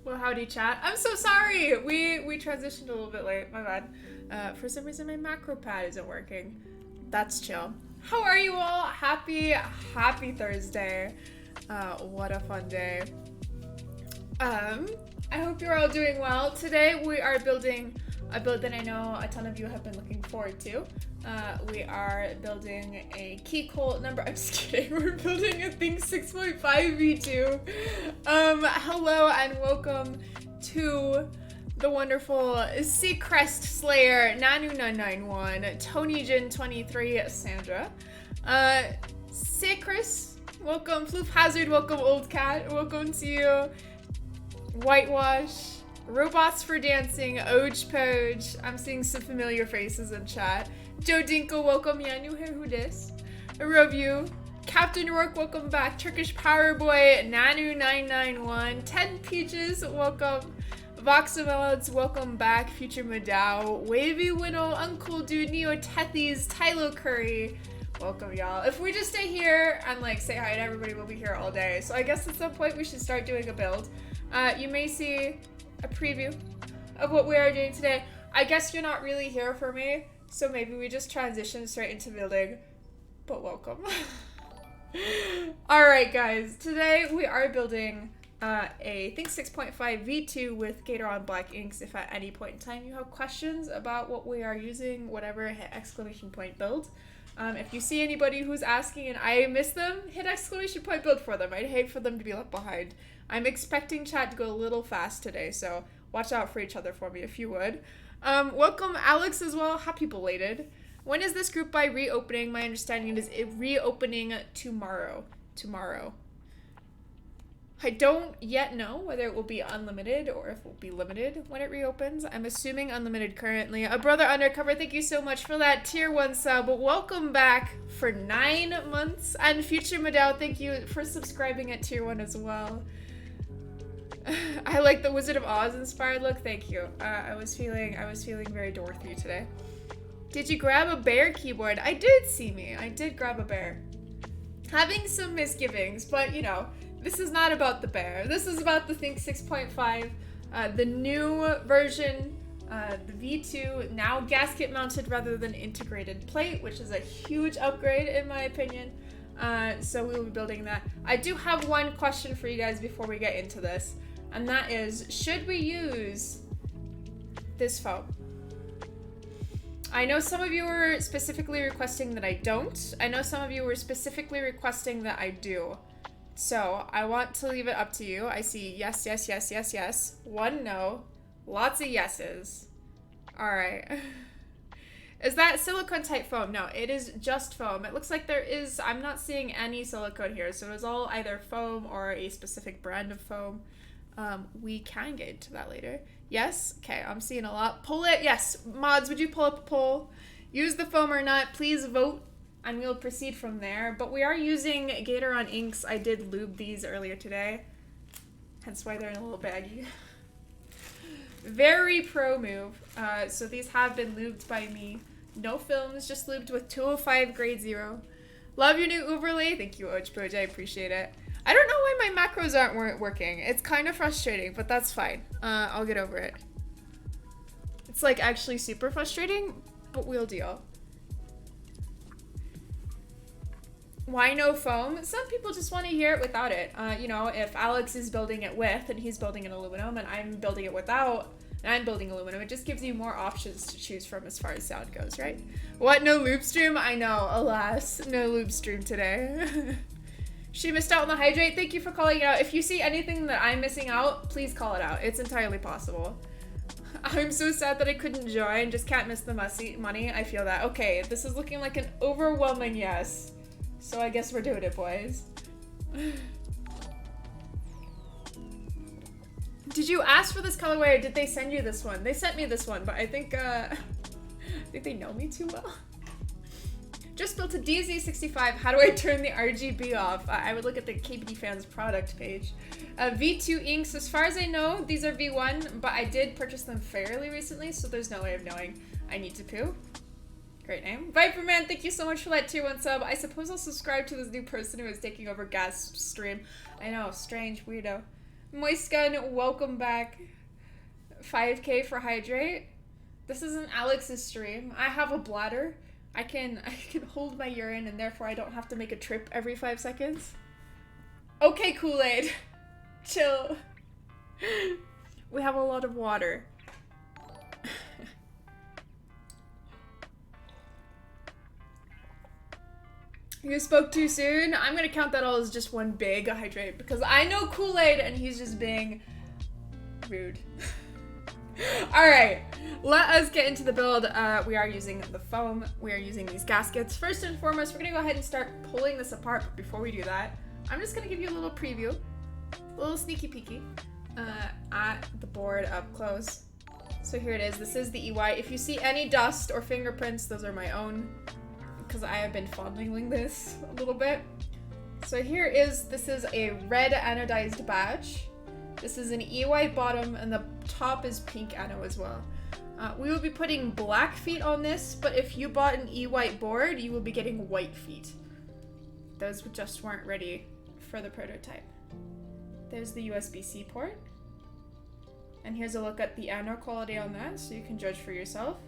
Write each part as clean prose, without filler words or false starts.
Well, howdy, chat. I'm so sorry. We transitioned a little bit late. My bad. For some reason, my macro pad isn't working. That's chill. How are you all? Happy Thursday. What a fun day. I hope you're all doing well. Today we are building a build that I know a ton of you have been looking forward to. We are building a keycode number. I'm just kidding. We're building a Think 6.5 V2. Hello and welcome to the wonderful Seacrest Slayer, Nanu991, Tony Jin 23, Sandra, Seacrest, welcome, Floof Hazard, welcome, Old Cat, welcome to you, Whitewash, Robots for Dancing, Oj Poj, I'm seeing some familiar faces in chat, Joe Dinkle, welcome, Yanu Who Dis, Review, Captain Rourke, welcome back, Turkish Power Boy, Nanu991, 10 Peaches, welcome, Voxamelods, welcome back, Future Madao, Wavy Winnle, Uncle Dude, Neo Tethies, Tylo Curry, welcome y'all. If we just stay here and like say hi to everybody, we'll be here all day. So I guess at some point we should start doing a build. You may see a preview of what we are doing today. I guess you're not really here for me, so maybe we just transition straight into building, but welcome. Alright guys, today we are building a Think 6.5 V2 with Gateron black inks. If at any point in time you have questions about what we are using, whatever, hit exclamation point build. If you see anybody who's asking and I miss them, hit exclamation point build for them. I'd hate for them to be left behind. I'm expecting chat to go a little fast today, so watch out for each other for me if you would. Welcome Alex as well, happy belated. When is this group by reopening? My understanding is it reopening tomorrow. I don't yet know whether it will be unlimited or if it will be limited when it reopens. I'm assuming unlimited currently. A Brother Undercover, thank you so much for that tier 1 sub. Welcome back for 9 months. And Future Madao, thank you for subscribing at tier 1 as well. I like the Wizard of Oz inspired look. Thank you. I was feeling very Dorothy today. Did you grab a bear keyboard? I did, see me. I did grab a bear. Having some misgivings, but you know, this is not about the bear. This is about the Think 6.5, the new version, the V2, now gasket mounted rather than integrated plate, which is a huge upgrade in my opinion. So we will be building that. I do have one question for you guys before we get into this, and that is, should we use this foam? I know some of you were specifically requesting that I don't. I know some of you were specifically requesting that I do. So I want to leave it up to you. I see yes, yes, yes, yes, yes. One no. Lots of yeses. Alright. Is that silicone type foam? No, it is just foam. It looks like there is, I'm not seeing any silicone here. So it's all either foam or a specific brand of foam. We can get into that later. Yes? Okay, I'm seeing a lot. Pull it. Yes. Mods, would you pull up a poll? Use the foam or not. Please vote. And we'll proceed from there. But we are using Gateron inks. I did lube these earlier today. Hence why they're in a little baggie. Very pro move. So these have been lubed by me. No films, just lubed with 205 grade 0. Love your new overlay. Thank you, Oj Poj. I appreciate it. I don't know why my macros aren't working. It's kind of frustrating, but that's fine. I'll get over it. It's like actually super frustrating, but we'll deal. Why no foam? Some people just want to hear it without it. You know, if Alex is building it with and he's building in aluminum and I'm building it without and I'm building aluminum, it just gives you more options to choose from as far as sound goes, right? What, no lube stream? I know, alas, no lube stream today. She missed out on the hydrate. Thank you for calling it out. If you see anything that I'm missing out, please call it out. It's entirely possible. I'm so sad that I couldn't join. Just can't miss the money. I feel that. Okay, this is looking like an overwhelming yes. So I guess we're doing it, boys. Did you ask for this colorway or did they send you this one? They sent me this one, but I think they know me too well. Just built a DZ65. How do I turn the RGB off? I would look at the KBD fans product page. V2 inks, as far as I know, these are V1, but I did purchase them fairly recently, so there's no way of knowing. I need to poo. Great name. Viperman, thank you so much for that tier 1 sub. I suppose I'll subscribe to this new person who is taking over Gas stream. I know, strange, weirdo. Moist Gun, welcome back. 5K for hydrate. This isn't Alex's stream. I have a bladder. I can hold my urine and therefore I don't have to make a trip every 5 seconds. Okay, Kool-Aid. Chill. We have a lot of water. You spoke too soon? I'm gonna count that all as just one big hydrate because I know Kool-Aid and he's just being rude. Alright, let us get into the build. We are using the foam. We are using these gaskets. First and foremost, we're gonna go ahead and start pulling this apart, but before we do that, I'm just gonna give you a little preview, a little sneaky peeky at the board up close. So here it is. This is the EY. If you see any dust or fingerprints, those are my own, because I have been fondling this a little bit. So this is a red anodized badge. This is an EY bottom and the top is pink ano as well. We will be putting black feet on this, but if you bought an EY board, you will be getting white feet. Those just weren't ready for the prototype. There's the USB-C port. And here's a look at the ano quality on that, so you can judge for yourself.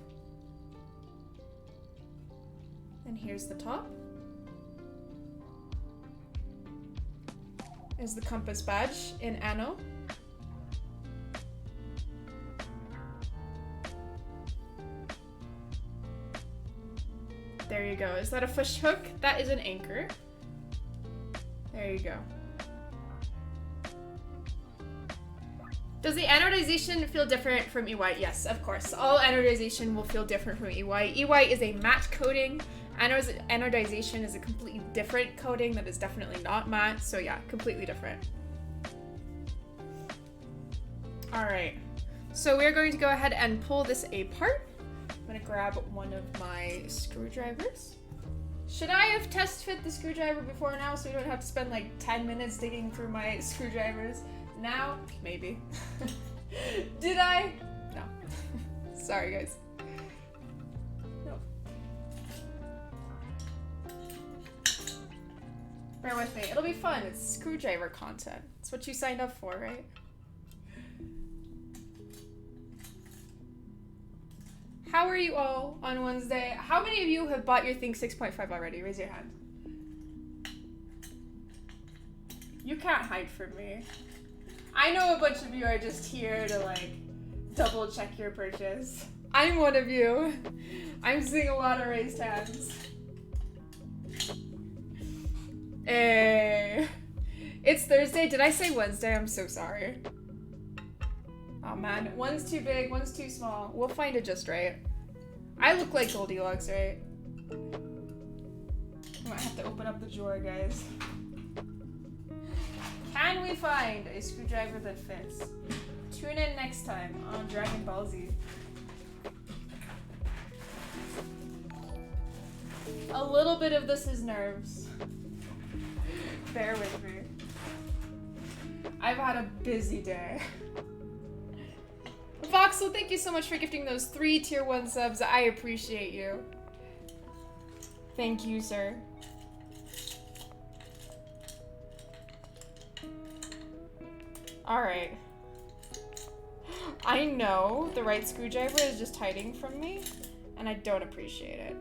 And here's the top. Is the compass badge in ano. There you go. Is that a fish hook? That is an anchor. There you go. Does the anodization feel different from EY? Yes, of course. All anodization will feel different from EY. EY is a matte coating. Anodization is a completely different coating that is definitely not matte. So yeah, completely different. All right. So we're going to go ahead and pull this apart. I'm gonna grab one of my screwdrivers. Should I have test fit the screwdriver before now so we don't have to spend like 10 minutes digging through my screwdrivers? Now, maybe. Did I? No. Sorry, guys. No. Bear with me. It'll be fun. It's screwdriver content. It's what you signed up for, right? How are you all on Wednesday? How many of you have bought your Think 6.5 already? Raise your hand. You can't hide from me. I know a bunch of you are just here to like double check your purchase. I'm one of you. I'm seeing a lot of raised hands. Hey. It's Thursday. Did I say Wednesday? I'm so sorry. Oh man, one's too big, one's too small. We'll find it just right. I look like Goldilocks, right? I might have to open up the drawer, guys. Can we find a screwdriver that fits? Tune in next time on Dragon Ball Z. A little bit of this is nerves. Bear with me. I've had a busy day. Voxel, thank you so much for gifting those 3 tier 1 subs. I appreciate you. Thank you, sir. Alright. I know the right screwdriver is just hiding from me, and I don't appreciate it.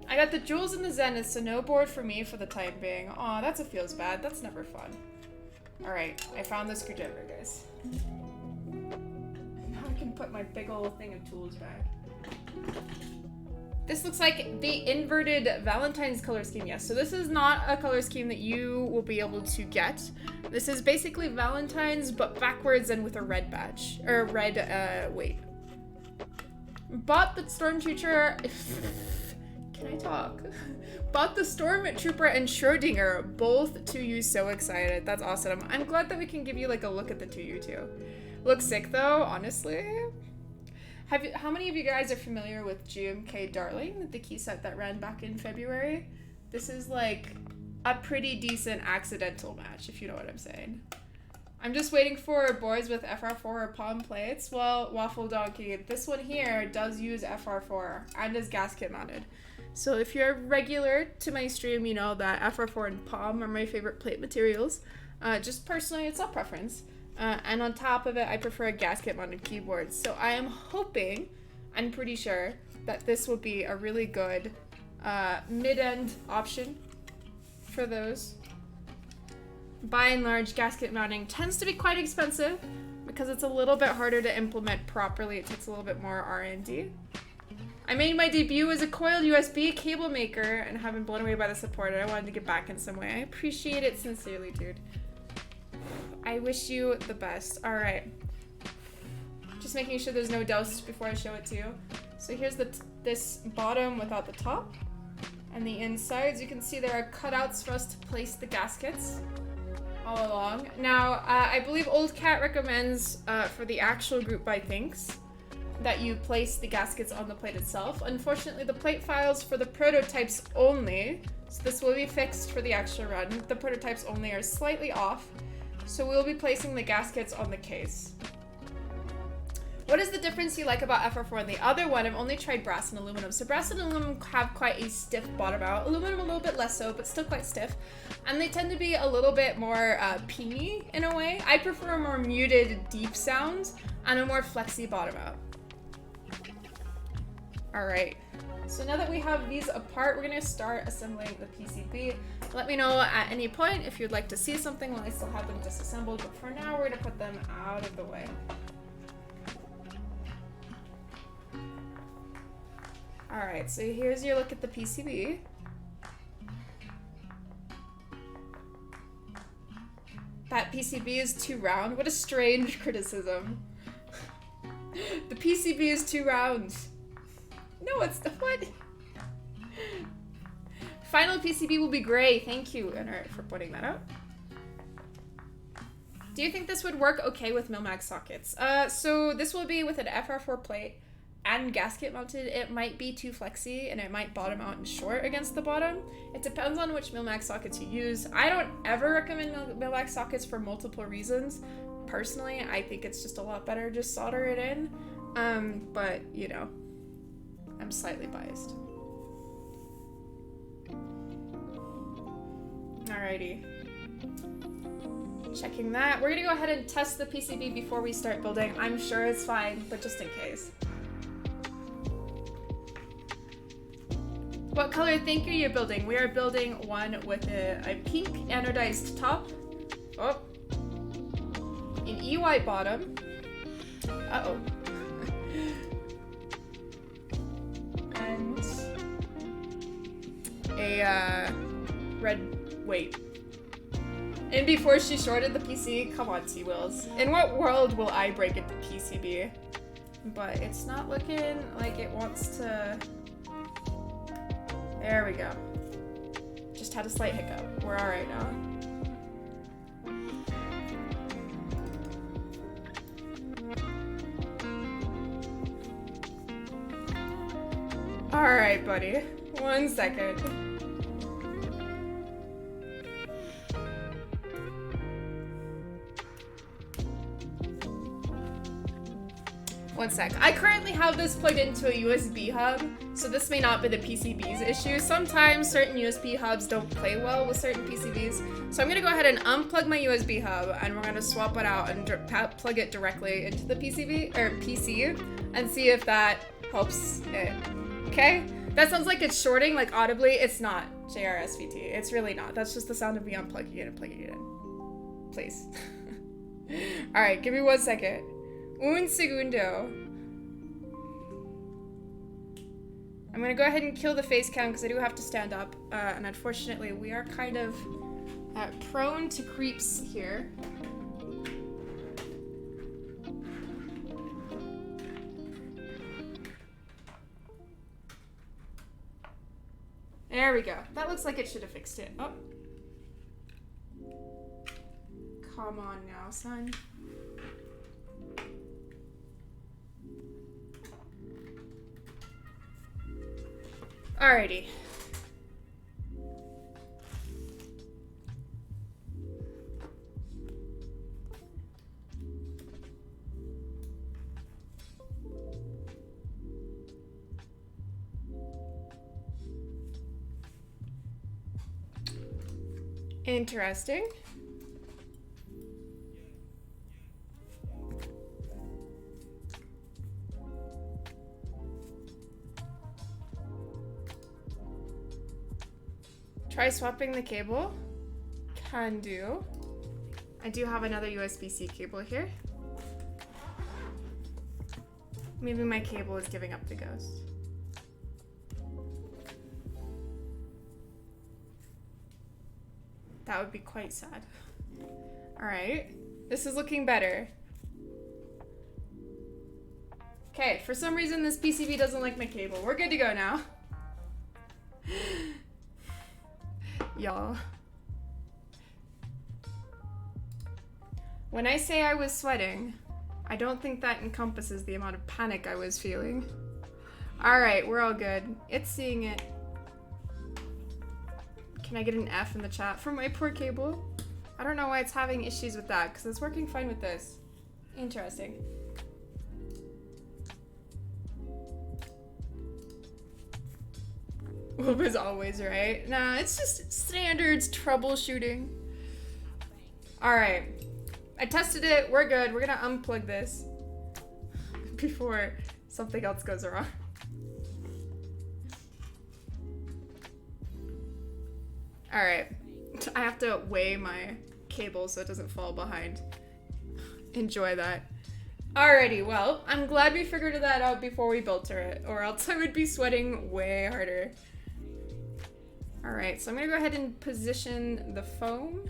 I got the Jewels and the Zenith, so no board for me for the time being. Aw, that's a feels bad. That's never fun. Alright, I found the screwdriver, guys. Now I can put my big old thing of tools back. This looks like the inverted Valentine's color scheme. Yes, so this is not a color scheme that you will be able to get. This is basically Valentine's, but backwards and with a red badge. Or red, wait. Bought the Stormtrooper... Can I talk? Bought the Stormtrooper and Schrodinger, both 2U, so excited. That's awesome. I'm glad that we can give you like a look at the 2U too. Looks sick though, honestly. How many of you guys are familiar with GMK Darling, the key set that ran back in February? This is like a pretty decent accidental match, if you know what I'm saying. I'm just waiting for boards with FR4 or palm plates. Well, Waffle Donkey, this one here does use FR4 and is gasket mounted. So if you're regular to my stream, you know that FR4 and Palm are my favorite plate materials. Just personally, it's a preference. And on top of it, I prefer a gasket mounted keyboard. So I am hoping, I'm pretty sure, that this will be a really good mid-end option for those. By and large, gasket mounting tends to be quite expensive because it's a little bit harder to implement properly. It takes a little bit more R&D. I made my debut as a coiled USB cable maker and have been blown away by the support. I wanted to get back in some way. I appreciate it sincerely, dude. I wish you the best. All right. Just making sure there's no dust before I show it to you. So here's this bottom without the top. And the insides, you can see there are cutouts for us to place the gaskets all along. Now, I believe Old Cat recommends for the actual group by Thinks that you place the gaskets on the plate itself. Unfortunately, the plate files for the prototypes only, so this will be fixed for the actual run. The prototypes only are slightly off, so we'll be placing the gaskets on the case. What is the difference you like about FR4 and the other one? I've only tried brass and aluminum. So brass and aluminum have quite a stiff bottom out. Aluminum a little bit less so, but still quite stiff. And they tend to be a little bit more peeny in a way. I prefer a more muted, deep sound and a more flexy bottom out. All right, so now that we have these apart, we're gonna start assembling the PCB. Let me know at any point if you'd like to see something while I still have them disassembled, but for now, we're gonna put them out of the way. All right, so here's your look at the PCB. That PCB is too round. What a strange criticism. The PCB is too round. No, it's what? Final PCB will be gray. Thank you, Ennert, for pointing that out. Do you think this would work okay with Milmax sockets? So this will be with an FR4 plate and gasket mounted. It might be too flexy and it might bottom out and short against the bottom. It depends on which Milmax sockets you use. I don't ever recommend Milmax sockets for multiple reasons. Personally, I think it's just a lot better to just solder it in. But you know, I'm slightly biased. Alrighty. Checking that. We're gonna go ahead and test the PCB before we start building. I'm sure it's fine, but just in case. What color think you're building? We are building one with a pink anodized top. Oh. An EY bottom. Uh-oh. And a red, wait. And before she shorted the PC, come on, T-Wills. In what world will I break at the PCB? But it's not looking like it wants to. There we go. Just had a slight hiccup. We're all right now. All right, buddy. 1 second. One sec. I currently have this plugged into a USB hub, so this may not be the PCB's issue. Sometimes certain USB hubs don't play well with certain PCBs. So I'm gonna go ahead and unplug my USB hub and we're gonna swap it out and plug it directly into the PCB, or PC, and see if that helps it. Okay? That sounds like it's shorting, like audibly. It's not, JRSVT. It's really not. That's just the sound of me unplugging it and plugging it in. Please. Alright, give me 1 second. Un segundo. I'm gonna go ahead and kill the face cam because I do have to stand up. And unfortunately, we are kind of prone to creeps here. There we go. That looks like it should have fixed it. Oh. Come on now, son. Alrighty. Interesting. Try swapping the cable. Can do. I do have another USB-C cable here. Maybe my cable is giving up the ghost. That would be quite sad. All right, this is looking better. Okay, for some reason this PCB doesn't like my cable. We're good to go now. Y'all. When I say I was sweating, I don't think that encompasses the amount of panic I was feeling. All right, we're all good. It's seeing it. Can I get an F in the chat for my poor cable? I don't know why it's having issues with that, because it's working fine with this. Interesting. Lube is always right. Nah, it's just standards troubleshooting. All right. I tested it. We're good. We're gonna unplug this before something else goes wrong. All right. I have to weigh my cable so it doesn't fall behind. Enjoy that. Alrighty, well, I'm glad we figured that out before we built it, or else I would be sweating way harder. Alright, so I'm gonna go ahead and position the foam.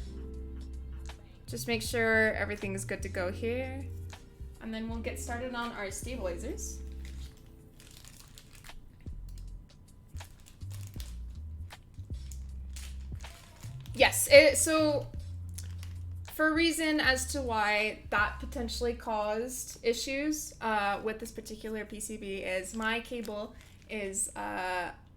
Just make sure everything is good to go here. And then we'll get started on our stabilizers. Yes, so for a reason as to why that potentially caused issues with this particular PCB is my cable is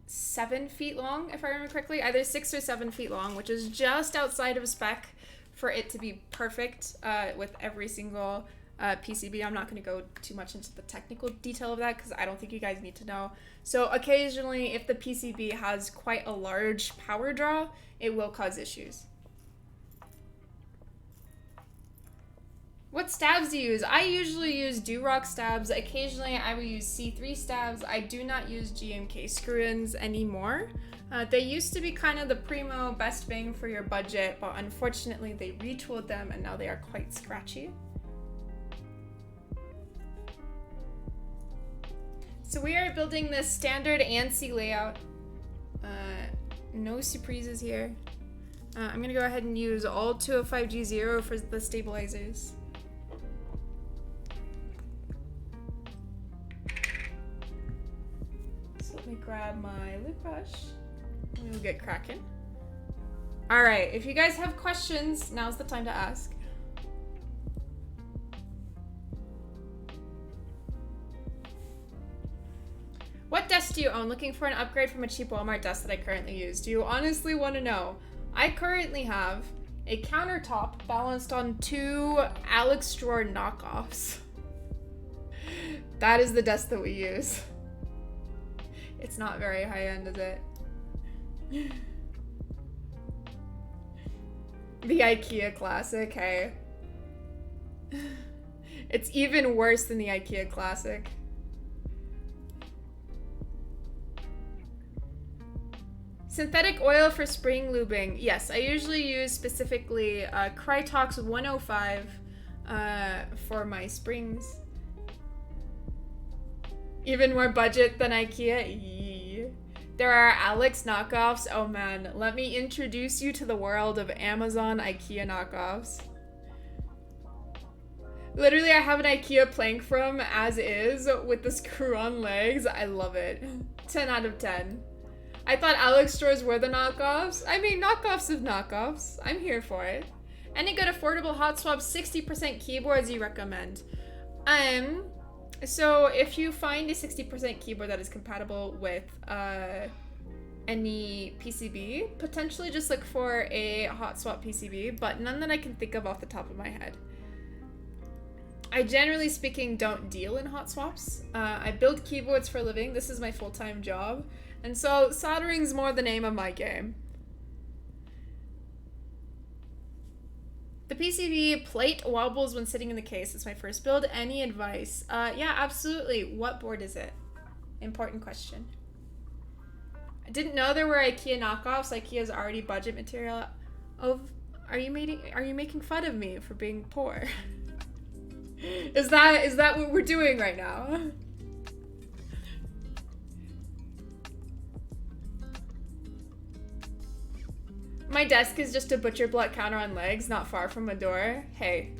7 feet long, if I remember correctly, either 6 or 7 feet long, which is just outside of spec for it to be perfect with every single PCB. I'm not going to go too much into the technical detail of that because I don't think you guys need to know. So occasionally, if the PCB has quite a large power draw, it will cause issues. What stabs do you use? I usually use Durock stabs. Occasionally, I will use C3 stabs. I do not use GMK screw-ins anymore. They used to be kind of the primo best bang for your budget, but unfortunately, they retooled them and now they are quite scratchy. So we are building this standard ANSI layout. No surprises here. I'm gonna go ahead and use all 205G0 for the stabilizers. So let me grab my lube brush and we'll get cracking. All right, if you guys have questions, now's the time to ask. What desk do you own? Looking for an upgrade from a cheap Walmart desk that I currently use. Do you honestly want to know? I currently have a countertop balanced on 2 Alex drawer knockoffs. That is the desk that we use. It's not very high end, is it? The IKEA classic, hey. It's even worse than the IKEA classic. Synthetic oil for spring lubing. Yes, I usually use specifically Krytox 105 for my springs. Even more budget than IKEA? Yee. There are Alex knockoffs. Oh man, let me introduce you to the world of Amazon IKEA knockoffs. Literally, I have an IKEA plank from as is with the screw-on legs. I love it. 10 out of 10. I thought Alex stores were the knockoffs. I mean, knockoffs of knockoffs. I'm here for it. Any good affordable hot swap 60% keyboards you recommend? So if you find a 60% keyboard that is compatible with any PCB, potentially just look for a hot swap PCB, but none that I can think of off the top of my head. I generally speaking don't deal in hot swaps. I build keyboards for a living. This is my full-time job. And so soldering's more the name of my game. The PCB plate wobbles when sitting in the case. It's my first build. Any advice? Yeah, absolutely. What board is it? Important question. I didn't know there were IKEA knockoffs. IKEA's already budget material. Oh, are you making fun of me for being poor? Is that what we're doing right now? My desk is just a butcher block counter on legs, not far from a door. Hey,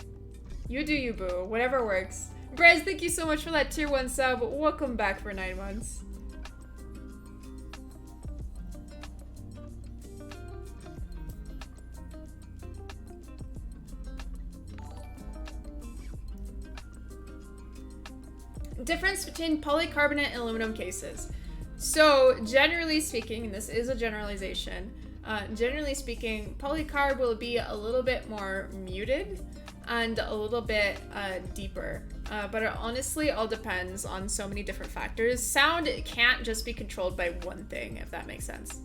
you do you, boo. Whatever works. Brez, thank you so much for that tier 1 sub. Welcome back for 9 months. Difference between polycarbonate and aluminum cases. So generally speaking, and this is a generalization, generally speaking, polycarb will be a little bit more muted and a little bit deeper. But it honestly all depends on so many different factors. Sound can't just be controlled by one thing, if that makes sense.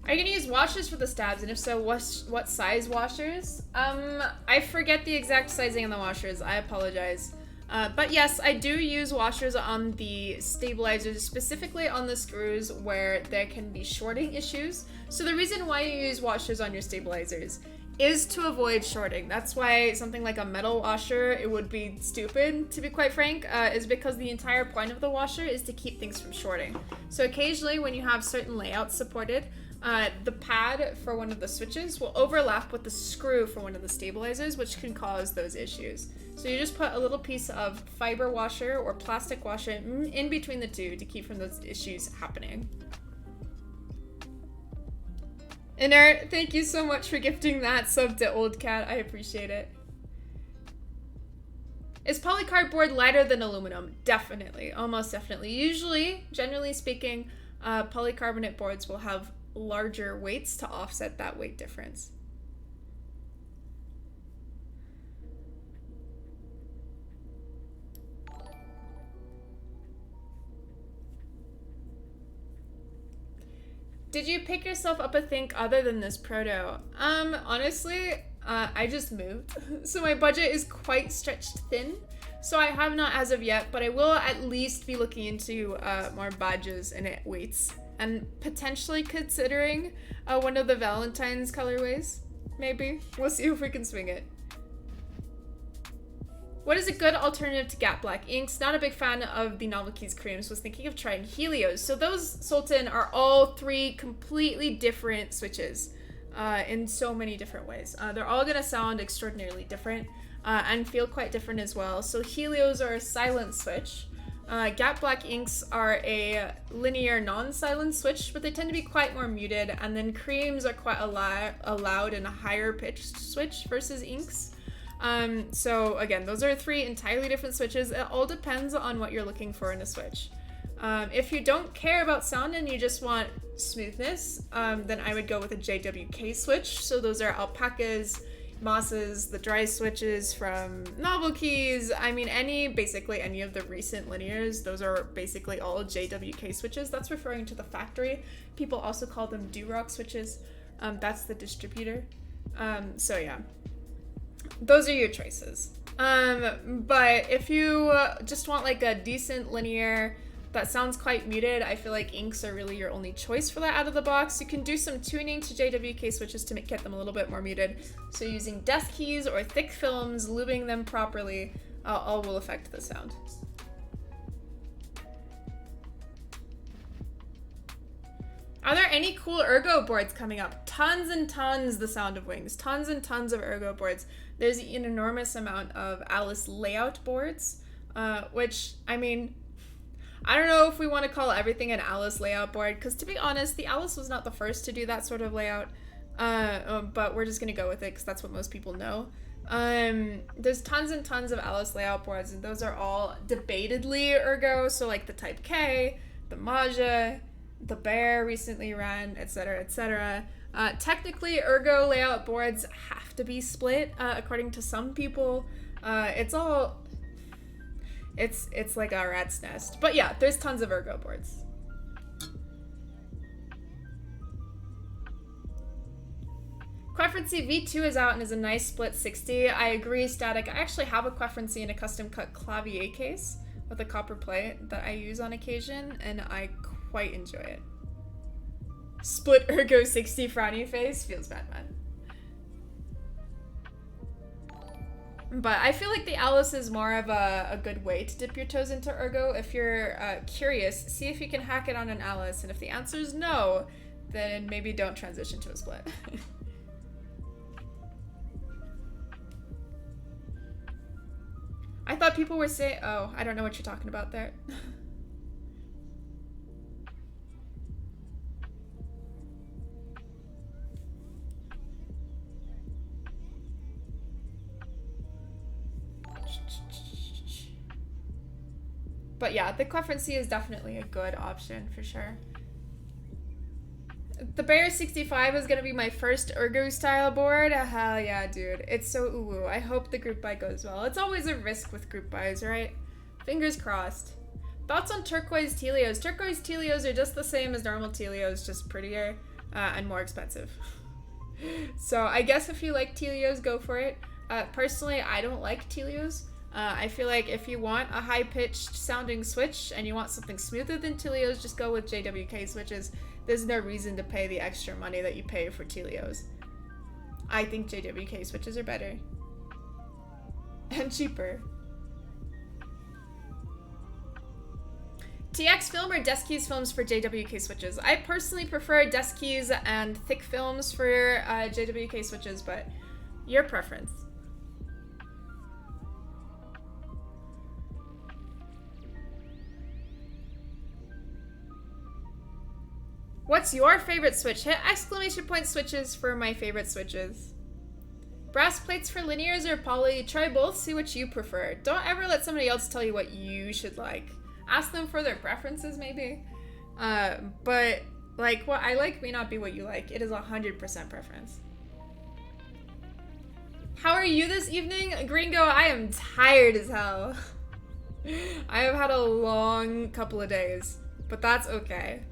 Are you gonna use washers for the stabs, and if so, what size washers? I forget the exact sizing on the washers, I apologize. But yes, I do use washers on the stabilizers, specifically on the screws where there can be shorting issues. So the reason why you use washers on your stabilizers is to avoid shorting. That's why something like a metal washer, it would be stupid, to be quite frank, is because the entire point of the washer is to keep things from shorting. So occasionally when you have certain layouts supported, the pad for one of the switches will overlap with the screw for one of the stabilizers, which can cause those issues. So you just put a little piece of fiber washer or plastic washer in between the two to keep from those issues happening. Inert, thank you so much for gifting that sub to Old Cat. I appreciate it. Is polycarb board lighter than aluminum? Definitely, almost definitely. Usually, generally speaking, polycarbonate boards will have larger weights to offset that weight difference. Did you pick yourself up a think other than this proto? Honestly, I just moved, so my budget is quite stretched thin. So I have not as of yet, but I will at least be looking into more badges and weights, and potentially considering one of the Valentine's colorways. Maybe. We'll see if we can swing it. What is a good alternative to Gap Black inks? Not a big fan of the Novel Keys creams. Was thinking of trying Helios. So those, Sultan, are all 3 completely different switches in so many different ways. They're all going to sound extraordinarily different and feel quite different as well. So Helios are a silent switch. Gap Black inks are a linear non-silent switch, but they tend to be quite more muted. And then creams are quite a loud and a higher pitched switch versus inks. So again, those are 3 entirely different switches. It all depends on what you're looking for in a switch. If you don't care about sound and you just want smoothness, then I would go with a JWK switch. So those are alpacas, mosses, the dry switches from Novel Keys. I mean, basically any of the recent linears, those are basically all JWK switches. That's referring to the factory. People also call them Durock switches. That's the distributor. So yeah. Those are your choices. But if you just want like a decent linear that sounds quite muted, I feel like inks are really your only choice for that out of the box. You can do some tuning to JWK switches to get them a little bit more muted. So using desk keys or thick films, lubing them properly, all will affect the sound. Are there any cool ergo boards coming up? Tons and tons, the Sound of Wings. Tons and tons of ergo boards. There's an enormous amount of Alice layout boards, which, I mean, I don't know if we want to call everything an Alice layout board, because to be honest, the Alice was not the first to do that sort of layout, but we're just going to go with it because that's what most people know. There's tons and tons of Alice layout boards, and those are all debatedly ergo, so like the Type K, the Maja, the Bear recently ran, etc., etc. Technically, ergo layout boards have to be split, according to some people. It's like a rat's nest. But yeah, there's tons of ergo boards. Quefrency V2 is out and is a nice split 60. I agree, Static. I actually have a Quefrency in a custom cut clavier case with a copper plate that I use on occasion, and I quite enjoy it. Split Ergo 60 frowny face feels bad, man. But I feel like the Alice is more of a good way to dip your toes into Ergo. If you're curious, see if you can hack it on an Alice, and if the answer is no, then maybe don't transition to a split. I thought people were saying, oh, I don't know what you're talking about there. But yeah, the Quefrency is definitely a good option for sure. The Bear 65 is gonna be my first Ergo style board. Hell yeah, dude. It's so ooh. I hope the group buy goes well. It's always a risk with group buys, right? Fingers crossed. Thoughts on turquoise Telios? Turquoise Telios are just the same as normal Telios, just prettier and more expensive. So I guess if you like Telios, go for it. Personally, I don't like Telios. I feel like if you want a high-pitched sounding switch and you want something smoother than Telios, just go with JWK switches. There's no reason to pay the extra money that you pay for Telios. I think JWK switches are better. And cheaper. TX film or desk keys films for JWK switches? I personally prefer desk keys and thick films for JWK switches, but your preference. What's your favorite switch? Hit exclamation point switches for my favorite switches. Brass plates for linears or poly? Try both, see what you prefer. Don't ever let somebody else tell you what you should like. Ask them for their preferences, maybe. But, like, what I like may not be what you like. It is 100% preference. How are you this evening? Gringo, I am tired as hell. I have had a long couple of days, but that's okay.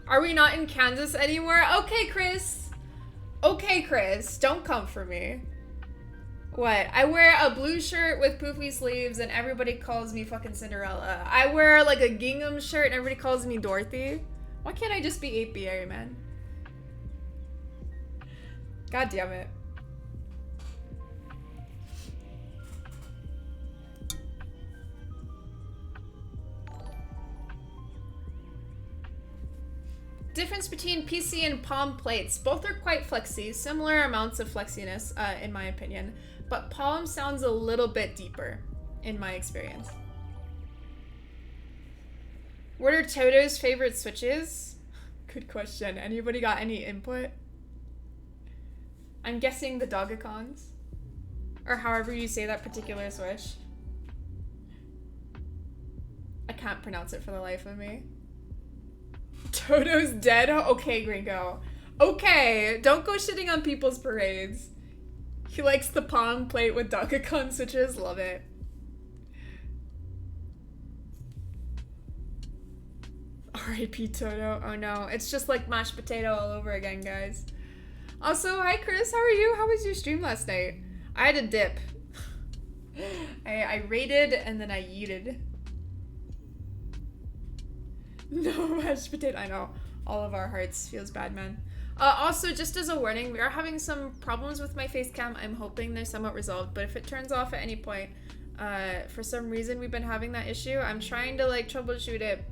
Are we not in Kansas anymore? Okay, Chris. Okay, Chris. Don't come for me. What? I wear a blue shirt with poofy sleeves and everybody calls me fucking Cinderella. I wear like a gingham shirt and everybody calls me Dorothy. Why can't I just be Apiary, man? God damn it. Difference between PC and palm plates. Both are quite flexy, similar amounts of flexiness, in my opinion, but palm sounds a little bit deeper, in my experience. What are Toto's favorite switches? Good question. Anybody got any input? I'm guessing the Dogacons, or however you say that particular switch. I can't pronounce it for the life of me. Toto's dead? Okay, Gringo. Okay, don't go shitting on people's parades. He likes the palm plate with Dogacon switches. Love it. R.I.P. Toto. Oh no, it's just like mashed potato all over again, guys. Also, hi Chris, how are you? How was your stream last night? I had a dip. I raided and then I yeeted. No mashed potato. I know. All of our hearts feels bad, man. Also, just as a warning, we are having some problems with my face cam. I'm hoping they're somewhat resolved, but if it turns off at any point, for some reason we've been having that issue, I'm trying to like troubleshoot it.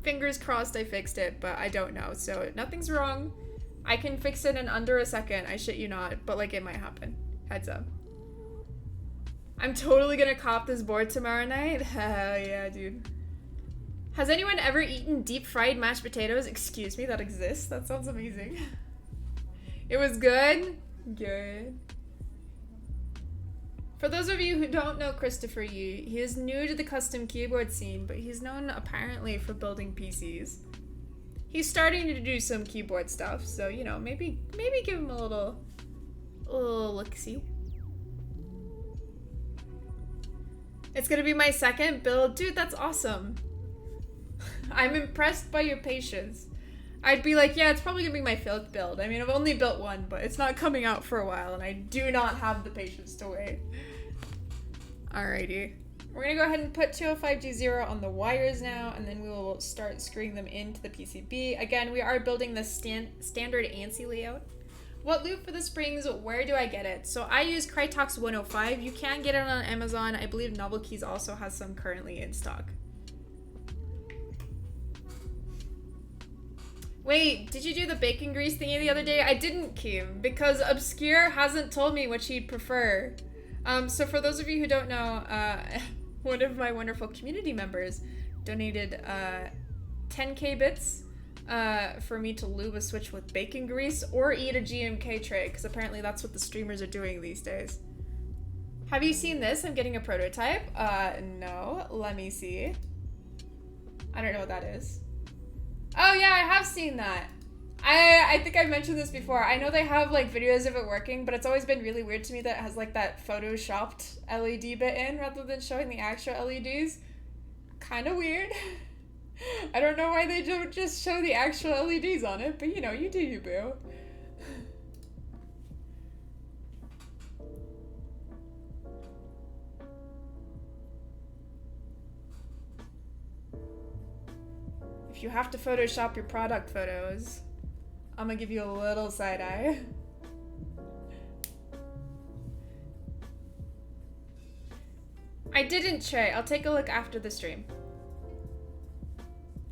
Fingers crossed I fixed it, but I don't know. So nothing's wrong. I can fix it in under a second. I shit you not, but like it might happen. Heads up. I'm totally gonna cop this board tomorrow night. Hell yeah, dude. Has anyone ever eaten deep fried mashed potatoes? Excuse me, that exists? That sounds amazing. It was good? Good. For those of you who don't know Christopher Yee, he is new to the custom keyboard scene, but he's known apparently for building PCs. He's starting to do some keyboard stuff, so you know, maybe give him a little look-see. It's gonna be my second build. Dude, that's awesome. I'm impressed by your patience. I'd be like, yeah, it's probably gonna be my fifth build. I mean, I've only built one, but it's not coming out for a while, and I do not have the patience to wait. Alrighty. We're gonna go ahead and put 205G0 on the wires now, and then we will start screwing them into the PCB. Again, we are building the standard ANSI layout. What lube for the springs? Where do I get it? So I use Krytox 105. You can get it on Amazon. I believe Novel Keys also has some currently in stock. Wait, did you do the bacon grease thingy the other day? I didn't, Keem, because Obscure hasn't told me what she'd prefer. So for those of you who don't know, one of my wonderful community members donated 10k bits for me to lube a Switch with bacon grease or eat a GMK tray, because apparently that's what the streamers are doing these days. Have you seen this? I'm getting a prototype. No. Let me see. I don't know what that is. Oh yeah, I have seen that. I think I've mentioned this before. I know they have like videos of it working, but it's always been really weird to me that it has like that photoshopped LED bit in rather than showing the actual LEDs. Kind of weird. I don't know why they don't just show the actual LEDs on it, but you know, you do you, boo. If you have to Photoshop your product photos, I'm gonna give you a little side eye. I didn't, Trey. I'll take a look after the stream.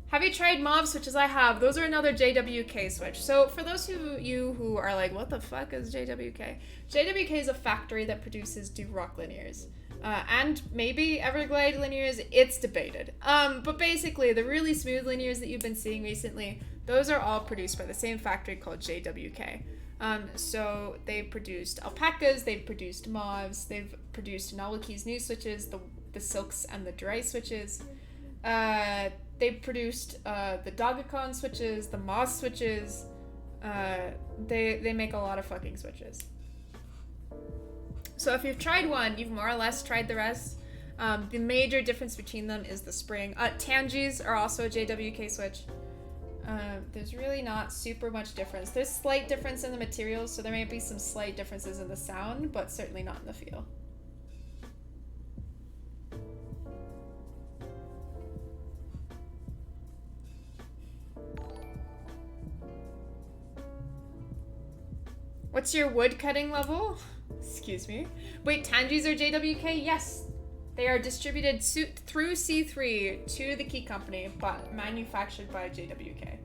Have you tried mauve switches? I have. Those are another JWK switch. So for those of you who are like, what the fuck is JWK? JWK is a factory that produces Durock linears. And maybe Everglade linears, it's debated. But basically, the really smooth linears that you've been seeing recently, those are all produced by the same factory called JWK. So they've produced alpacas, they've produced mauves, they've produced Novel Keys new switches, the silks and the dry switches. They've produced the Dogacon switches, the moss switches. They make a lot of fucking switches. So if you've tried one, you've more or less tried the rest. The major difference between them is the spring. Tangis are also a JWK switch. There's really not super much difference. There's slight difference in the materials, so there may be some slight differences in the sound, but certainly not in the feel. What's your wood cutting level? Excuse me. Wait, Tangis are JWK? Yes. They are distributed through C3 to the key company, but manufactured by JWK.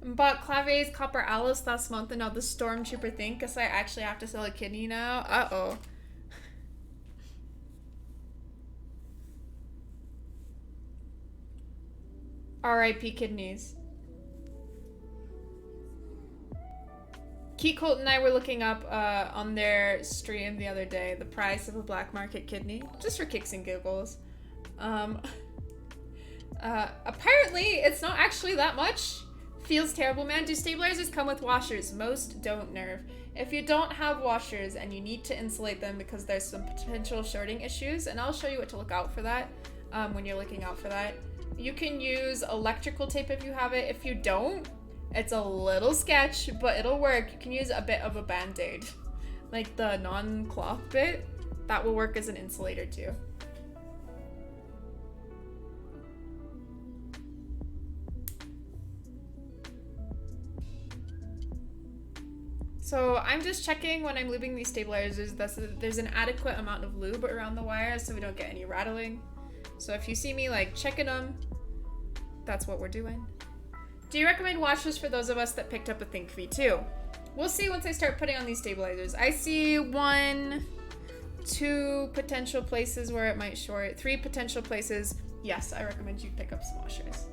Bought Clave's Copper Alice last month, and now the Stormtrooper thing, because I actually have to sell a kidney now. Uh-oh. R.I.P. kidneys. Keith Colt and I were looking up on their stream the other day the price of a black market kidney, just for kicks and giggles. Apparently, it's not actually that much. Feels terrible, man. Do stabilizers come with washers? Most don't, Nerve. If you don't have washers and you need to insulate them because there's some potential shorting issues, and I'll show you what to look out for that when you're looking out for that. You can use electrical tape if you have it. If you don't, it's a little sketch, but it'll work. You can use a bit of a band-aid, like the non-cloth bit. That will work as an insulator too. So I'm just checking when I'm lubing these stabilizers, there's an adequate amount of lube around the wire so we don't get any rattling. So if you see me like checking them, that's what we're doing. Do you recommend washers for those of us that picked up a Think V2? We'll see once I start putting on these stabilizers. I see 1, 2 potential places where it might short, 3 potential places. Yes, I recommend you pick up some washers.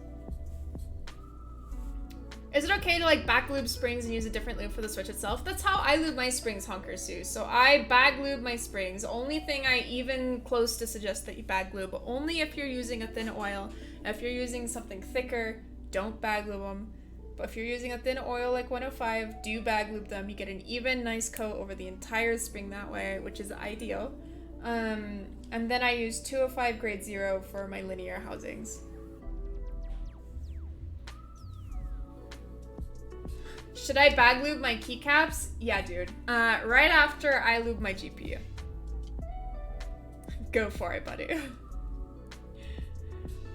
Is it okay to like back lube springs and use a different lube for the switch itself? That's how I lube my springs, Honker Sue. So I bag lube my springs. Only thing I even close to suggest that you bag lube, only if you're using a thin oil. If you're using something thicker, don't bag lube them. But if you're using a thin oil like 105, do bag lube them. You get an even nice coat over the entire spring that way, which is ideal. And then I use 205 grade 0 for my linear housings. Should I bag lube my keycaps? Yeah, dude. Right after I lube my GPU. Go for it, buddy.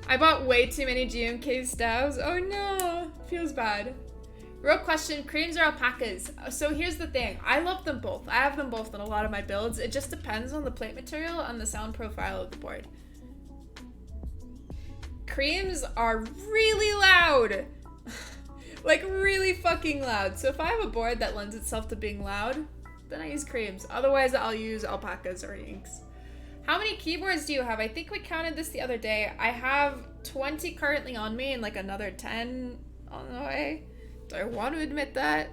I bought way too many GMK stabs. Oh no, feels bad. Real question, creams or alpacas? So here's the thing, I love them both. I have them both in a lot of my builds. It just depends on the plate material and the sound profile of the board. Creams are really loud. Like really fucking loud. So if I have a board that lends itself to being loud, then I use creams. Otherwise I'll use alpacas or inks. How many keyboards do you have? I think we counted this the other day. I have 20 currently on me and like another 10 on the way. Do I want to admit that?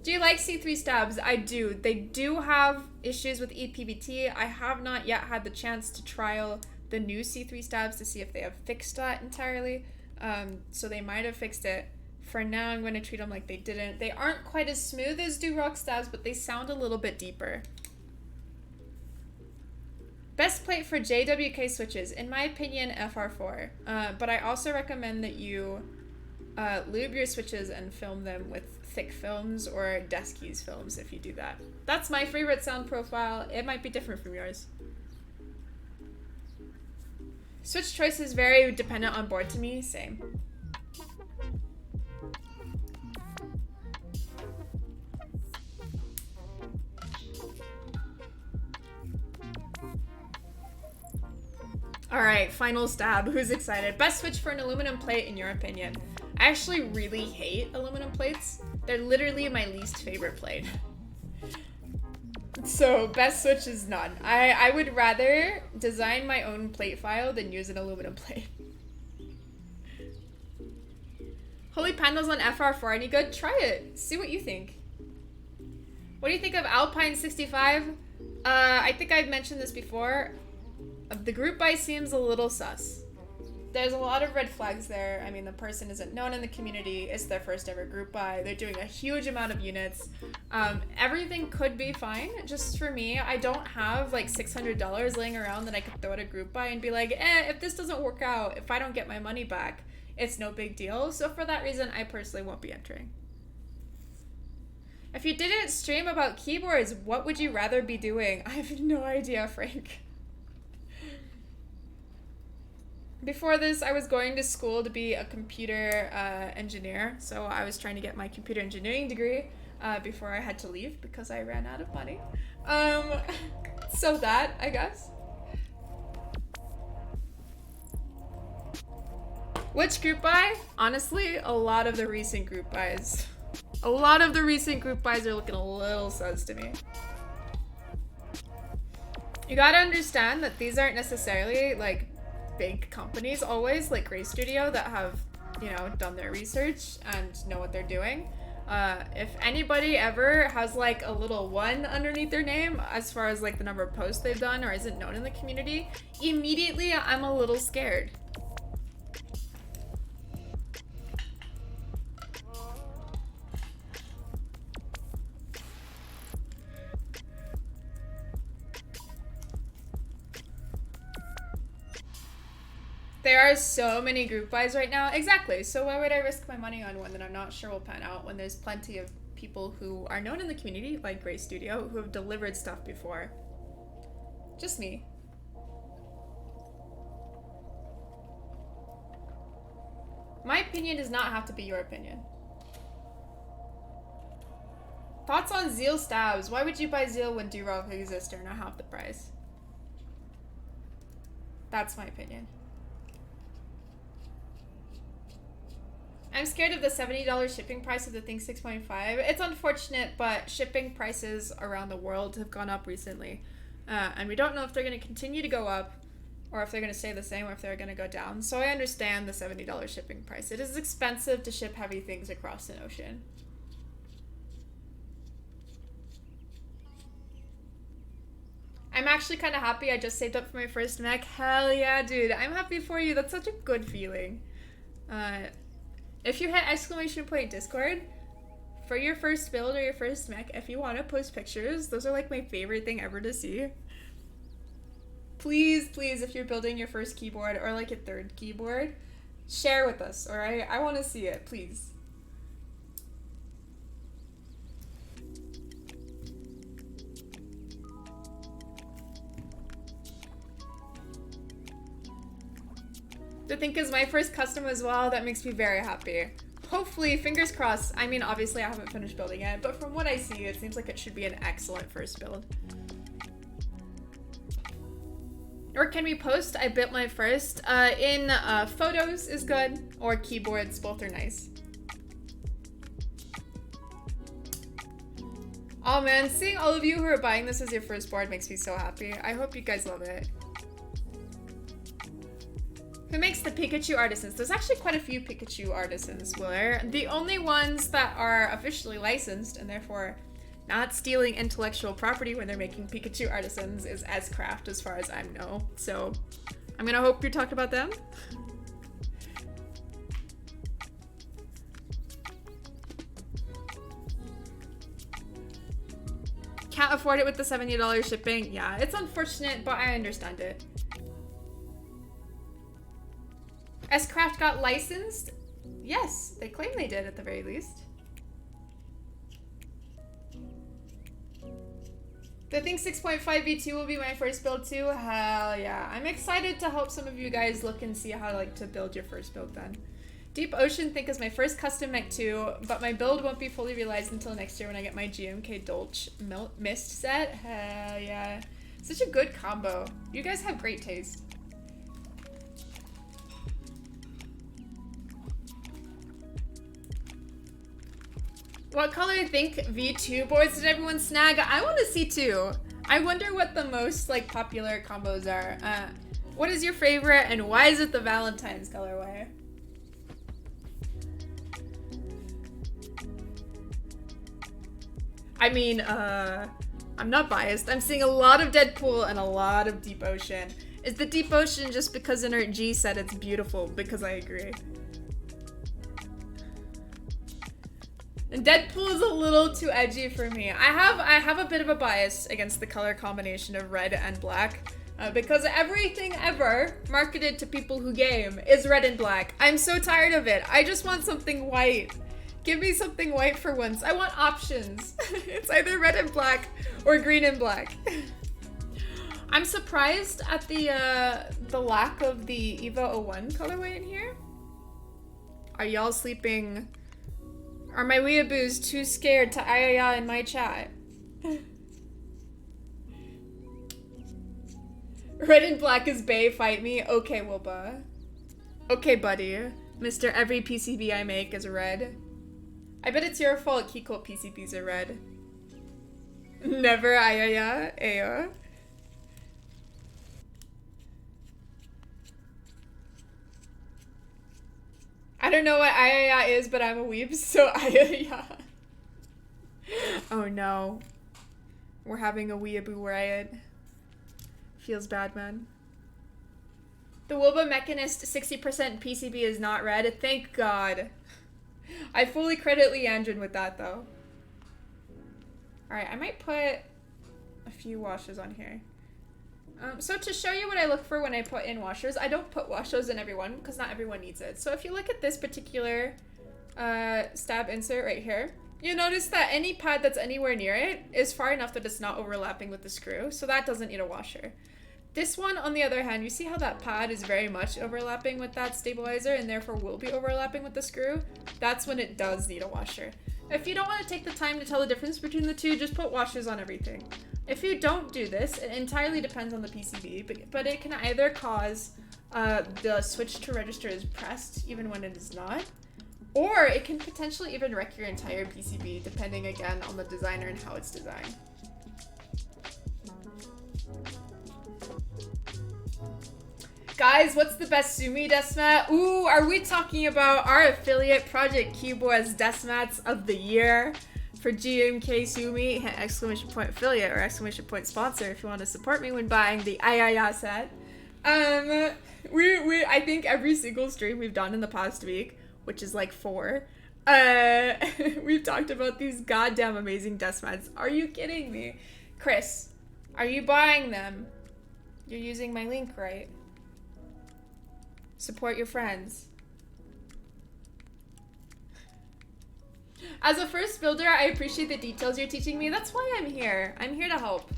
Do you like C3 stabs? I do. They do have issues with ePVT. I have not yet had the chance to trial the new C3 stabs to see if they have fixed that entirely. So they might have fixed it. For now, I'm going to treat them like they didn't. They aren't quite as smooth as Durock stabs, but they sound a little bit deeper. Best plate for JWK switches, in my opinion, FR4. But I also recommend that you lube your switches and film them with thick films or desk keys films if you do that. That's my favorite sound profile. It might be different from yours. Switch choice is very dependent on board to me, same. All right, final stab. Who's excited? Best switch for an aluminum plate in your opinion? I actually really hate aluminum plates. They're literally my least favorite plate. So best switch is none. I would rather design my own plate file than use an aluminum plate. Holy Pandas on FR4, any good? Try it. See what you think. What do you think of Alpine 65? I think I've mentioned this before. The group buy seems a little sus. There's a lot of red flags there. I mean, the person isn't known in the community. It's their first ever group buy. They're doing a huge amount of units. Everything could be fine. Just for me, I don't have like $600 laying around that I could throw at a group buy and be like, if this doesn't work out, if I don't get my money back, it's no big deal. So for that reason, I personally won't be entering. If you didn't stream about keyboards, what would you rather be doing? I have no idea, Frank. Before this, I was going to school to be a computer engineer, so I was trying to get my computer engineering degree before I had to leave because I ran out of money. So that, I guess. Which group buy? Honestly, a lot of the recent group buys. A lot of the recent group buys are looking a little sus to me. You gotta understand that these aren't necessarily like big companies always, like Gray Studio, that have, you know, done their research and know what they're doing. If anybody ever has like a little 1 underneath their name as far as like the number of posts they've done or isn't known in the community, immediately I'm a little scared. There are so many group buys right now. Exactly. So why would I risk my money on one that I'm not sure will pan out when there's plenty of people who are known in the community, like Gray Studio, who have delivered stuff before? Just me. My opinion does not have to be your opinion. Thoughts on Zeal stabs? Why would you buy Zeal when Durock exists or not half the price? That's my opinion. I'm scared of the $70 shipping price of the Thing 6.5. It's unfortunate, but shipping prices around the world have gone up recently. And we don't know if they're going to continue to go up, or if they're going to stay the same, or if they're going to go down. So I understand the $70 shipping price. It is expensive to ship heavy things across an ocean. I'm actually kind of happy I just saved up for my first mech. Hell yeah, dude. I'm happy for you. That's such a good feeling. If you hit exclamation point Discord, for your first build or your first mech, if you want to post pictures, those are like my favorite thing ever to see. Please, please, if you're building your first keyboard or like a third keyboard, share with us, alright? I want to see it, please. To think is my first custom as well, that makes me very happy. Hopefully, fingers crossed. I mean, obviously I haven't finished building it, but from what I see, it seems like it should be an excellent first build. Or can we post I built my first? In photos is good, or keyboards, both are nice. Oh man, seeing all of you who are buying this as your first board makes me so happy. I hope you guys love it. Who makes the Pikachu artisans? There's actually quite a few Pikachu artisans, Willer. The only ones that are officially licensed and therefore not stealing intellectual property when they're making Pikachu artisans is S-Craft, as far as I know. So I'm gonna hope you're talking about them. Can't afford it with the $70 shipping. Yeah, it's unfortunate, but I understand it. S-Craft got licensed? Yes, they claim they did at the very least. I think 6.5 V2 will be my first build too. Hell yeah. I'm excited to help some of you guys look and see how to build your first build then. Deep Ocean think is my first custom mech too, but my build won't be fully realized until next year when I get my GMK Dolch Mist set. Hell yeah. Such a good combo. You guys have great taste. What color think V2 boards did everyone snag? I want to see too. I wonder what the most popular combos are. What is your favorite and why is it the Valentine's colorway? I mean, I'm not biased. I'm seeing a lot of Deadpool and a lot of Deep Ocean. Is the Deep Ocean just because Inert G said it's beautiful? Because I agree. And Deadpool is a little too edgy for me. I have a bit of a bias against the color combination of red and black because everything ever marketed to people who game is red and black. I'm so tired of it. I just want something white. Give me something white for once. I want options. It's either red and black or green and black. I'm surprised at the lack of the EVO 01 colorway in here. Are y'all sleeping? Are my weeaboos too scared to ayaya in my chat? Red and black is bae, fight me. Okay, Wilba. Okay, buddy. Mr. Every PCB I make is red. I bet it's your fault Keycult PCBs are red. Never ayaya, ayo. I don't know what ayaya is, but I'm a weeb, so ayaya. Oh no. We're having a weeaboo riot. Feels bad, man. The Wilba Mechanist 60% PCB is not red. Thank God. I fully credit Leandrin with that, though. Alright, I might put a few washers on here. So to show you what I look for when I put in washers, I don't put washers in everyone because not everyone needs it. So if you look at this particular stab insert right here, you notice that any pad that's anywhere near it is far enough that it's not overlapping with the screw, so that doesn't need a washer. This one, on the other hand, you see how that pad is very much overlapping with that stabilizer and therefore will be overlapping with the screw? That's when it does need a washer. If you don't want to take the time to tell the difference between the two, just put washers on everything. If you don't do this, it entirely depends on the PCB, but it can either cause the switch to register is pressed even when it is not, or it can potentially even wreck your entire PCB depending again on the designer and how it's designed. Guys, what's the best Sumi Desmat? Ooh, are we talking about our affiliate Project Keyboards Desmats of the year for GMK Sumi? Exclamation point affiliate or exclamation point sponsor if you want to support me when buying the Ayaya set. I think every single stream we've done in the past week, which is like 4, We've talked about these goddamn amazing desk mats. Are you kidding me? Chris, are you buying them? You're using my link, right? Support your friends. As a first builder, I appreciate the details you're teaching me. That's why I'm here. I'm here to help.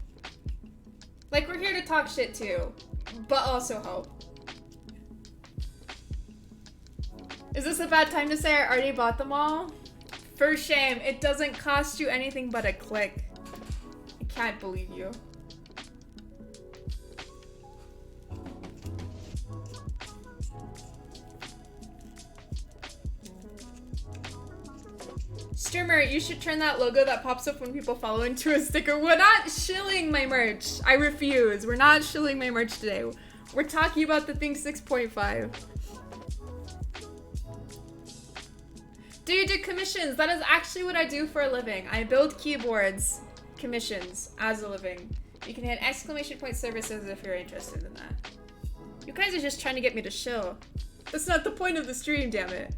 Like, we're here to talk shit too, but also help. Is this a bad time to say I already bought them all? For shame, it doesn't cost you anything but a click. I can't believe you. Streamer, you should turn that logo that pops up when people follow into a sticker. We're not shilling my merch. I refuse. We're not shilling my merch today. We're talking about the thing 6.5. Do you do commissions? That is actually what I do for a living. I build keyboards commissions as a living. You can hit exclamation point services if you're interested in that. You guys are just trying to get me to shill. That's not the point of the stream, damn it.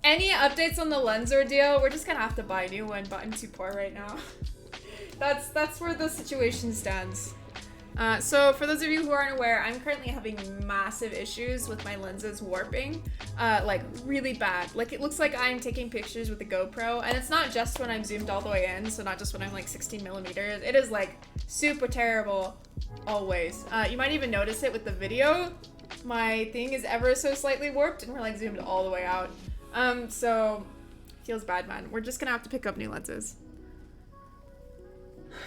Any updates on the lens ordeal? We're just gonna have to buy a new one, but I'm too poor right now. That's where the situation stands. So for those of you who aren't aware, I'm currently having massive issues with my lenses warping, like really bad. Like it looks like I'm taking pictures with the GoPro, and it's not just when I'm zoomed all the way in, so not just when I'm like 16 millimeters. It is like super terrible always. You might even notice it with the video. My thing is ever so slightly warped, and we're like zoomed all the way out. So feels bad, man. We're just gonna have to pick up new lenses.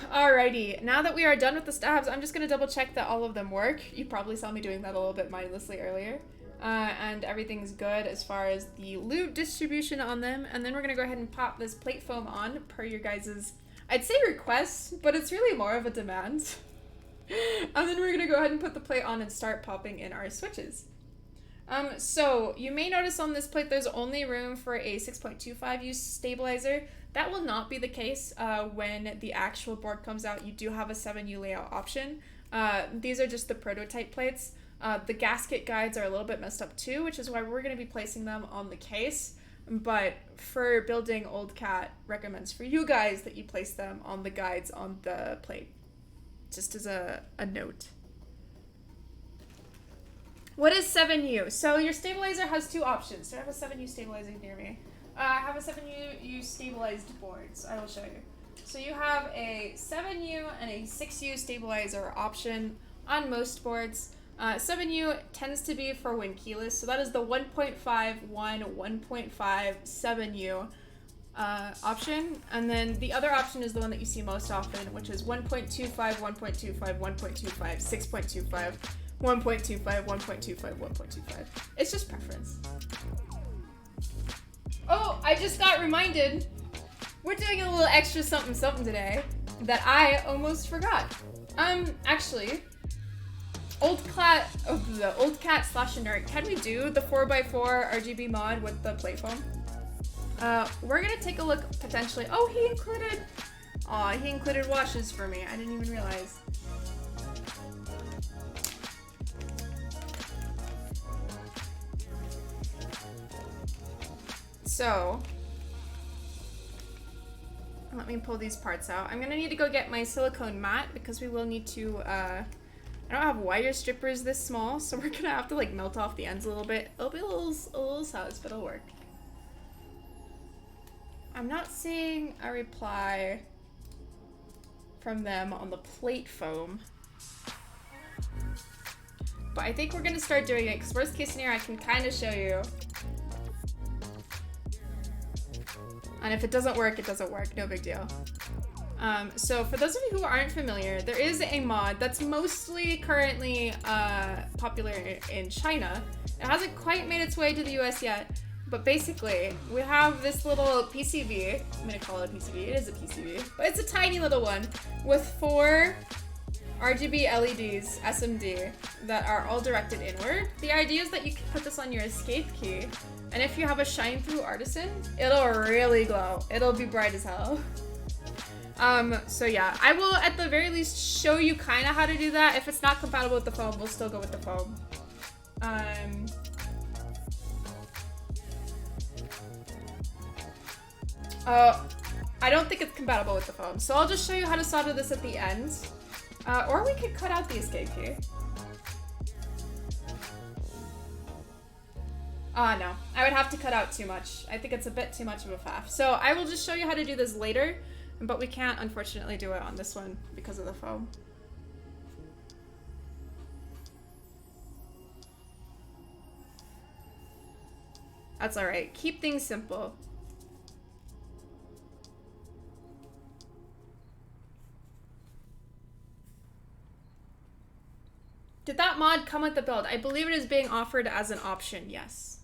Alrighty, now that we are done with the stabs, I'm just gonna double check that all of them work. You probably saw me doing that a little bit mindlessly earlier. And everything's good as far as the lube distribution on them. And then we're gonna go ahead and pop this plate foam on per your guys's, I'd say request, but it's really more of a demand. And then we're gonna go ahead and put the plate on and start popping in our switches. So you may notice on this plate there's only room for a 6.25 use stabilizer. That will not be the case when the actual board comes out. You do have a 7U layout option. These are just the prototype plates. The gasket guides are a little bit messed up too, which is why we're going to be placing them on the case. But for building, Old Cat recommends for you guys that you place them on the guides on the plate. Just as a note. What is 7U? So your stabilizer has two options. So I have a 7U stabilizer near me. I have a 7U stabilized boards. I will show you. So you have a 7U and a 6U stabilizer option on most boards. 7U tends to be for when keyless. So that is the 1.5, 1.5, 7U option. And then the other option is the one that you see most often, which is 1.25, 1.25, 1.25, 6.25. 1.25, 1.25, 1.25. It's just preference. Oh, I just got reminded. We're doing a little extra something something today that I almost forgot. Actually, Old Cat /inert, can we do the 4x4 RGB mod with the plate foam? We're gonna take a look potentially. Oh, he included washes for me. I didn't even realize. So, let me pull these parts out. I'm gonna need to go get my silicone mat because we will need to, I don't have wire strippers this small, so we're gonna have to like melt off the ends a little bit. It'll be a little sus, but it'll work. I'm not seeing a reply from them on the plate foam. But I think we're gonna start doing it because worst case scenario, I can kind of show you. And if it doesn't work, it doesn't work. No big deal. So for those of you who aren't familiar, there is a mod that's mostly currently popular in China. It hasn't quite made its way to the US yet, but basically we have this little PCB. I'm gonna call it a PCB. It is a PCB, but it's a tiny little one with 4 RGB LEDs, SMD, that are all directed inward. The idea is that you can put this on your escape key, and if you have a shine through artisan, it'll really glow. It'll be bright as hell. So yeah, I will at the very least show you kind of how to do that. If it's not compatible with the foam, we'll still go with the foam. I don't think it's compatible with the foam, so I'll just show you how to solder this at the end. Or we could cut out the escape key. No. I would have to cut out too much. I think it's a bit too much of a faff. So I will just show you how to do this later, but we can't unfortunately do it on this one because of the foam. That's alright. Keep things simple. Did that mod come with the build? I believe it is being offered as an option, yes.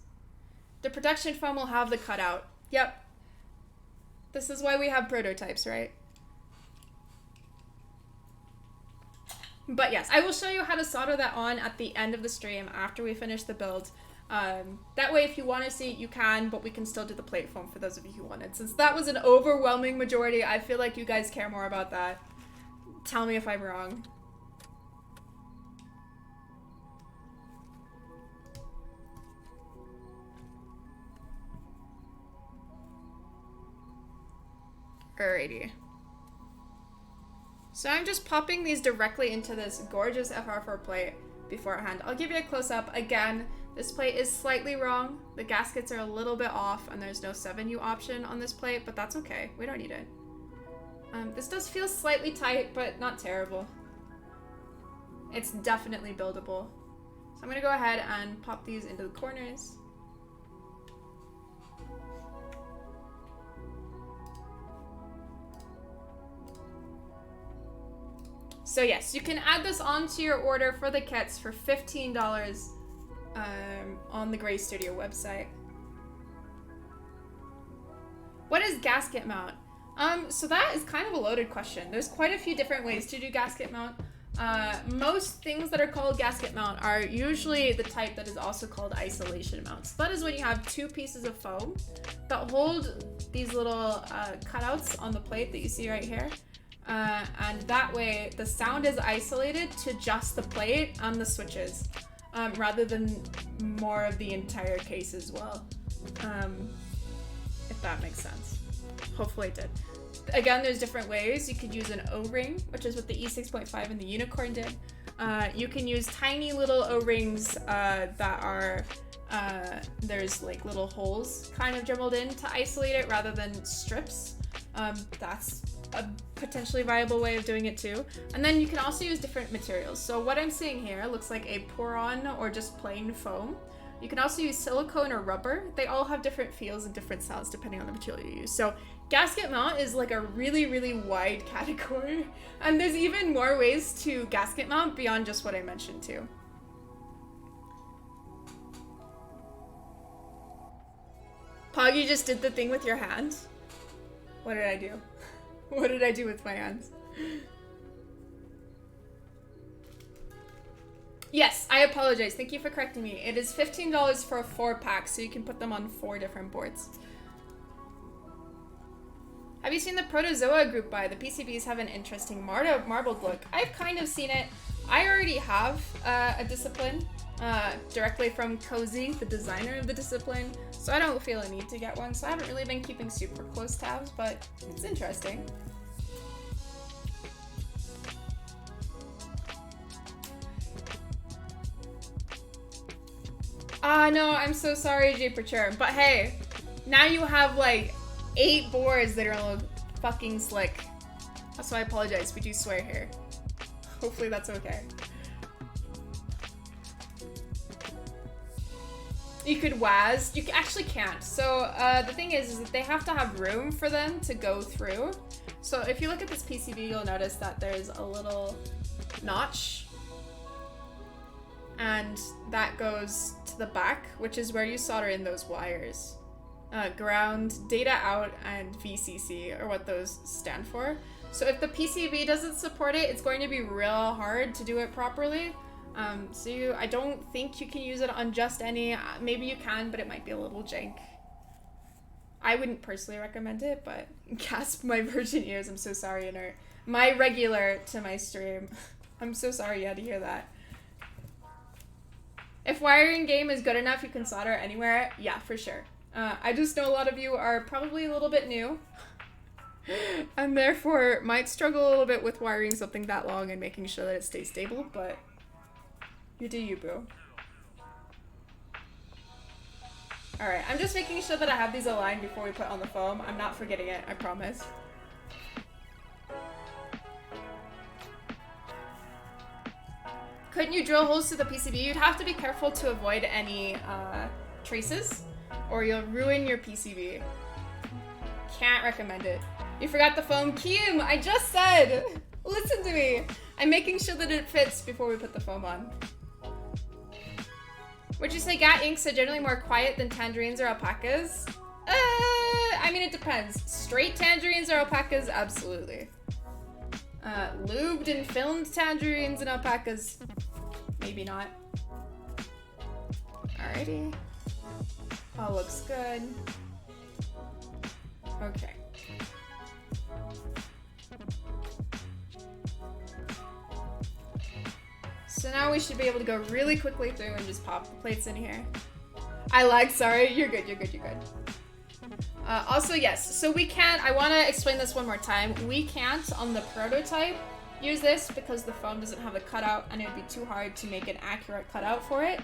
The protection foam will have the cutout. Yep. This is why we have prototypes, right? But yes, I will show you how to solder that on at the end of the stream after we finish the build. That way, if you want to see it, you can, but we can still do the plate foam for those of you who want it. Since that was an overwhelming majority, I feel like you guys care more about that. Tell me if I'm wrong. Alrighty. So I'm just popping these directly into this gorgeous FR4 plate beforehand. I'll give you a close-up. Again, this plate is slightly wrong. The gaskets are a little bit off, and there's no 7U option on this plate, but that's okay. We don't need it. This does feel slightly tight, but not terrible. It's definitely buildable. So I'm gonna go ahead and pop these into the corners. So yes, you can add this onto your order for the kits for $15 on the Gray Studio website. What is gasket mount? So that is kind of a loaded question. There's quite a few different ways to do gasket mount. Most things that are called gasket mount are usually the type that is also called isolation mount. So that is when you have two pieces of foam that hold these little cutouts on the plate that you see right here. And that way the sound is isolated to just the plate and the switches, rather than more of the entire case as well. If that makes sense. Hopefully it did. Again, there's different ways. You could use an O-ring, which is what the E6.5 and the Unicorn did. You can use tiny little O-rings that are, there's like little holes kind of dremelled in to isolate it rather than strips. That's a potentially viable way of doing it too. And then you can also use different materials. So what I'm seeing here looks like a pour-on or just plain foam. You can also use silicone or rubber. They all have different feels and different sounds depending on the material you use. So gasket mount is like a really, really wide category. And there's even more ways to gasket mount beyond just what I mentioned too. Pog, you just did the thing with your hand? What did I do? What did I do with my hands? Yes, I apologize. Thank you for correcting me. It is $15 for a 4-pack, so you can put them on 4 different boards. Have you seen the Protozoa group buy? The PCBs have an interesting marbled look. I've kind of seen it. I already have a Discipline directly from Cozy, the designer of the Discipline, so I don't feel a need to get one. So I haven't really been keeping super close tabs, but it's interesting. No, I'm so sorry, Jpature. But hey, now you have like 8 boards that are look fucking slick. So I apologize, we do swear here. Hopefully that's okay. You could WAS. You actually can't. So the thing is that they have to have room for them to go through. So if you look at this PCB, you'll notice that there's a little notch. And that goes to the back, which is where you solder in those wires. Ground, data out, and VCC are what those stand for. So if the PCB doesn't support it, it's going to be real hard to do it properly. I don't think you can use it on just any. Maybe you can, but it might be a little jank. I wouldn't personally recommend it, but gasp my virgin ears. I'm so sorry, Inert. My regular to my stream. I'm so sorry you had to hear that. If wiring game is good enough, you can solder anywhere. Yeah, for sure. I just know a lot of you are probably a little bit new and therefore might struggle a little bit with wiring something that long and making sure that it stays stable, but you do you, boo. Alright, I'm just making sure that I have these aligned before we put on the foam. I'm not forgetting it, I promise. Couldn't you drill holes through the PCB? You'd have to be careful to avoid any traces, or you'll ruin your PCB. Can't recommend it. You forgot the foam. Kim, I just said! Listen to me! I'm making sure that it fits before we put the foam on. Would you say Gat inks are generally more quiet than tangerines or alpacas? I mean, it depends. Straight tangerines or alpacas? Absolutely. Lubed and filmed tangerines and alpacas? Maybe not. Alrighty. All looks good. Okay. So now we should be able to go really quickly through and just pop the plates in here. I lagged, sorry. You're good, you're good, you're good. Also, yes, so we can't, I want to explain this one more time. We can't, on the prototype, use this because the foam doesn't have a cutout and it would be too hard to make an accurate cutout for it,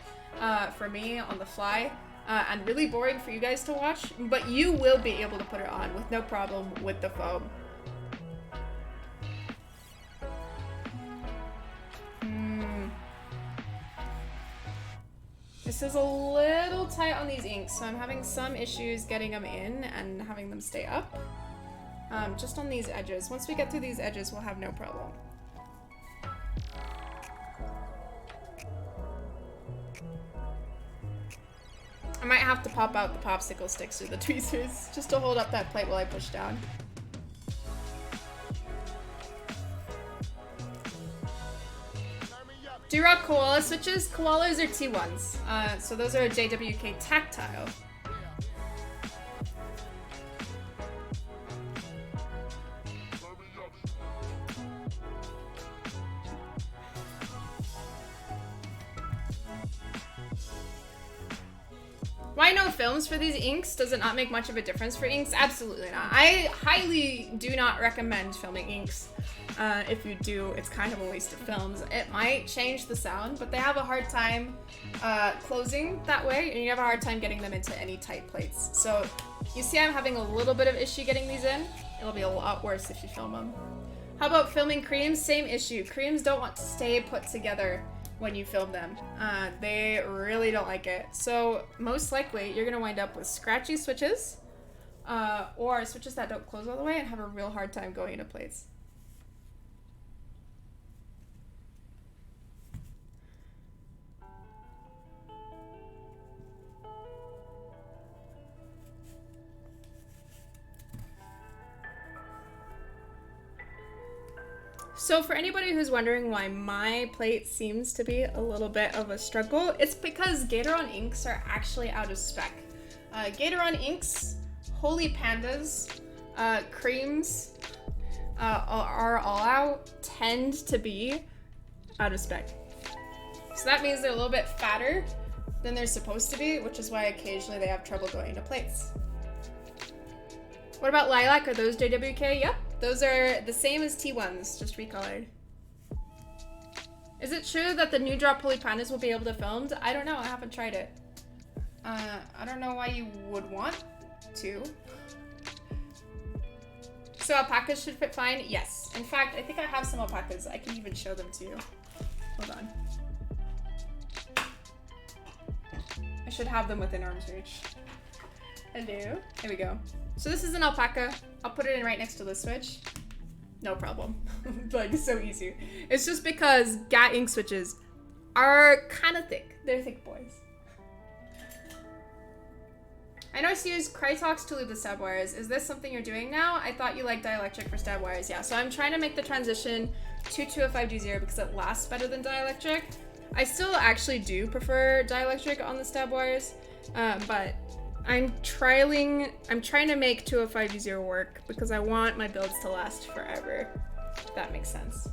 for me on the fly, and really boring for you guys to watch, but you will be able to put it on with no problem with the foam. This is a little tight on these inks, so I'm having some issues getting them in and having them stay up. Just on these edges. Once we get through these edges, we'll have no problem. I might have to pop out the popsicle sticks or the tweezers just to hold up that plate while I push down. Durock koala switches. Koalas are T1s. So those are JWK tactile. Why no films for these inks? Does it not make much of a difference for inks? Absolutely not. I highly do not recommend filming inks. If you do, it's kind of a waste of films. It might change the sound, but they have a hard time closing that way, and you have a hard time getting them into any tight plates. So you see I'm having a little bit of issue getting these in. It'll be a lot worse if you film them. How about filming creams? Same issue. Creams don't want to stay put together when you film them. They really don't like it. So most likely you're gonna wind up with scratchy switches, or switches that don't close all the way and have a real hard time going into plates. So for anybody who's wondering why my plate seems to be a little bit of a struggle, it's because Gateron inks are actually out of spec. Gateron inks, Holy Pandas, creams are all out, tend to be out of spec. So that means they're a little bit fatter than they're supposed to be, which is why occasionally they have trouble going into plates. What about lilac? Are those JWK? Yep. Those are the same as T1s, just recolored. Is it true that the new drop Holy Pandas will be able to film? I don't know, I haven't tried it. I don't know why you would want to. So alpacas should fit fine? Yes. In fact, I think I have some alpacas. I can even show them to you. Hold on. I should have them within arm's reach. Hello. There we go. So this is an alpaca. I'll put it in right next to the switch. No problem. Like, so easy. It's just because GAT ink switches are kind of thick. They're thick boys. I noticed you use Krytox to lube the stab wires. Is this something you're doing now? I thought you liked dielectric for stab wires. Yeah, so I'm trying to make the transition to 205G0 because it lasts better than dielectric. I still actually do prefer dielectric on the stab wires, but I'm trying to make 205G0 work because I want my builds to last forever, if that makes sense.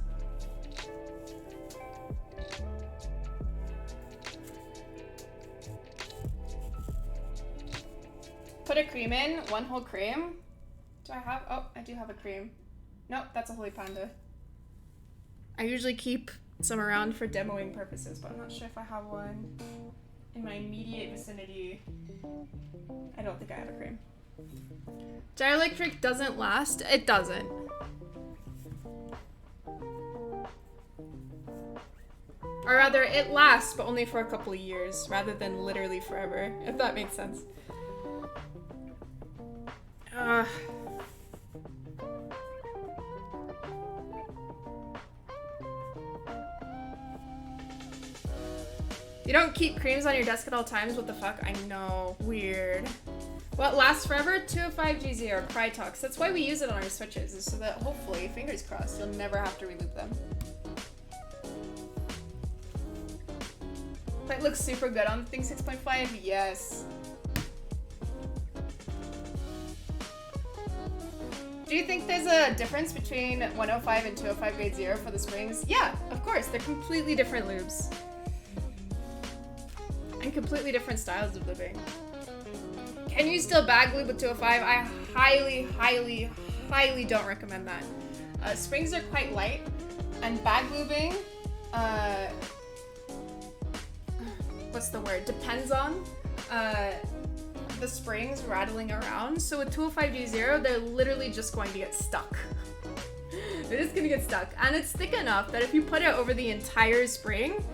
Put a cream in, one whole cream. Do I have, oh, I do have a cream. Nope, that's a Holy Panda. I usually keep some around for demoing purposes, but I'm not sure if I have one in my immediate vicinity. I don't think I have a cream. Dielectric doesn't last. It doesn't. Or rather, it lasts, but only for a couple of years, rather than literally forever, if that makes sense. You don't keep creams on your desk at all times? What the fuck? I know. Weird. What lasts forever? 205G0 Crytox. That's why we use it on our switches, is so that hopefully, fingers crossed, you'll never have to reloop them. It looks super good on the Thing 6.5. Yes. Do you think there's a difference between 105 and 205 grade 0 for the springs? Yeah, of course. They're completely different lubes. And completely different styles of lubing. Can you still bag lube with 205? I highly don't recommend that. Springs are quite light, and bag lubing, what's the word? Depends on the springs rattling around. So with 205G0, they're literally just going to get stuck. They're just gonna get stuck. And it's thick enough that if you put it over the entire spring,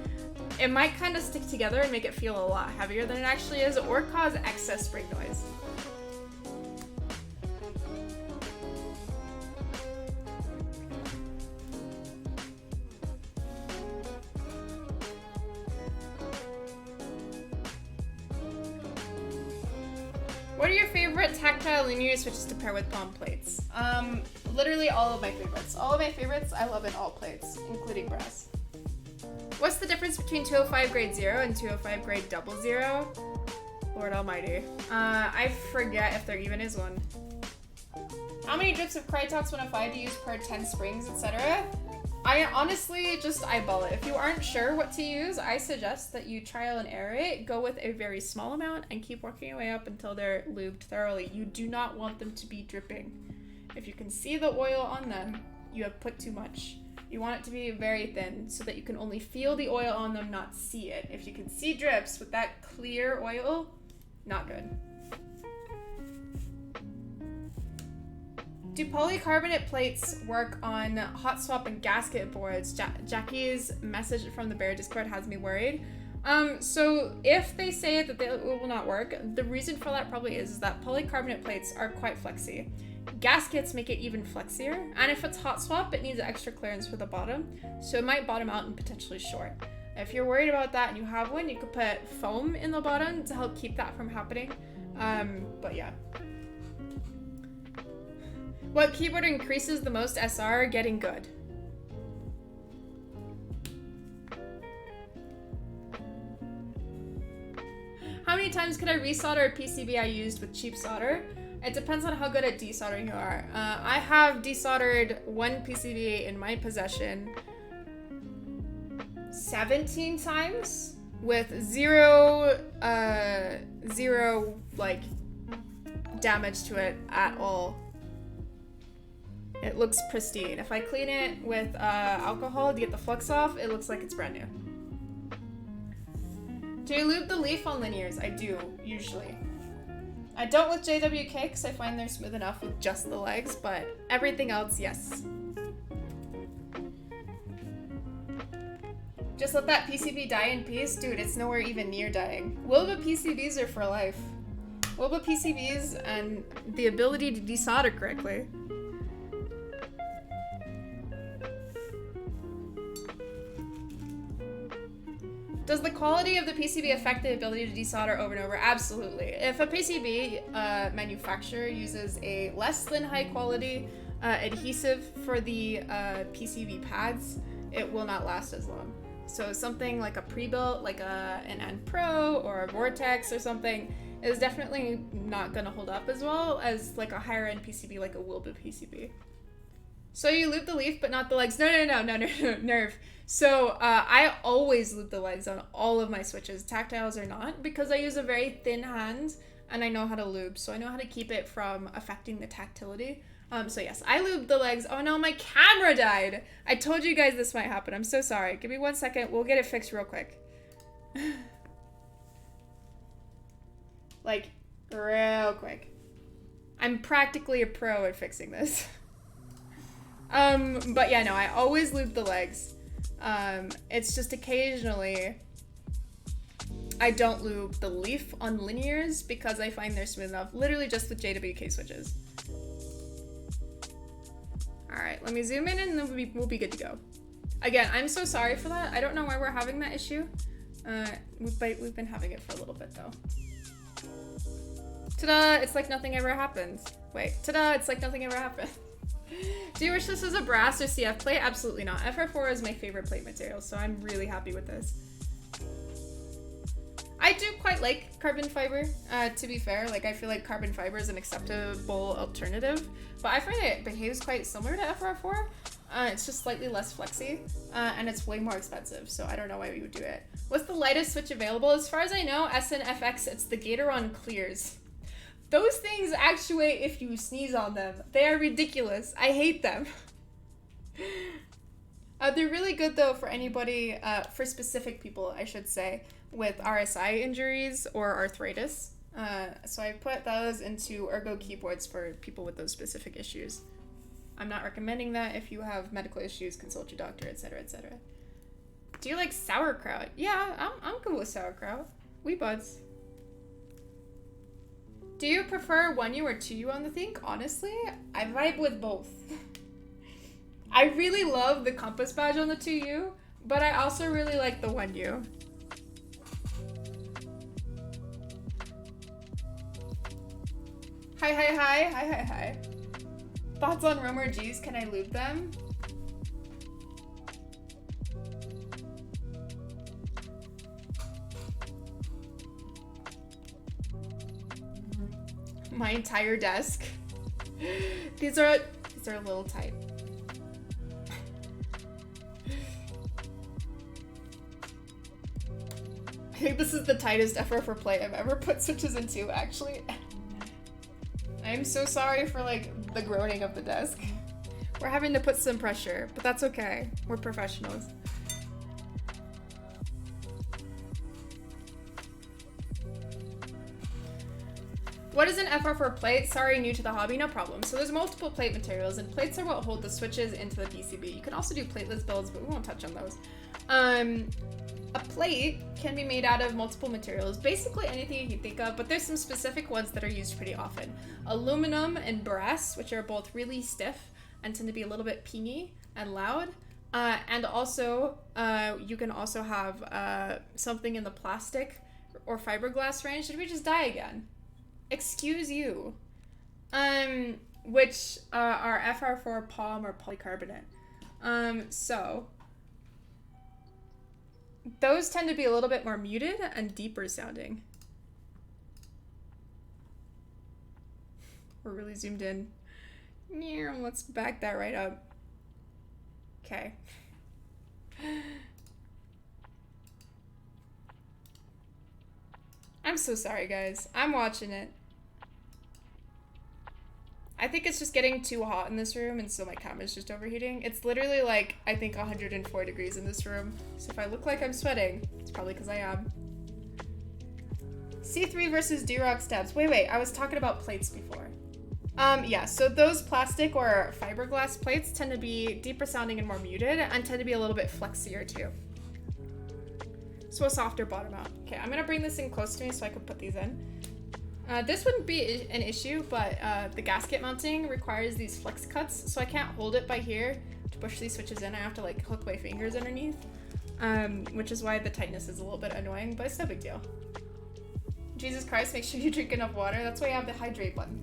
it might kind of stick together and make it feel a lot heavier than it actually is, or cause excess spring noise. What are your favorite tactile linear switches to pair with palm plates? Literally all of my favorites. All of my favorites I love in all plates, including brass. What's the difference between 205 grade 0 and 205 grade 00? Lord almighty. I forget if there even is one. How many drips of Crytox 105 to use per 10 springs, etc.? I honestly just eyeball it. If you aren't sure what to use, I suggest that you trial and error it, go with a very small amount, and keep working your way up until they're lubed thoroughly. You do not want them to be dripping. If you can see the oil on them, you have put too much. You want it to be very thin so that you can only feel the oil on them, not see it. If you can see drips with that clear oil, not good. Do polycarbonate plates work on hot swap and gasket boards? Jackie's message from the Bear Discord has me worried. So if they say that it will not work, the reason for that probably is that polycarbonate plates are quite flexy. Gaskets make it even flexier, and if it's hot swap, it needs extra clearance for the bottom, so it might bottom out and potentially short. If you're worried about that and you have one, you could put foam in the bottom to help keep that from happening. But yeah. What keyboard increases the most SR? Getting good. How many times could I resolder a PCB I used with cheap solder? It depends on how good at desoldering you are. I have desoldered one PCB in my possession 17 times with zero like damage to it at all. It looks pristine. If I clean it with alcohol to get the flux off, it looks like it's brand new. Do you lube the leaf on linears? I do, usually. I don't with JWK because I find they're smooth enough with just the legs, but everything else, yes. Just let that PCB die in peace? Dude, it's nowhere even near dying. Wilbur PCBs are for life. Wilbur PCBs and the ability to desolder correctly. Does the quality of the PCB affect the ability to desolder over and over? Absolutely. If a PCB manufacturer uses a less than high quality adhesive for the PCB pads, it will not last as long. So something like a pre-built, like an N Pro or a Vortex or something, is definitely not gonna hold up as well as like a higher end PCB like a Wilbur PCB. So you loop the leaf but not the legs. No, nerve. So I always loop the legs on all of my switches, tactiles or not, because I use a very thin hand and I know how to lube, so I know how to keep it from affecting the tactility. So yes, I lubed the legs. Oh no, my camera died. I told you guys this might happen. I'm so sorry. Give me 1 second. We'll get it fixed real quick. Like, real quick. I'm practically a pro at fixing this. But yeah, no, I always lube the legs. It's just occasionally I don't lube the leaf on linears because I find they're smooth enough, literally just with JWK switches. All right, let me zoom in and then we'll be good to go. Again, I'm so sorry for that. I don't know why we're having that issue. We've been having it for a little bit though. Ta-da, it's like nothing ever happens. Wait, ta-da, it's like nothing ever happened. Do you wish this was a brass or CF plate? Absolutely not. FR4 is my favorite plate material, so I'm really happy with this. I do quite like carbon fiber, to be fair. Like, I feel like carbon fiber is an acceptable alternative, but I find it behaves quite similar to FR4. It's just slightly less flexy, and it's way more expensive, so I don't know why we would do it. What's the lightest switch available? As far as I know, SNFX, it's the Gateron Clears. Those things actuate if you sneeze on them. They are ridiculous. I hate them. They're really good though for anybody, for specific people, I should say, with RSI injuries or arthritis. So I put those into ergo keyboards for people with those specific issues. I'm not recommending that. If you have medical issues, consult your doctor, etc., etc. Do you like sauerkraut? Yeah, I'm good with sauerkraut. We buds. Do you prefer 1U or 2U on the Think? Honestly, I vibe with both. I really love the compass badge on the 2U, but I also really like the 1U. Hi. Thoughts on Romer G's? Can I lube them? My entire desk. These are a little tight. I think this is the tightest FR4 plate I've ever put switches into, actually. I'm so sorry for like the groaning of the desk. We're having to put some pressure, but that's okay. We're professionals. What is an FR4 plate? Sorry, new to the hobby, no problem. So there's multiple plate materials, and plates are what hold the switches into the PCB. You can also do plateless builds, but we won't touch on those. A plate can be made out of multiple materials, basically anything you can think of, but there's some specific ones that are used pretty often. Aluminum and brass, which are both really stiff and tend to be a little bit pingy and loud. And also, you can also have something in the plastic or fiberglass range. Did we just die again? Excuse you. Which are FR4 POM or polycarbonate. So those tend to be a little bit more muted and deeper sounding. We're really zoomed in. Let's back that right up. Okay. I'm so sorry, guys. I'm watching it. I think it's just getting too hot in this room, and so my camera's just overheating. It's literally like, I think 104 degrees in this room. So if I look like I'm sweating, it's probably because I am. C3 versus Durock steps. Wait, I was talking about plates before. Yeah, so those plastic or fiberglass plates tend to be deeper sounding and more muted, and tend to be a little bit flexier too. So a softer bottom out. Okay, I'm gonna bring this in close to me so I can put these in. This wouldn't be an issue, but the gasket mounting requires these flex cuts, so I can't hold it by here to push these switches in. I have to like hook my fingers underneath, which is why the tightness is a little bit annoying, but it's no big deal. Jesus Christ, make sure you drink enough water. That's why I have the hydrate button.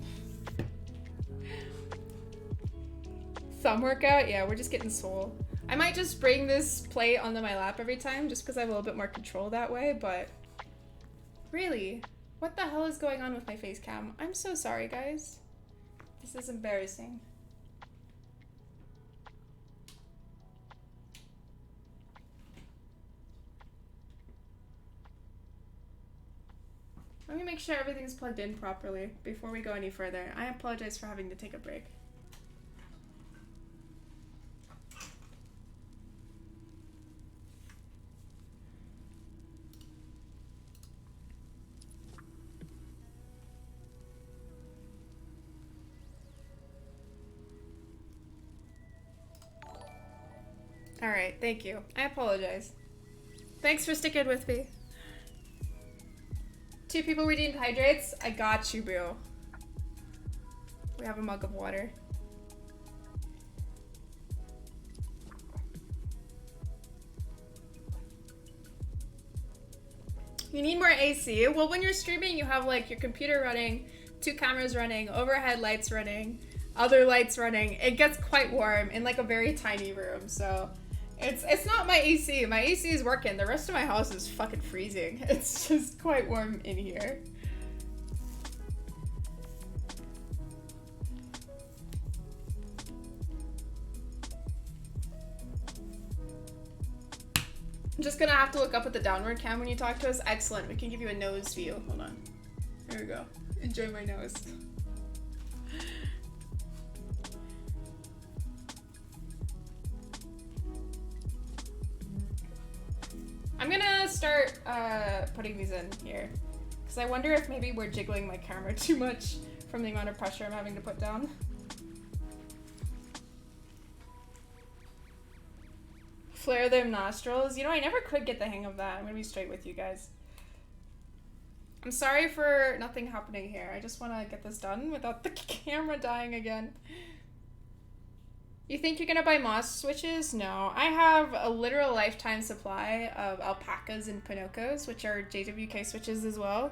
Thumb workout? Yeah, we're just getting swole. I might just bring this plate onto my lap every time just because I have a little bit more control that way, but really? What the hell is going on with my face cam? I'm so sorry, guys. This is embarrassing. Let me make sure everything's plugged in properly before we go any further. I apologize for having to take a break. Alright, thank you. I apologize. Thanks for sticking with me. 2 people redeemed hydrates. I got you, boo. We have a mug of water. You need more AC. Well, when you're streaming, you have like your computer running, 2 cameras running, overhead lights running, other lights running. It gets quite warm in like a very tiny room, so it's not my AC. My AC is working. The rest of my house is fucking freezing. It's just quite warm in here. I'm just gonna have to look up at the downward cam when you talk to us. Excellent. We can give you a nose view. Hold on. Here we go. Enjoy my nose. I'm gonna start putting these in here, because I wonder if maybe we're jiggling my camera too much from the amount of pressure I'm having to put down. Flare them nostrils. You know, I never could get the hang of that. I'm gonna be straight with you guys. I'm sorry for nothing happening here. I just want to get this done without the camera dying again. You think you're gonna buy moss switches? No. I have a literal lifetime supply of alpacas and pinocchos, which are JWK switches as well,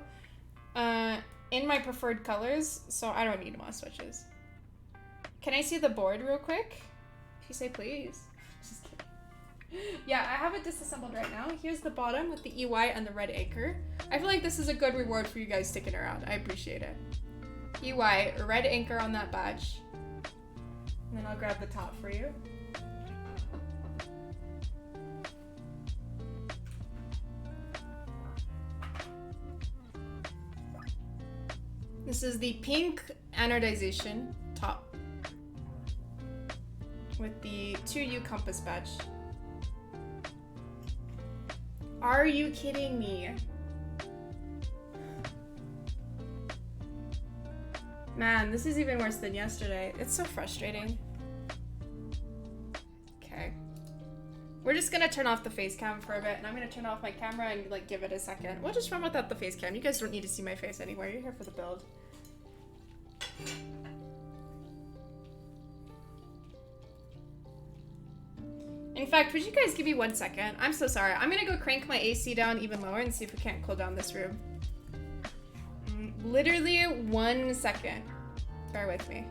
in my preferred colors, so I don't need moss switches. Can I see the board real quick? If you say please. Just kidding. Yeah, I have it disassembled right now. Here's the bottom with the EY and the red anchor. I feel like this is a good reward for you guys sticking around. I appreciate it. EY, a red anchor on that badge. And then I'll grab the top for you. This is the pink anodization top with the 2U compass badge. Are you kidding me? Man, this is even worse than yesterday. It's so frustrating. Okay. We're just gonna turn off the face cam for a bit, and I'm gonna turn off my camera and like give it a second. We'll just run without the face cam. You guys don't need to see my face anymore. You're here for the build. In fact, would you guys give me 1 second? I'm so sorry. I'm gonna go crank my AC down even lower and see if we can't cool down this room. Literally 1 second. Bear with me.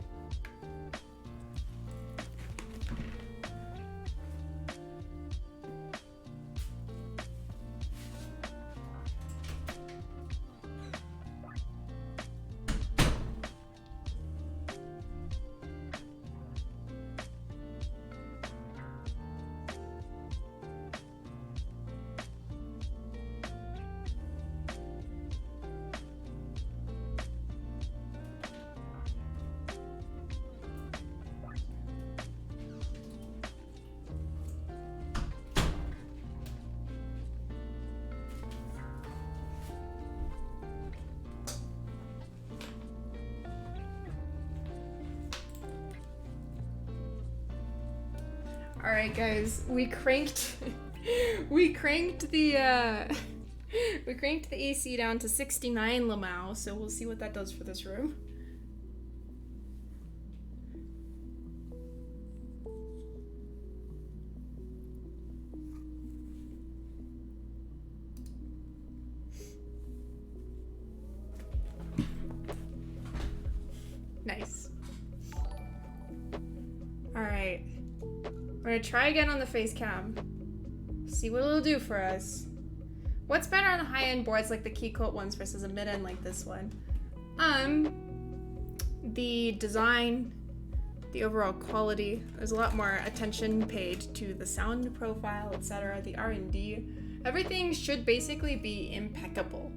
Alright guys, we cranked we cranked the AC down to 69 Lamau, so we'll see what that does for this room. Nice. Alright. We're gonna try again on the face cam. See what it'll do for us. What's better on the high-end boards like the Keycaps ones versus a mid-end like this one? The design, the overall quality. There's a lot more attention paid to the sound profile, etc. The R&D. Everything should basically be impeccable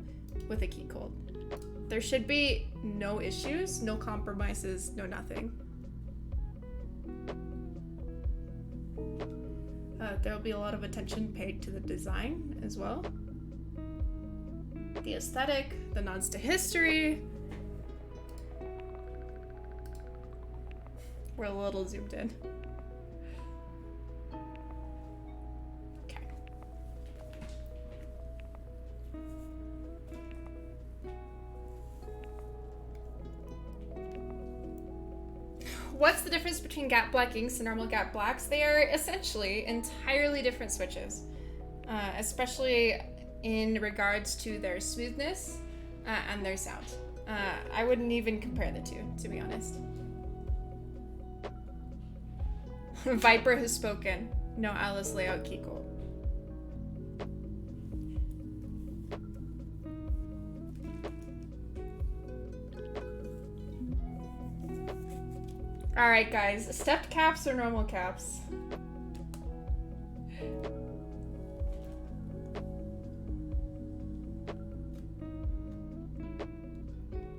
with a Keycaps. There should be no issues, no compromises, no nothing. There'll be a lot of attention paid to the design as well. The aesthetic, the nods to history. We're a little zoomed in. Okay. What's the difference between Gap Black Inks and normal Gap Blacks? They are essentially entirely different switches, especially in regards to their smoothness and their sound. I wouldn't even compare the two, to be honest. Viper has spoken. No Alice layout Keycore. Alright guys, stepped caps or normal caps?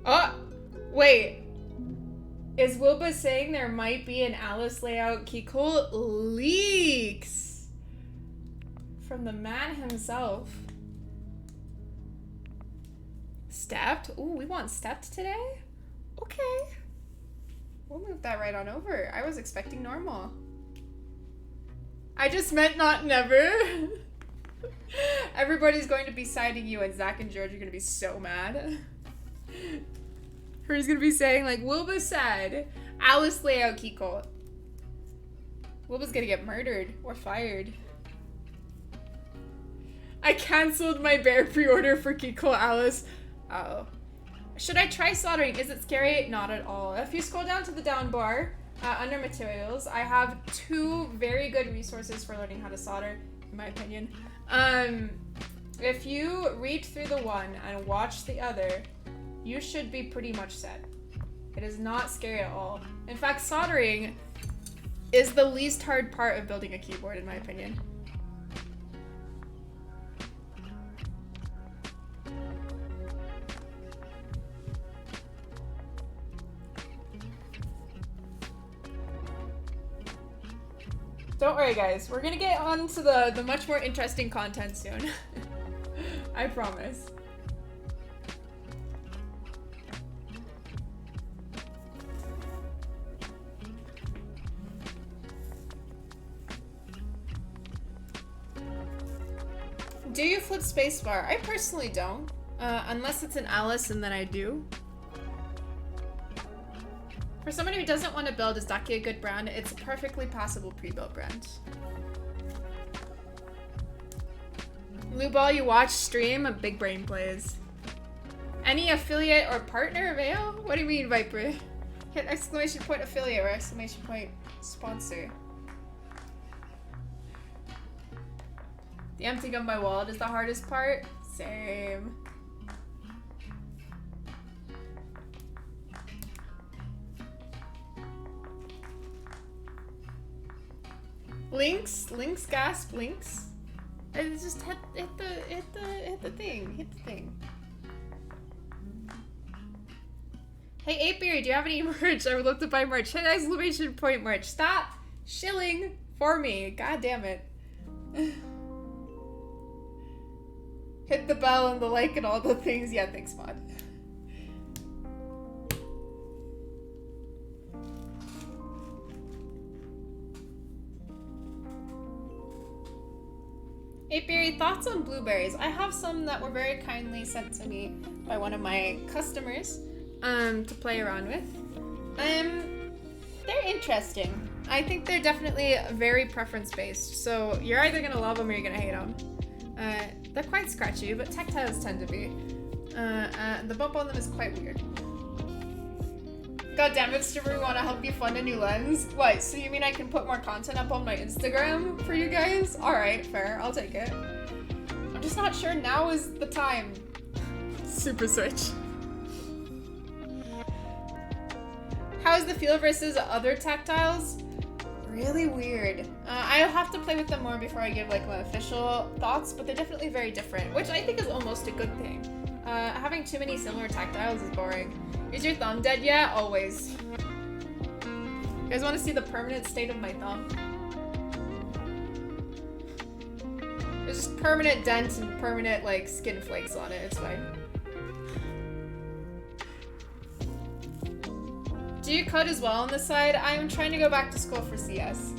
Oh! Wait! Is Wilbur saying there might be an Alice layout Keycore leaks? From the man himself. Stepped? Ooh, we want stepped today? Okay. We'll move that right on over. I was expecting normal. I just meant not never. Everybody's going to be citing you, and Zach and George are going to be so mad. He's going to be saying, like, Wilbur said, Alice layout Keycore. Wilbur's going to get murdered or fired. I canceled my bear pre-order for Keycore Alice. Uh-oh. Should I try soldering? Is it scary? Not at all. If you scroll down to the down bar, under materials, I have 2 very good resources for learning how to solder, in my opinion. If you read through the one and watch the other, you should be pretty much set. It is not scary at all. In fact, soldering is the least hard part of building a keyboard, in my opinion. Don't worry guys, we're gonna get on to the much more interesting content soon. I promise. Do you flip spacebar? I personally don't, unless it's an Alice, and then I do. For someone who doesn't want to build, is Ducky a good brand? It's a perfectly passable pre-built brand. Lubal, you watch stream, big brain plays. Any affiliate or partner avail? What do you mean, Viper? Hit exclamation point affiliate or exclamation point sponsor. The empty gun by wallet is the hardest part? Same. Links, gasp, links. And just hit the thing. Hey Apiary, do you have any merch? I would love to buy merch. Hit exclamation point merch. Stop shilling for me. God damn it. Hit the bell and the like and all the things. Yeah, thanks, Mod. Apiary, thoughts on blueberries? I have some that were very kindly sent to me by one of my customers to play around with. They're interesting. I think they're definitely very preference-based, so you're either gonna love them or you're gonna hate them. They're quite scratchy, but tactiles tend to be. The bump on them is quite weird. God damn it, Strimmer, we want to help you fund a new lens. What, so you mean I can put more content up on my Instagram for you guys? Alright, fair, I'll take it. I'm just not sure now is the time. Super Switch. How is the feel versus other tactiles? Really weird. I'll have to play with them more before I give like my official thoughts, but they're definitely very different, which I think is almost a good thing. Having too many similar tactiles is boring. Is your thumb dead yet? Always. You guys want to see the permanent state of my thumb? There's just permanent dent and permanent, like, skin flakes on it. It's fine. Do you code as well on this side? I'm trying to go back to school for CS.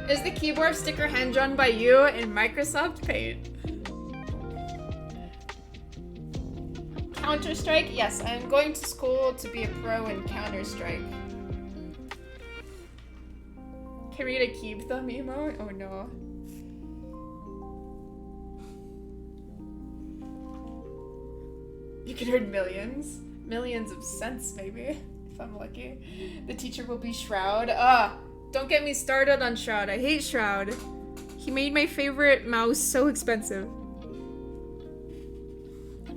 Is the keyboard sticker hand-drawn by you in Microsoft Paint? Counter-Strike? Yes, I'm going to school to be a pro in Counter-Strike. Can we get a keep thumb emote? Oh no. You can earn millions. Millions of cents, maybe, if I'm lucky. The teacher will be Shroud. Don't get me started on Shroud. I hate Shroud. He made my favorite mouse so expensive.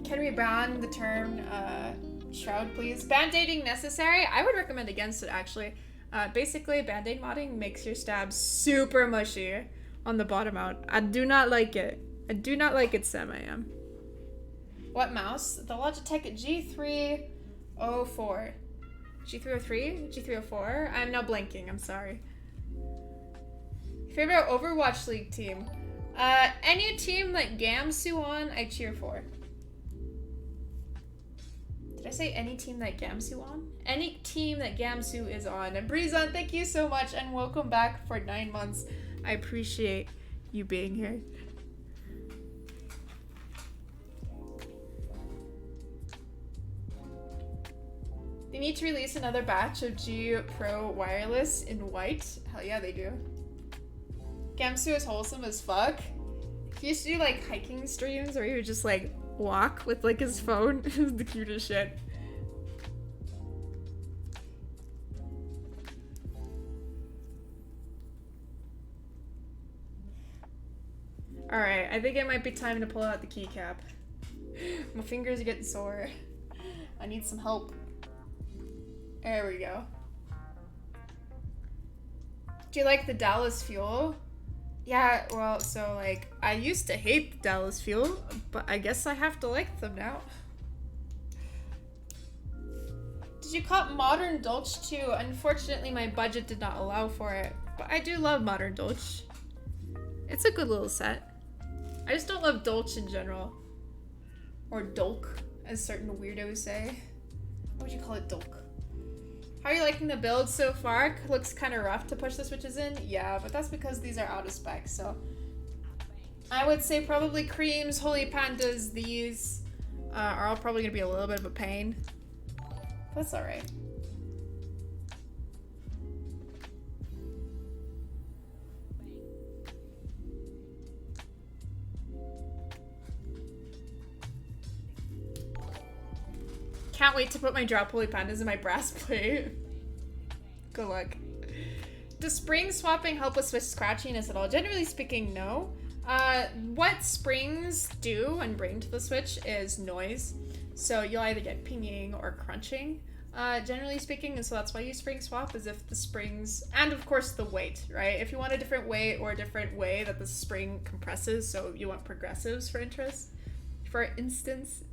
Can we ban the term Shroud, please? Band-aiding necessary? I would recommend against it, actually. Basically, band-aid modding makes your stabs super mushy on the bottom out. I do not like it. I do not like it, Sam, I am. What mouse? The Logitech G304. G303? G304? I'm now blanking, I'm sorry. Favorite Overwatch League team? Any team that Gamsu on, I cheer for. Did I say any team that Gamsu on? Any team that Gamsu is on. And Breezon, thank you so much and welcome back for 9 months. I appreciate you being here. They need to release another batch of G Pro Wireless in white. Hell yeah, they do. Gamsu is wholesome as fuck. He used to do like hiking streams where he would just like walk with like his phone. It was the cutest shit. Alright, I think it might be time to pull out the keycap. My fingers are getting sore. I need some help. There we go. Do you like the Dallas Fuel? Yeah, well, so like, I used to hate the Dallas Fuel, but I guess I have to like them now. Did you cop Modern Dolch too? Unfortunately, my budget did not allow for it, but I do love Modern Dolch. It's a good little set. I just don't love Dolch in general. Or Dolk, as certain weirdos say. What would you call it, Dolk? How are you liking the build so far? Looks kind of rough to push the switches in. Yeah, but that's because these are out of spec, so. I would say probably Creams, Holy Pandas, these are all probably going to be a little bit of a pain. That's alright. Can't wait to put my drop Holy Pandas in my brass plate. Good luck. Does spring swapping help with switch scratchiness at all? Generally speaking, no. What springs do and bring to the switch is noise. So you'll either get pinging or crunching, generally speaking, and so that's why you spring swap, is if the springs, and of course the weight, right? If you want a different weight or a different way that the spring compresses, so you want progressives for instance,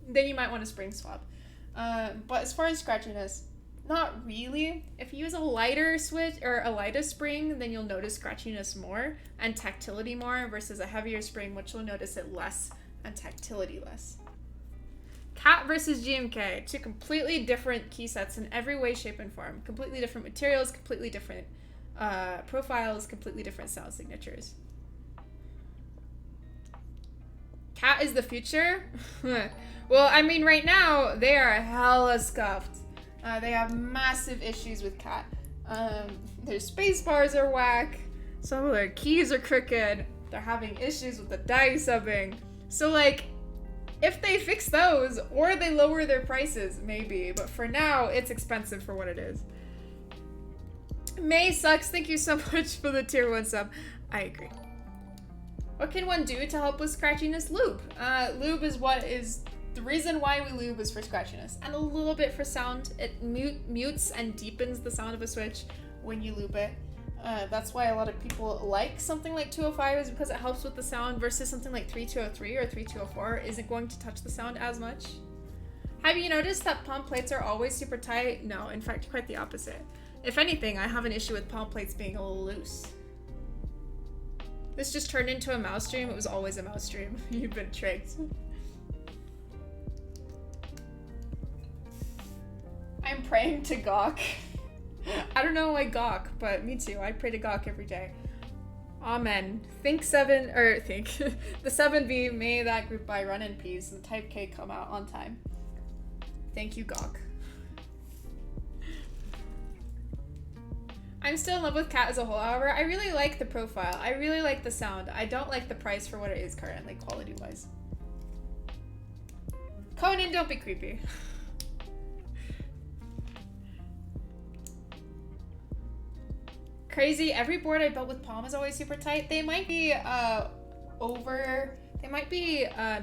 then you might want to spring swap. But as far as scratchiness, not really. If you use a lighter switch or a lighter spring, then you'll notice scratchiness more and tactility more versus a heavier spring, which you'll notice it less and tactility less. Cat versus GMK, two completely different key sets in every way, shape, and form. Completely different materials, completely different profiles, completely different sound signatures. Cat is the future? Well, I mean, right now, they are hella scuffed. They have massive issues with Cat. Their space bars are whack. Some of their keys are crooked. They're having issues with the die subbing. So, like, if they fix those, or they lower their prices, maybe. But for now, it's expensive for what it is. May sucks. Thank you so much for the tier 1 sub. I agree. What can one do to help with scratchiness? Lube. Lube is what is... The reason why we lube is for scratchiness. And a little bit for sound. It mutes and deepens the sound of a switch when you lube it. That's why a lot of people like something like 205 is because it helps with the sound versus something like 3203 or 3204 isn't going to touch the sound as much. Have you noticed that palm plates are always super tight? No, in fact, quite the opposite. If anything, I have an issue with palm plates being a little loose. This just turned into a mouse stream. It was always a mouse stream. You've been tricked. I'm praying to Gawk. I don't know why Gawk, but me too. I pray to Gawk every day. Amen. The 7V, may that group buy run in peace, and the Type K come out on time. Thank you, Gawk. I'm still in love with Cat as a whole, however. I really like the profile. I really like the sound. I don't like the price for what it is currently, quality-wise. Conan, don't be creepy. Crazy, every board I built with palm is always super tight. They might be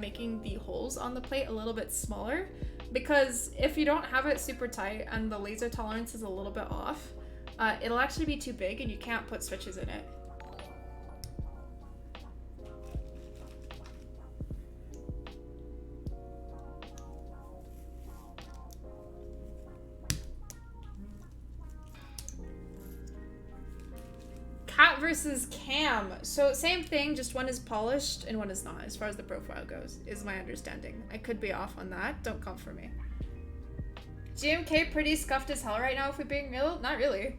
making the holes on the plate a little bit smaller, because if you don't have it super tight and the laser tolerance is a little bit off, it'll actually be too big and you can't put switches in it. Cat versus Cam. So same thing, just one is polished and one is not, as far as the profile goes, is my understanding. I could be off on that. Don't come for me. GMK pretty scuffed as hell right now, if we're being real. Not really.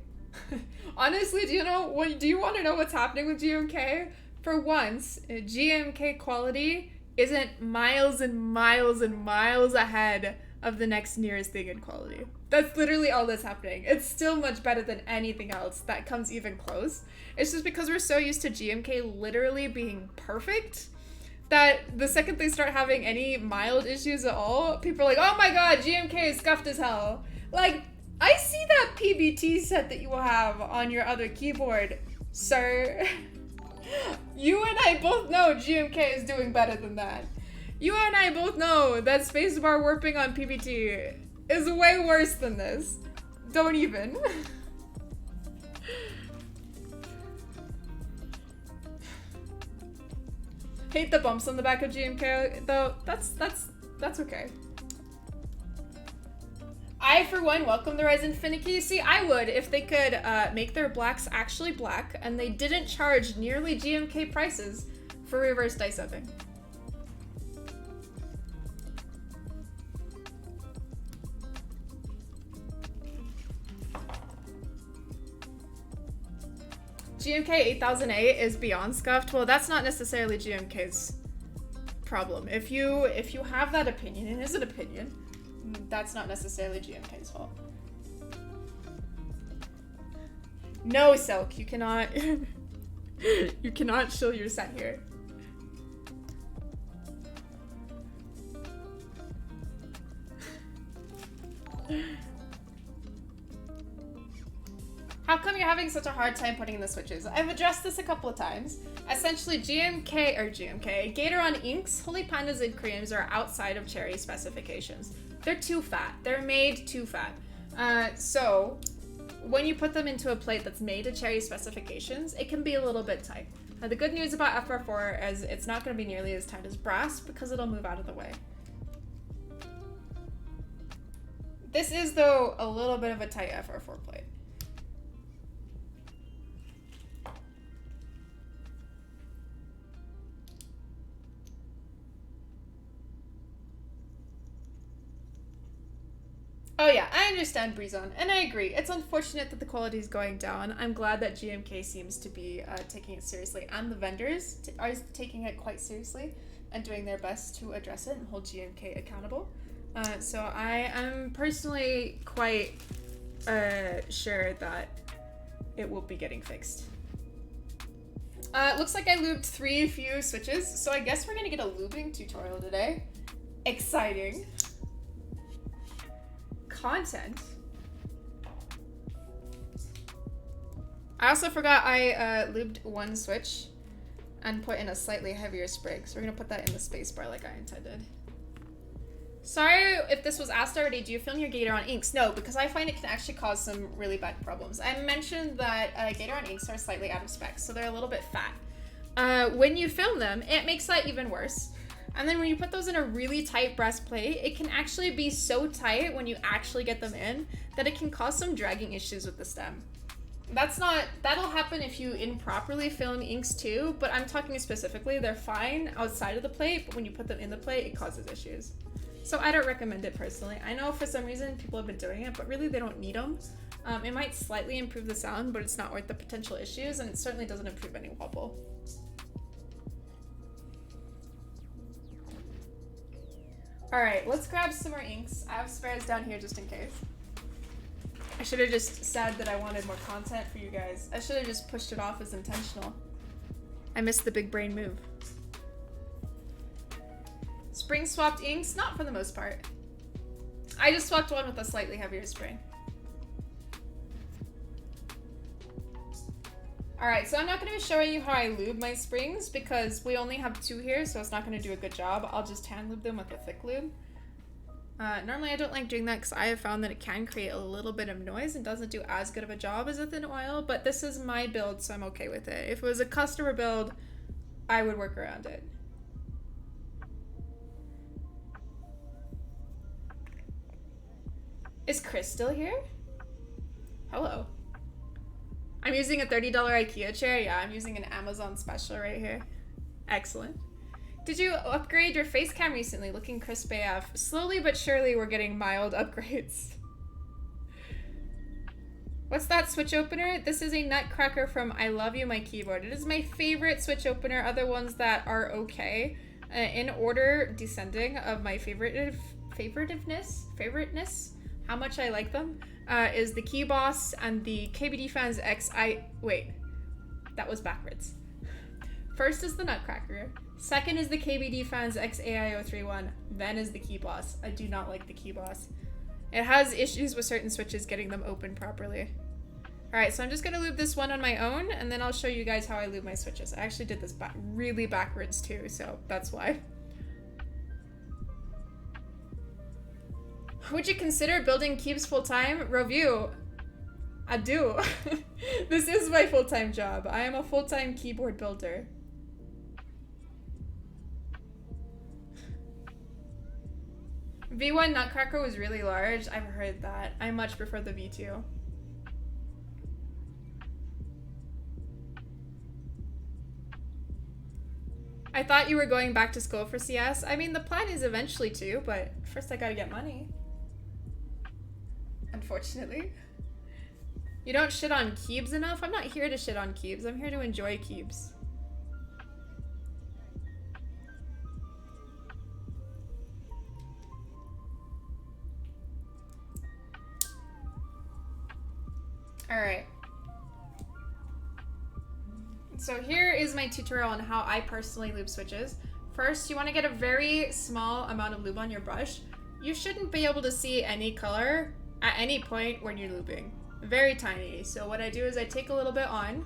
Honestly, do you want to know what's happening with GMK? For once, GMK quality isn't miles and miles and miles ahead of the next nearest thing in quality. That's literally all that's happening. It's still much better than anything else that comes even close. It's just because we're so used to GMK literally being perfect that the second they start having any mild issues at all, people are like, oh my god, GMK is scuffed as hell. Like, I see that PBT set that you have on your other keyboard, sir. You and I both know GMK is doing better than that. You and I both know that spacebar warping on PBT is way worse than this. Don't even. Hate the bumps on the back of GMK though. That's okay. I, for one, welcome the Rise Finicky. See, I would if they could make their blacks actually black and they didn't charge nearly GMK prices for reverse dice upping. GMK 8008 is beyond scuffed. Well, that's not necessarily GMK's problem. If you have that opinion, and it is an opinion, that's not necessarily GMK's fault. No, Silk, you cannot you cannot shill your set here. How come you're having such a hard time putting in the switches? I've addressed this a couple of times. Essentially, Gateron inks, Holy Pandas, and creams are outside of Cherry specifications. They're too fat. They're made too fat. So when you put them into a plate that's made to Cherry specifications, it can be a little bit tight. Now, the good news about FR4 is it's not going to be nearly as tight as brass because it'll move out of the way. This is, though, a little bit of a tight FR4 plate. Oh yeah, I understand Breezon, and I agree. It's unfortunate that the quality is going down. I'm glad that GMK seems to be taking it seriously, and the vendors are taking it quite seriously and doing their best to address it and hold GMK accountable. So I am personally quite sure that it will be getting fixed. Looks like I lubed 3 few switches, so I guess we're gonna get a lubing tutorial today. Exciting. Content. I also forgot I lubed 1 switch and put in a slightly heavier sprig, so we're gonna put that in the spacebar like I intended. Sorry if this was asked already, do you film your Gateron inks? No, because I find it can actually cause some really bad problems. I mentioned that Gateron inks are slightly out of spec, so they're a little bit fat. When you film them, it makes that even worse. And then when you put those in a really tight breastplate, it can actually be so tight when you actually get them in that it can cause some dragging issues with the stem. That'll happen if you improperly film inks too, but I'm talking specifically, they're fine outside of the plate, but when you put them in the plate, it causes issues. So I don't recommend it personally. I know for some reason people have been doing it, but really they don't need them. It might slightly improve the sound, but it's not worth the potential issues, and it certainly doesn't improve any wobble. All right, let's grab some more inks. I have spares down here just in case. I should have just said that I wanted more content for you guys. I should have just pushed it off as intentional. I missed the big brain move. Spring swapped inks? Not for the most part. I just swapped one with a slightly heavier spring. Alright, so I'm not going to be showing you how I lube my springs because we only have 2 here, so it's not going to do a good job. I'll just hand lube them with a thick lube. Normally I don't like doing that because I have found that it can create a little bit of noise and doesn't do as good of a job as a thin oil, but this is my build, so I'm okay with it. If it was a customer build, I would work around it. Is Chris still here? Hello. I'm using a $30 IKEA chair. Yeah, I'm using an Amazon special right here. Excellent. Did you upgrade your face cam recently? Looking crisp AF. Slowly but surely we're getting mild upgrades. What's that switch opener? This is a nutcracker from I Love You My Keyboard. It is my favorite switch opener. Other ones that are okay. In order descending of my favoriteness, how much I like them, is the Key Boss and the KBD Fans wait, that was backwards. First is the Nutcracker, second is the KBD Fans XAIO31, then is the Key Boss. I do not like the Key Boss. It has issues with certain switches getting them open properly. Alright, so I'm just gonna lube this one on my own, and then I'll show you guys how I lube my switches. I actually did this really backwards too, so that's why. Would you consider building keeps full-time? Review. I do. This is my full-time job. I am a full-time keyboard builder. V1 Nutcracker was really large. I've heard that. I much prefer the V2. I thought you were going back to school for CS. I mean, the plan is eventually to, but first I gotta get money. Unfortunately. You don't shit on Keebs enough? I'm not here to shit on Keebs. I'm here to enjoy Keebs. Alright. So here is my tutorial on how I personally lube switches. First, you want to get a very small amount of lube on your brush. You shouldn't be able to see any color at any point when you're lubing. Very tiny. So what I do is I take a little bit on,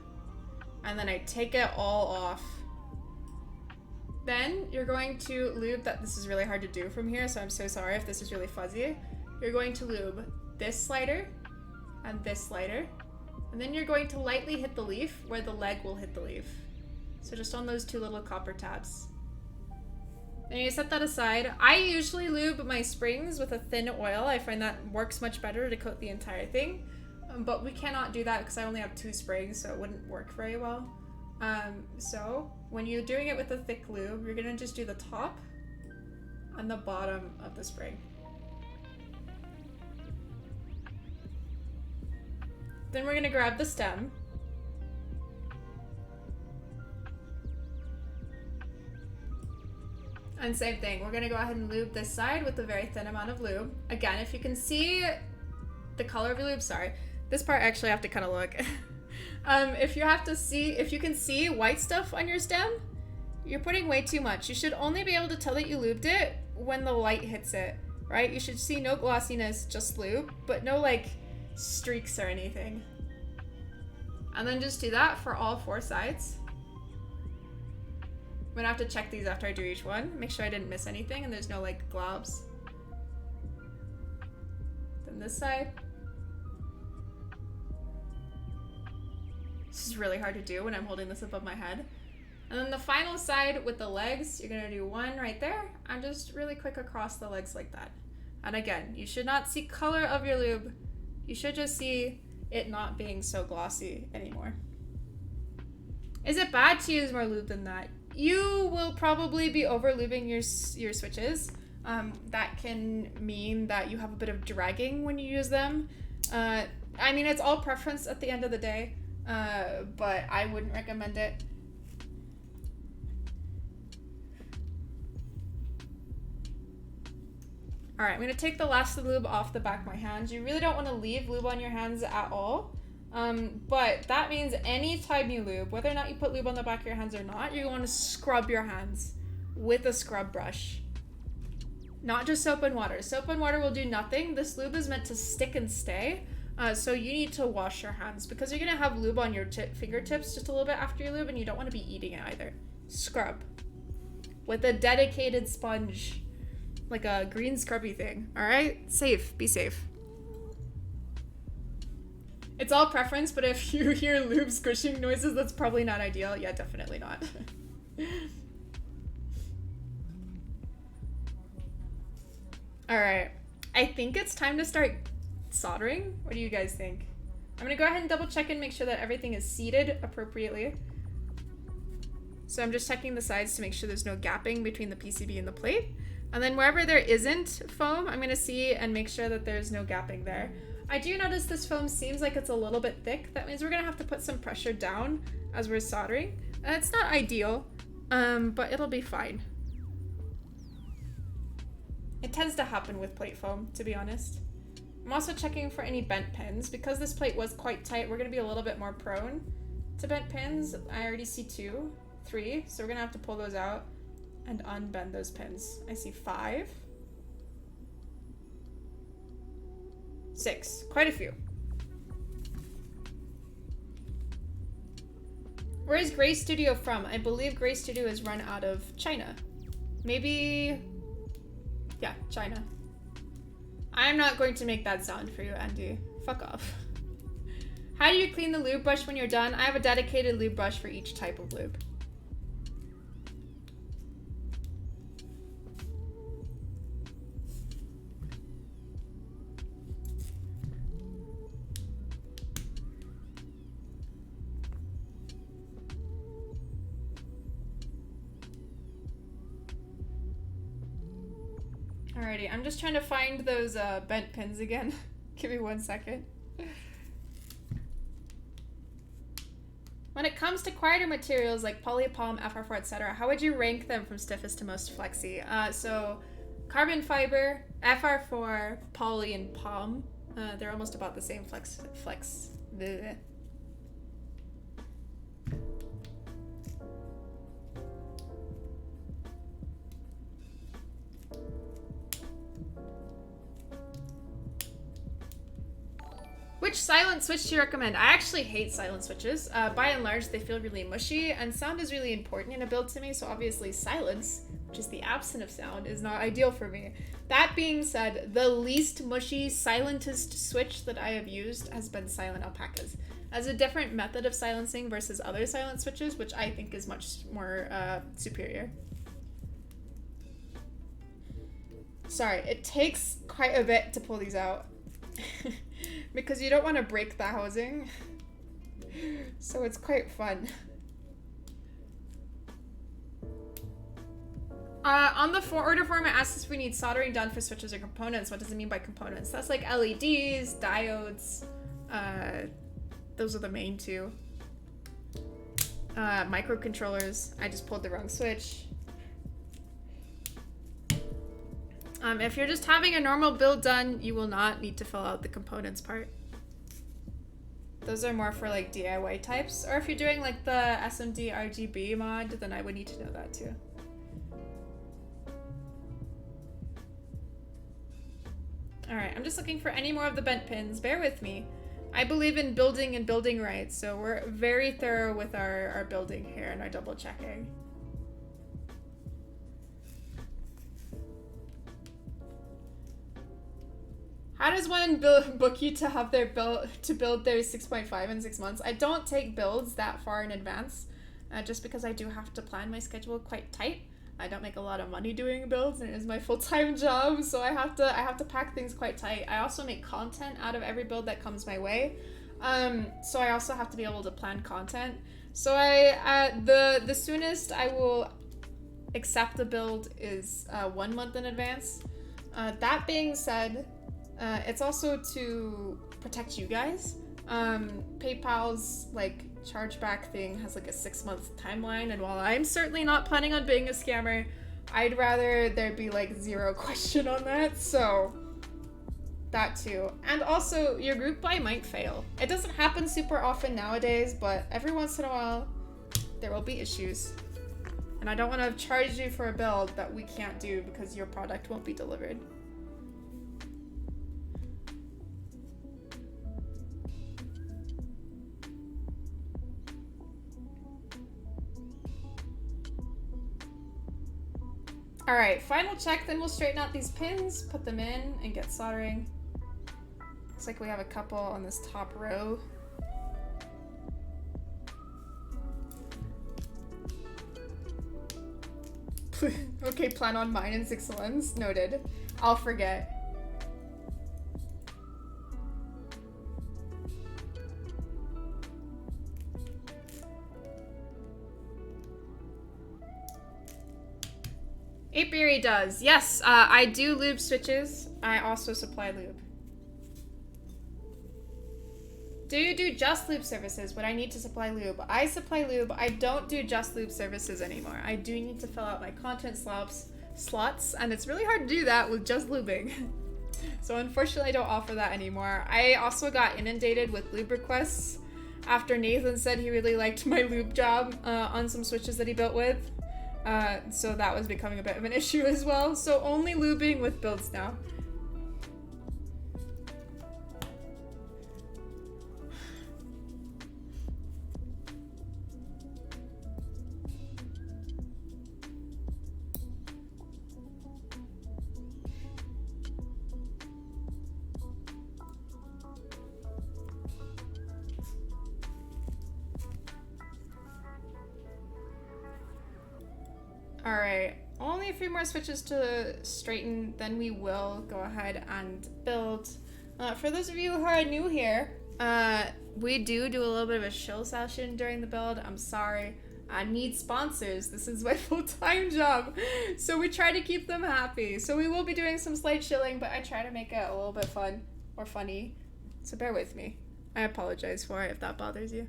and then I take it all off. Then you're going to lube that. This is really hard to do from here, so I'm so sorry if this is really fuzzy. You're going to lube this slider and this slider, and then you're going to lightly hit the leaf where the leg will hit the leaf. So just on those 2 little copper tabs. Then you set that aside. I usually lube my springs with a thin oil. I find that works much better to coat the entire thing. But we cannot do that because I only have 2 springs, so it wouldn't work very well. So when you're doing it with a thick lube, you're gonna just do the top and the bottom of the spring. Then we're gonna grab the stem. And same thing, we're gonna go ahead and lube this side with a very thin amount of lube. Again, if you can see the color of your lube, sorry. This part actually I have to kind of look. If you can see white stuff on your stem, you're putting way too much. You should only be able to tell that you lubed it when the light hits it, right? You should see no glossiness, just lube, but no like streaks or anything. And then just do that for all 4 sides. I'm gonna have to check these after I do each one. Make sure I didn't miss anything and there's no like globs. this side. This is really hard to do when I'm holding this above my head. And then the final side with the legs, you're gonna do one right there, and just really quick across the legs like that. And again, you should not see color of your lube. You should just see it not being so glossy anymore. Is it bad to use more lube than that? You will probably be over lubing your switches. That can mean that you have a bit of dragging when you use them. I mean, it's all preference at the end of the day, but I wouldn't recommend it. All right, I'm gonna take the last of the lube off the back of my hands. You really don't wanna leave lube on your hands at all. But that means anytime you lube, whether or not you put lube on the back of your hands or not, you want to scrub your hands with a scrub brush. Not just soap and water. Soap and water will do nothing. This lube is meant to stick and stay. So you need to wash your hands because you're going to have lube on your fingertips just a little bit after you lube, and you don't want to be eating it either. Scrub with a dedicated sponge, like a green scrubby thing. All right? Safe. Be safe. It's all preference, but if you hear lube squishing noises, that's probably not ideal. Yeah, definitely not. All right, I think it's time to start soldering. What do you guys think? I'm gonna go ahead and double check and make sure that everything is seated appropriately. So I'm just checking the sides to make sure there's no gapping between the PCB and the plate. And then wherever there isn't foam, I'm gonna see and make sure that there's no gapping there. I do notice this foam seems like it's a little bit thick. That means we're gonna have to put some pressure down as we're soldering. It's not ideal, but it'll be fine. It tends to happen with plate foam, to be honest. I'm also checking for any bent pins. Because this plate was quite tight, we're gonna be a little bit more prone to bent pins. I already see 2, 3, so we're gonna have to pull those out and unbend those pins. I see 5. 6, quite a few. Where is Gray Studio from? I believe Gray Studio is run out of China. Maybe, yeah, China. I'm not going to make that sound for you, Andy. Fuck off. How do you clean the lube brush when you're done? I have a dedicated lube brush for each type of lube. Alrighty, I'm just trying to find those bent pins again. Give me 1 second. When it comes to quieter materials like polypalm, FR4, etc., how would you rank them from stiffest to most flexy? So carbon fiber, FR4, poly, and palm, they're almost about the same flex. Bleh. Which silent switch do you recommend? I actually hate silent switches. By and large, they feel really mushy, and sound is really important in a build to me, so obviously silence, which is the absence of sound, is not ideal for me. That being said, the least mushy, silentest switch that I have used has been silent alpacas. As a different method of silencing versus other silent switches, which I think is much more superior. Sorry, it takes quite a bit to pull these out. Because you don't want to break the housing. So it's quite fun. On the order form, it asks if we need soldering done for switches or components. What does it mean by components? That's like LEDs, diodes. Those are the main 2. Microcontrollers. I just pulled the wrong switch. If you're just having a normal build done, you will not need to fill out the components part. Those are more for like DIY types. Or if you're doing like the SMD RGB mod, then I would need to know that too. Alright, I'm just looking for any more of the bent pins. Bear with me. I believe in building and building right, so we're very thorough with our building here and our double checking. How does one book you to have their build their 6.5 in 6 months? I don't take builds that far in advance, just because I do have to plan my schedule quite tight. I don't make a lot of money doing builds, and it is my full-time job, so I have to pack things quite tight. I also make content out of every build that comes my way, so I also have to be able to plan content. So the soonest I will accept a build is 1 month in advance. That being said, it's also to protect you guys. PayPal's like chargeback thing has like a 6-month timeline, and while I'm certainly not planning on being a scammer, I'd rather there be like zero question on that. So that too. And also, your group buy might fail. It doesn't happen super often nowadays, but every once in a while there will be issues, and I don't want to charge you for a build that we can't do because your product won't be delivered. Alright, final check, then we'll straighten out these pins, put them in, and get soldering. Looks like we have a couple on this top row. Okay, plan on mine in 6 months. Noted. I'll forget. Apiary does. Yes, I do lube switches. I also supply lube. Do you do just lube services? Would I need to supply lube? I supply lube. I don't do just lube services anymore. I do need to fill out my content slots, and it's really hard to do that with just lubing. So unfortunately, I don't offer that anymore. I also got inundated with lube requests after Nathan said he really liked my lube job on some switches that he built with. So that was becoming a bit of an issue as well. So only lubing with builds now. Alright, only a few more switches to straighten, then we will go ahead and build. For those of you who are new here, we do a little bit of a shill session during the build. I'm sorry, I need sponsors. This is my full-time job, so we try to keep them happy. So we will be doing some slight shilling, but I try to make it a little bit fun or funny, so bear with me. I apologize for it if that bothers you.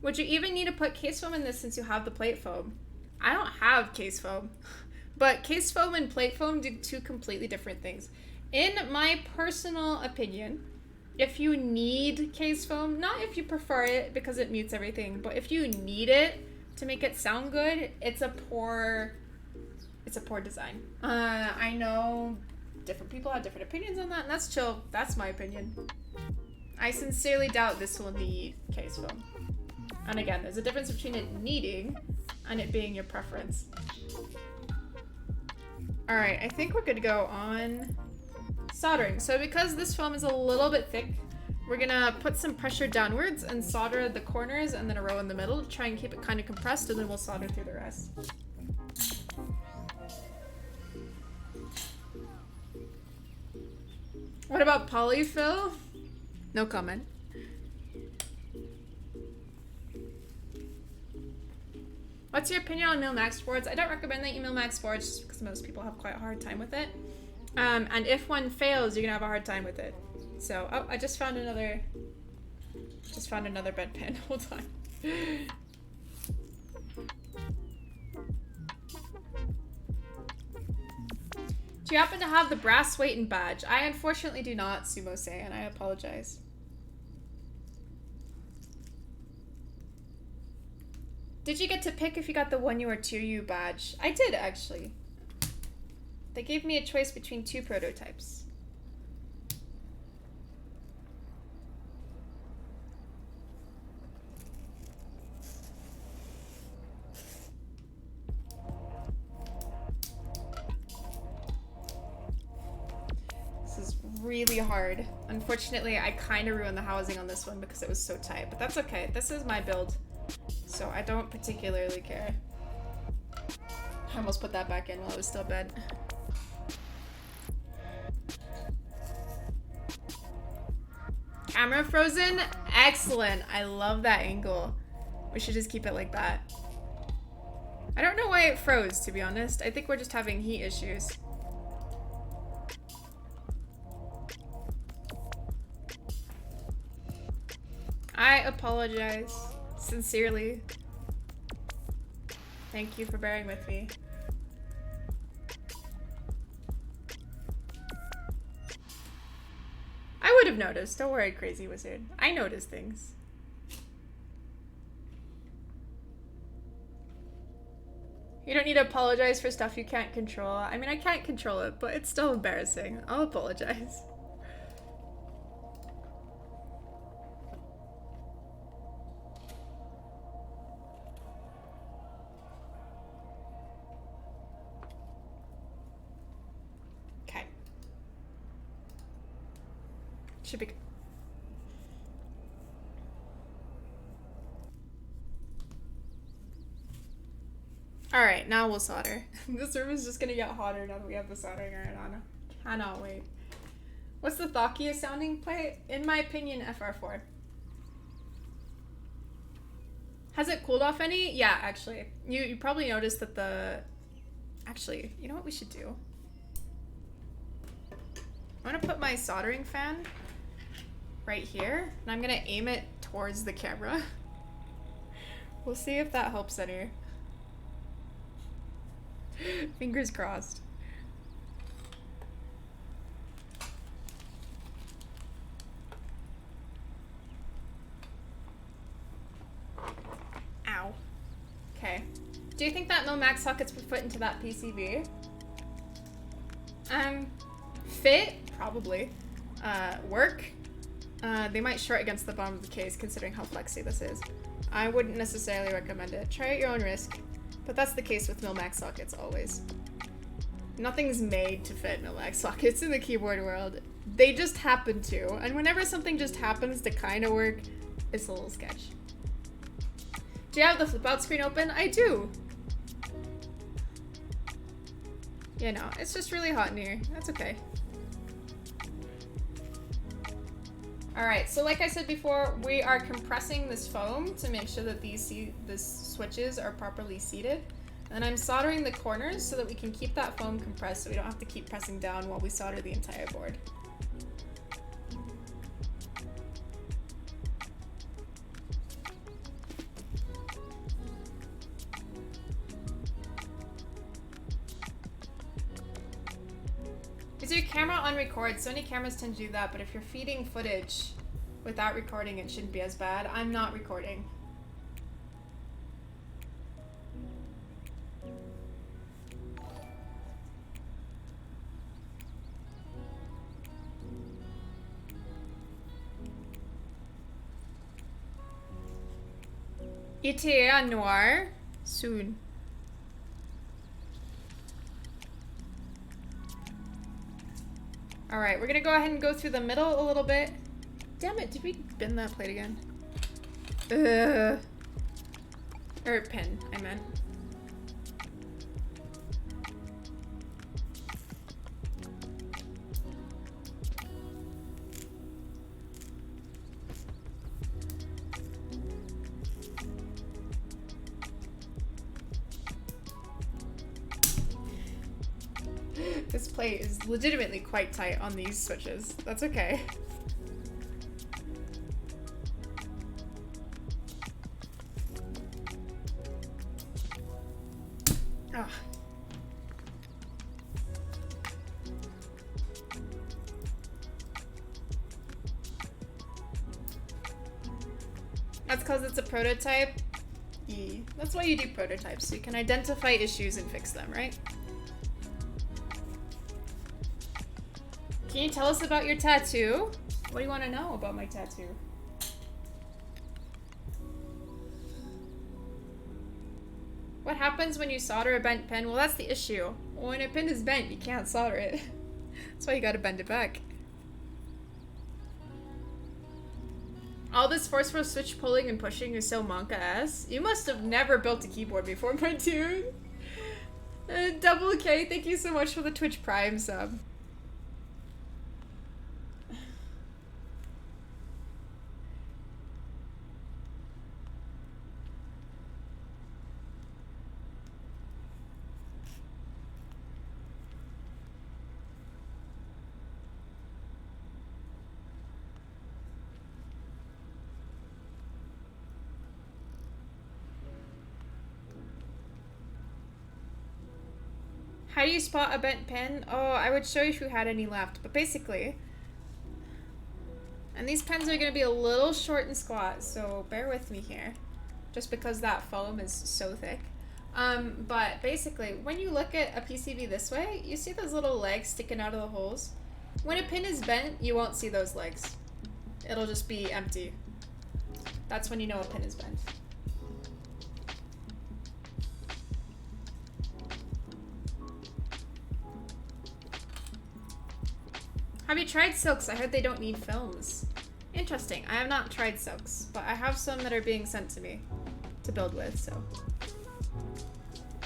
Would you even need to put case foam in this since you have the plate foam? I don't have case foam, but case foam and plate foam do two completely different things. In my personal opinion, if you need case foam, not if you prefer it because it mutes everything, but if you need it to make it sound good, it's a poor design. I know different people have different opinions on that, and that's chill. That's my opinion. I sincerely doubt this will need case foam. And again, there's a difference between it needing and it being your preference. Alright, I think we're good to go on soldering. So because this foam is a little bit thick, we're gonna put some pressure downwards and solder the corners and then a row in the middle to try and keep it kind of compressed, and then we'll solder through the rest. What about polyfill? No comment. What's your opinion on Mil-Max boards? I don't recommend that you Mil-Max boards just because most people have quite a hard time with it. And if one fails, you're gonna have a hard time with it. So, oh, I just found another bedpan. Hold on. Do you happen to have the brass weight and badge? I unfortunately do not, Sumo-say, and I apologize. Did you get to pick if you got the 1U or 2U badge? I did, actually. They gave me a choice between 2 prototypes. This is really hard. Unfortunately, I kind of ruined the housing on this one because it was so tight, but that's okay. This is my build, so I don't particularly care. I almost put that back in while it was still bent. Camera frozen? Excellent. I love that angle. We should just keep it like that. I don't know why it froze, to be honest. I think we're just having heat issues. I apologize. Sincerely. Thank you for bearing with me. I would have noticed. Don't worry, crazy wizard. I notice things. You don't need to apologize for stuff you can't control. I mean, I can't control it, but it's still embarrassing. I'll apologize. Okay. Should be good. Alright, now we'll solder. This room is just gonna get hotter now that we have the soldering iron on. Cannot wait. What's the thockiest sounding plate? In my opinion, FR4. Has it cooled off any? Yeah, actually. You probably noticed that the... Actually, you know what we should do? I'm gonna put my soldering fan right here, and I'm gonna aim it towards the camera. We'll see if that helps any. Fingers crossed. Ow. Okay. Do you think that no max sockets would fit into that PCB? Fit? Probably. Work? They might short against the bottom of the case considering how flexy this is. I wouldn't necessarily recommend it. Try at your own risk. But that's the case with mil-max sockets always. Nothing's made to fit mil-max sockets in the keyboard world. They just happen to. And whenever something just happens to kind of work, it's a little sketch. Do you have the flip out screen open? I do. You know, it's just really hot in here. That's okay. Alright, so like I said before, we are compressing this foam to make sure that these switches are properly seated. And I'm soldering the corners so that we can keep that foam compressed so we don't have to keep pressing down while we solder the entire board. Is your camera on record? Sony cameras tend to do that, but if you're feeding footage without recording, it shouldn't be as bad. I'm not recording. ETA Noir soon. Alright, we're gonna go ahead and go through the middle a little bit. Damn it, did we bend that plate again? Or pin, I meant. This plate is legitimately quite tight on these switches. That's okay. Ugh. That's because it's a prototype? Yeah. That's why you do prototypes, so you can identify issues and fix them, right? Can you tell us about your tattoo? What do you want to know about my tattoo? What happens when you solder a bent pin? Well, that's the issue. When a pin is bent, you can't solder it. That's why you gotta bend it back. All this forceful switch pulling and pushing is so Monka-ass. You must have never built a keyboard before, my dude. Double K, thank you so much for the Twitch Prime sub. How do you spot a bent pen? Oh, I would show you if you had any left, but basically, and these pens are going to be a little short and squat, so bear with me here, just because that foam is so thick. But basically, when you look at a PCB this way, you see those little legs sticking out of the holes. When a pin is bent, you won't see those legs. It'll just be empty. That's when you know a pin is bent. Have you tried silks? I heard they don't need films. Interesting. I have not tried silks, but I have some that are being sent to me to build with, so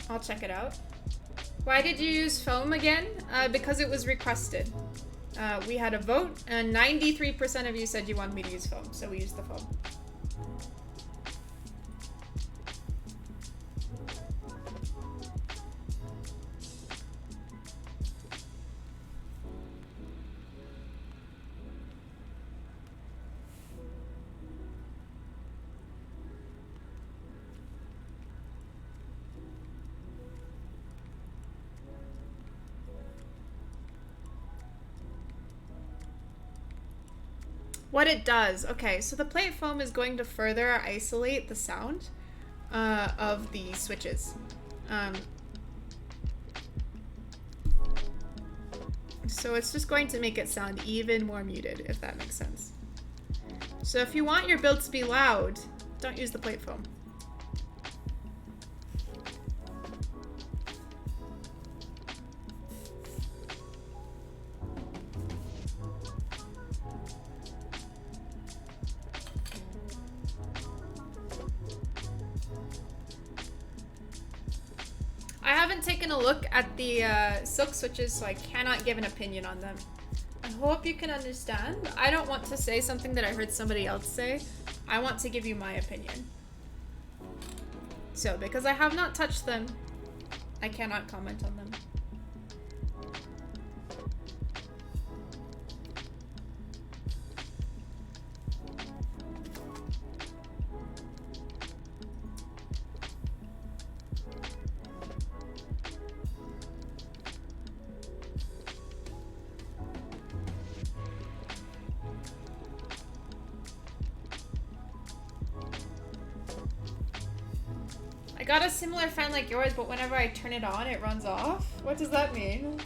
I'll check it out. Why did you use foam again? Because it was requested. We had a vote, and 93% of you said you wanted me to use foam, so we used the foam. What it does, okay, so the plate foam is going to further isolate the sound of the switches. So it's just going to make it sound even more muted, if that makes sense. So if you want your build to be loud, don't use the plate foam. I haven't taken a look at the silk switches, so I cannot give an opinion on them. I hope you can understand. I don't want to say something that I heard somebody else say. I want to give you my opinion. So, because I have not touched them, I cannot comment on them. I got a similar fan like yours, but whenever I turn it on, it runs off. What does that mean?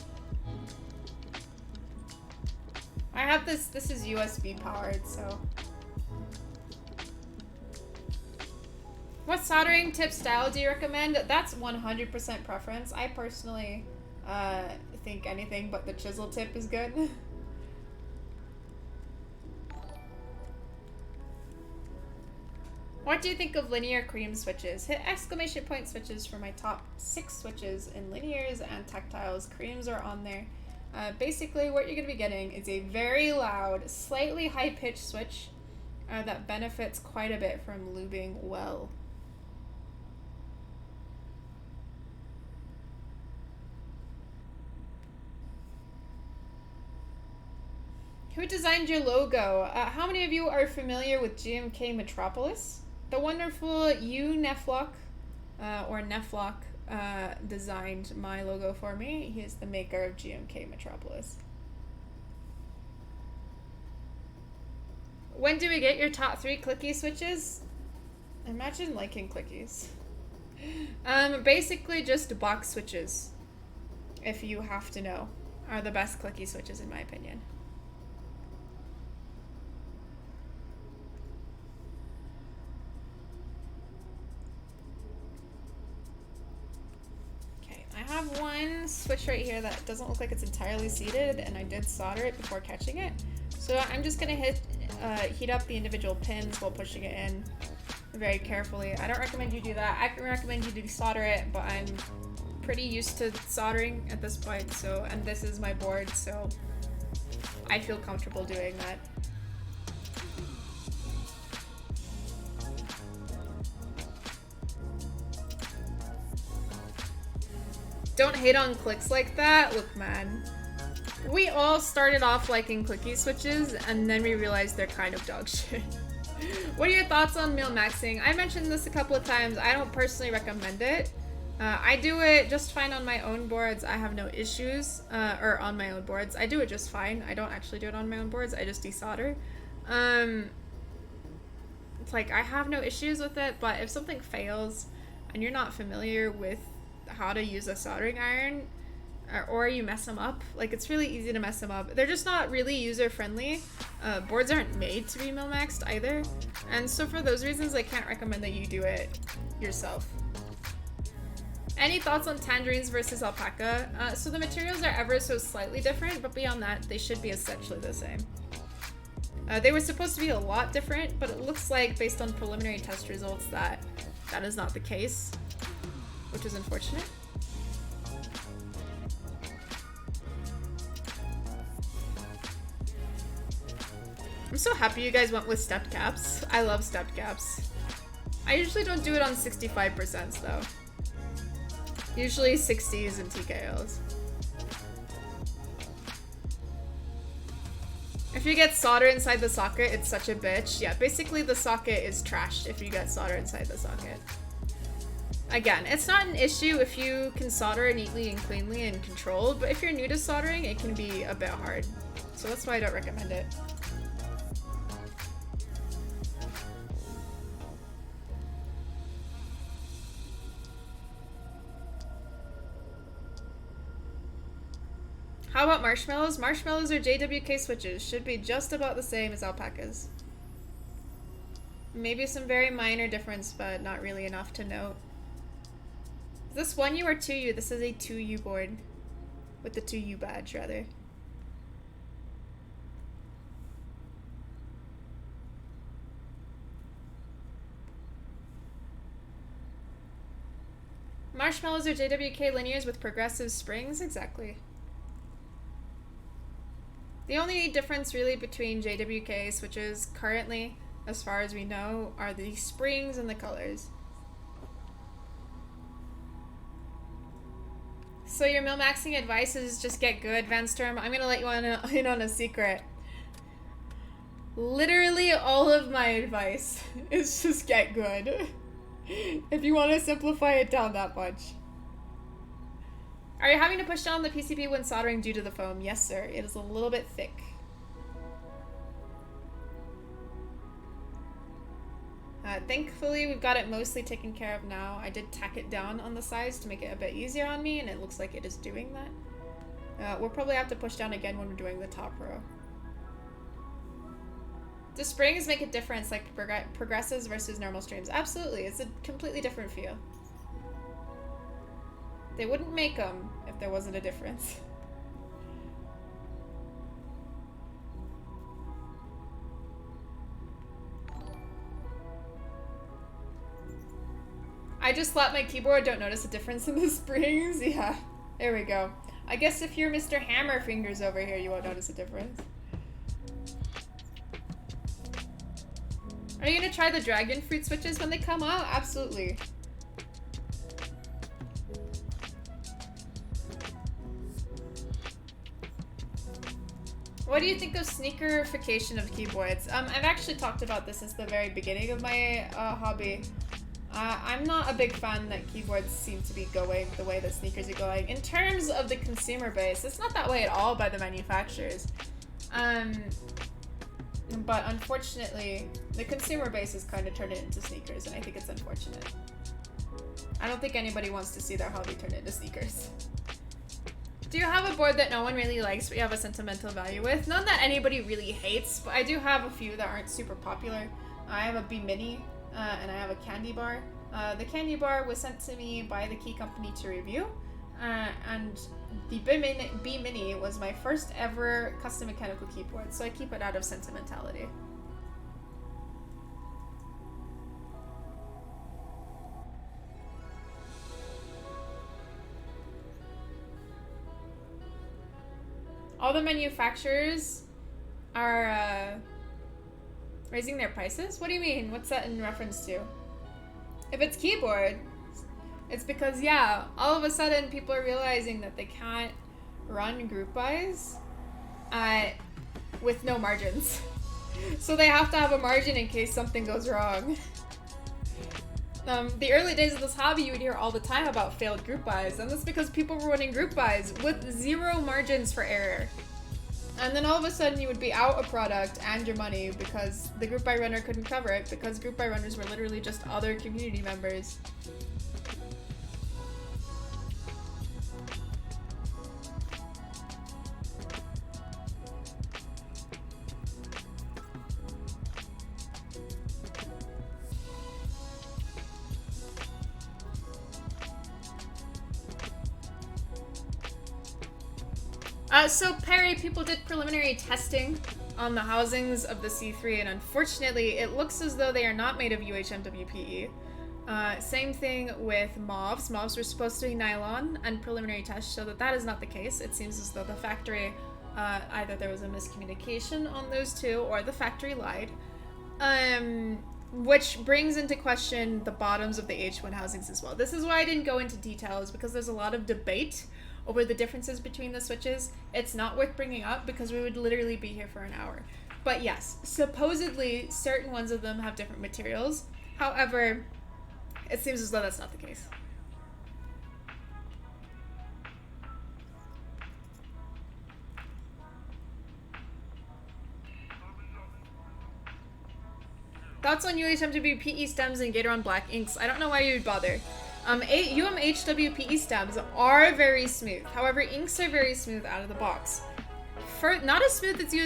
I have this is USB powered, so. What soldering tip style do you recommend? That's 100% preference. I personally think anything but the chisel tip is good. What do you think of linear cream switches? Hit exclamation point switches for my top 6 switches in linears and tactiles. Creams are on there. Basically, what you're going to be getting is a very loud, slightly high-pitched switch that benefits quite a bit from lubing well. Who designed your logo? How many of you are familiar with GMK Metropolis? The wonderful Neflock, or Neflock, designed my logo for me. He is the maker of GMK Metropolis. When do we get your top 3 clicky switches? Imagine liking clickies. Basically just box switches, if you have to know, are the best clicky switches in my opinion. I have one switch right here that doesn't look like it's entirely seated, and I did solder it before catching it. So I'm just gonna hit heat up the individual pins while pushing it in very carefully. I don't recommend you do that. I can recommend you desolder it, but I'm pretty used to soldering at this point, so, and this is my board, so I feel comfortable doing that. Don't hate on clicks like that. Look, man. We all started off liking clicky switches, and then we realized they're kind of dog shit. What are your thoughts on mil-maxing? I mentioned this a couple of times. I don't personally recommend it. I do it just fine on my own boards. I have no issues, or on my own boards. I do it just fine. I don't actually do it on my own boards. I just desolder. It's like, I have no issues with it, but if something fails and you're not familiar with how to use a soldering iron, or you mess them up, like, it's really easy to mess them up. They're just not really user-friendly. Boards aren't made to be mil-maxed either. And so for those reasons, I can't recommend that you do it yourself. Any thoughts on tangerines versus alpaca? So the materials are ever so slightly different, but beyond that, they should be essentially the same. They were supposed to be a lot different, but it looks like, based on preliminary test results, that is not the case, which is unfortunate. I'm so happy you guys went with stepped caps. I love stepped caps. I usually don't do it on 65% though. Usually 60s and TKOs. If you get solder inside the socket, it's such a bitch. Yeah, basically the socket is trashed if you get solder inside the socket. Again, it's not an issue if you can solder neatly and cleanly and controlled, but if you're new to soldering, it can be a bit hard. So that's why I don't recommend it. How about marshmallows? Marshmallows are JWK switches. Should be just about the same as alpacas. Maybe some very minor difference, but not really enough to note. Is this 1U or 2U? This is a 2U board. With the 2U badge, rather. Marshmallows are JWK linears with progressive springs? Exactly. The only difference really between JWK switches currently, as far as we know, are the springs and the colors. So your mil-maxing advice is just get good, Vanstorm. I'm gonna let you in on a secret. Literally all of my advice is just get good. If you want to simplify it down that much. Are you having to push down the PCB when soldering due to the foam? Yes, sir. It is a little bit thick. Thankfully, we've got it mostly taken care of now. I did tack it down on the sides to make it a bit easier on me, and it looks like it is doing that. We'll probably have to push down again when we're doing the top row. Do springs make a difference, like progressives versus normal streams? Absolutely. It's a completely different feel. They wouldn't make them if there wasn't a difference. I just slapped my keyboard, don't notice a difference in the springs. Yeah, there we go. I guess if you're Mr. Hammer Fingers over here, you won't notice a difference. Are you gonna try the dragon fruit switches when they come out? Absolutely. What do you think of sneakerification of keyboards? I've actually talked about this since the very beginning of my hobby. I'm not a big fan that keyboards seem to be going the way that sneakers are going. In terms of the consumer base, it's not that way at all by the manufacturers. But unfortunately, the consumer base has kind of turned it into sneakers, and I think it's unfortunate. I don't think anybody wants to see their hobby turn into sneakers. Do you have a board that no one really likes but you have a sentimental value with? None that anybody really hates, but I do have a few that aren't super popular. I have a B Mini, and I have a candy bar. The candy bar was sent to me by the Key Company to review, and the B Mini was my first ever custom mechanical keyboard, so I keep it out of sentimentality. All the manufacturers are raising their prices? What do you mean? What's that in reference to? If it's keyboard, it's because, yeah, all of a sudden people are realizing that they can't run group buys with no margins. So they have to have a margin in case something goes wrong. The early days of this hobby, you would hear all the time about failed group buys, and that's because people were running group buys with zero margins for error. And then all of a sudden you would be out a product and your money because the group buy runner couldn't cover it, because group buy runners were literally just other community members. So Perry, people did preliminary testing on the housings of the C3, and unfortunately it looks as though they are not made of UHMWPE. Same thing with MOVs. MOVs were supposed to be nylon, and preliminary tests show that that is not the case. It seems as though the factory, either there was a miscommunication on those two, or the factory lied. Which brings into question the bottoms of the H1 housings as well. This is why I didn't go into details, because there's a lot of debate over the differences between the switches. It's not worth bringing up because we would literally be here for an hour. But yes, supposedly certain ones of them have different materials. However, it seems as though that's not the case. Thoughts on UHMWPE stems and Gateron black inks? I don't know why you'd bother. UMHWPE stems are very smooth. However, inks are very smooth out of the box. Not as smooth as the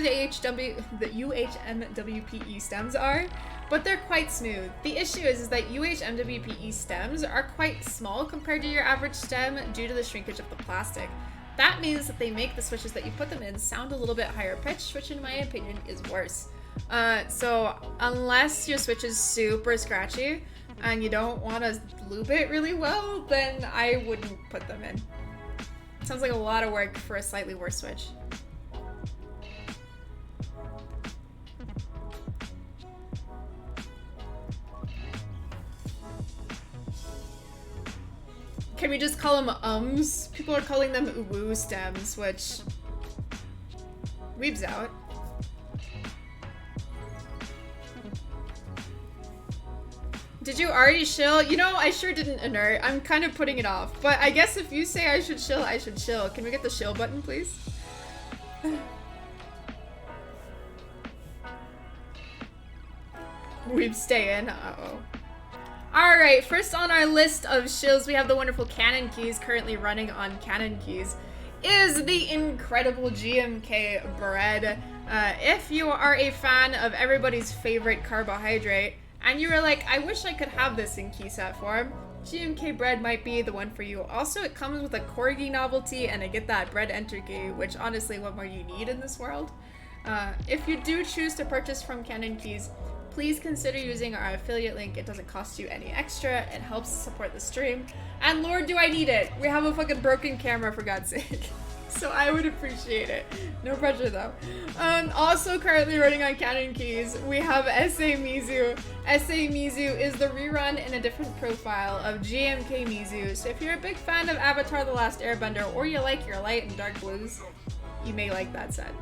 UHMWPE stems are, but they're quite smooth. The issue is that UHMWPE stems are quite small compared to your average stem due to the shrinkage of the plastic. That means that they make the switches that you put them in sound a little bit higher pitched, which in my opinion is worse. So unless your switch is super scratchy and you don't want to lube it really well, then I wouldn't put them in. Sounds like a lot of work for a slightly worse switch. Can we just call them ums? People are calling them uwu stems, which weebs out. Did you already shill? You know, I sure didn't, inert. I'm kind of putting it off. But I guess if you say I should shill, I should shill. Can we get the shill button, please? We'd stay in. Uh-oh. Alright, first on our list of shills, we have the wonderful Canon Keys currently running on Canon Keys. Is the incredible GMK bread. If you are a fan of everybody's favorite carbohydrate, and you were like, I wish I could have this in key set form, GMK bread might be the one for you. Also, it comes with a corgi novelty and I get that bread enter key, which honestly, what more you need in this world? If you do choose to purchase from Canon Keys, please consider using our affiliate link. It doesn't cost you any extra. It helps support the stream. And Lord, do I need it. We have a fucking broken camera, for God's sake. So I would appreciate it. No pressure though. Also currently running on Canon Keys, we have SA Mizu. SA Mizu is the rerun in a different profile of GMK Mizu. So if you're a big fan of Avatar: The Last Airbender, or you like your light and dark blues, you may like that set.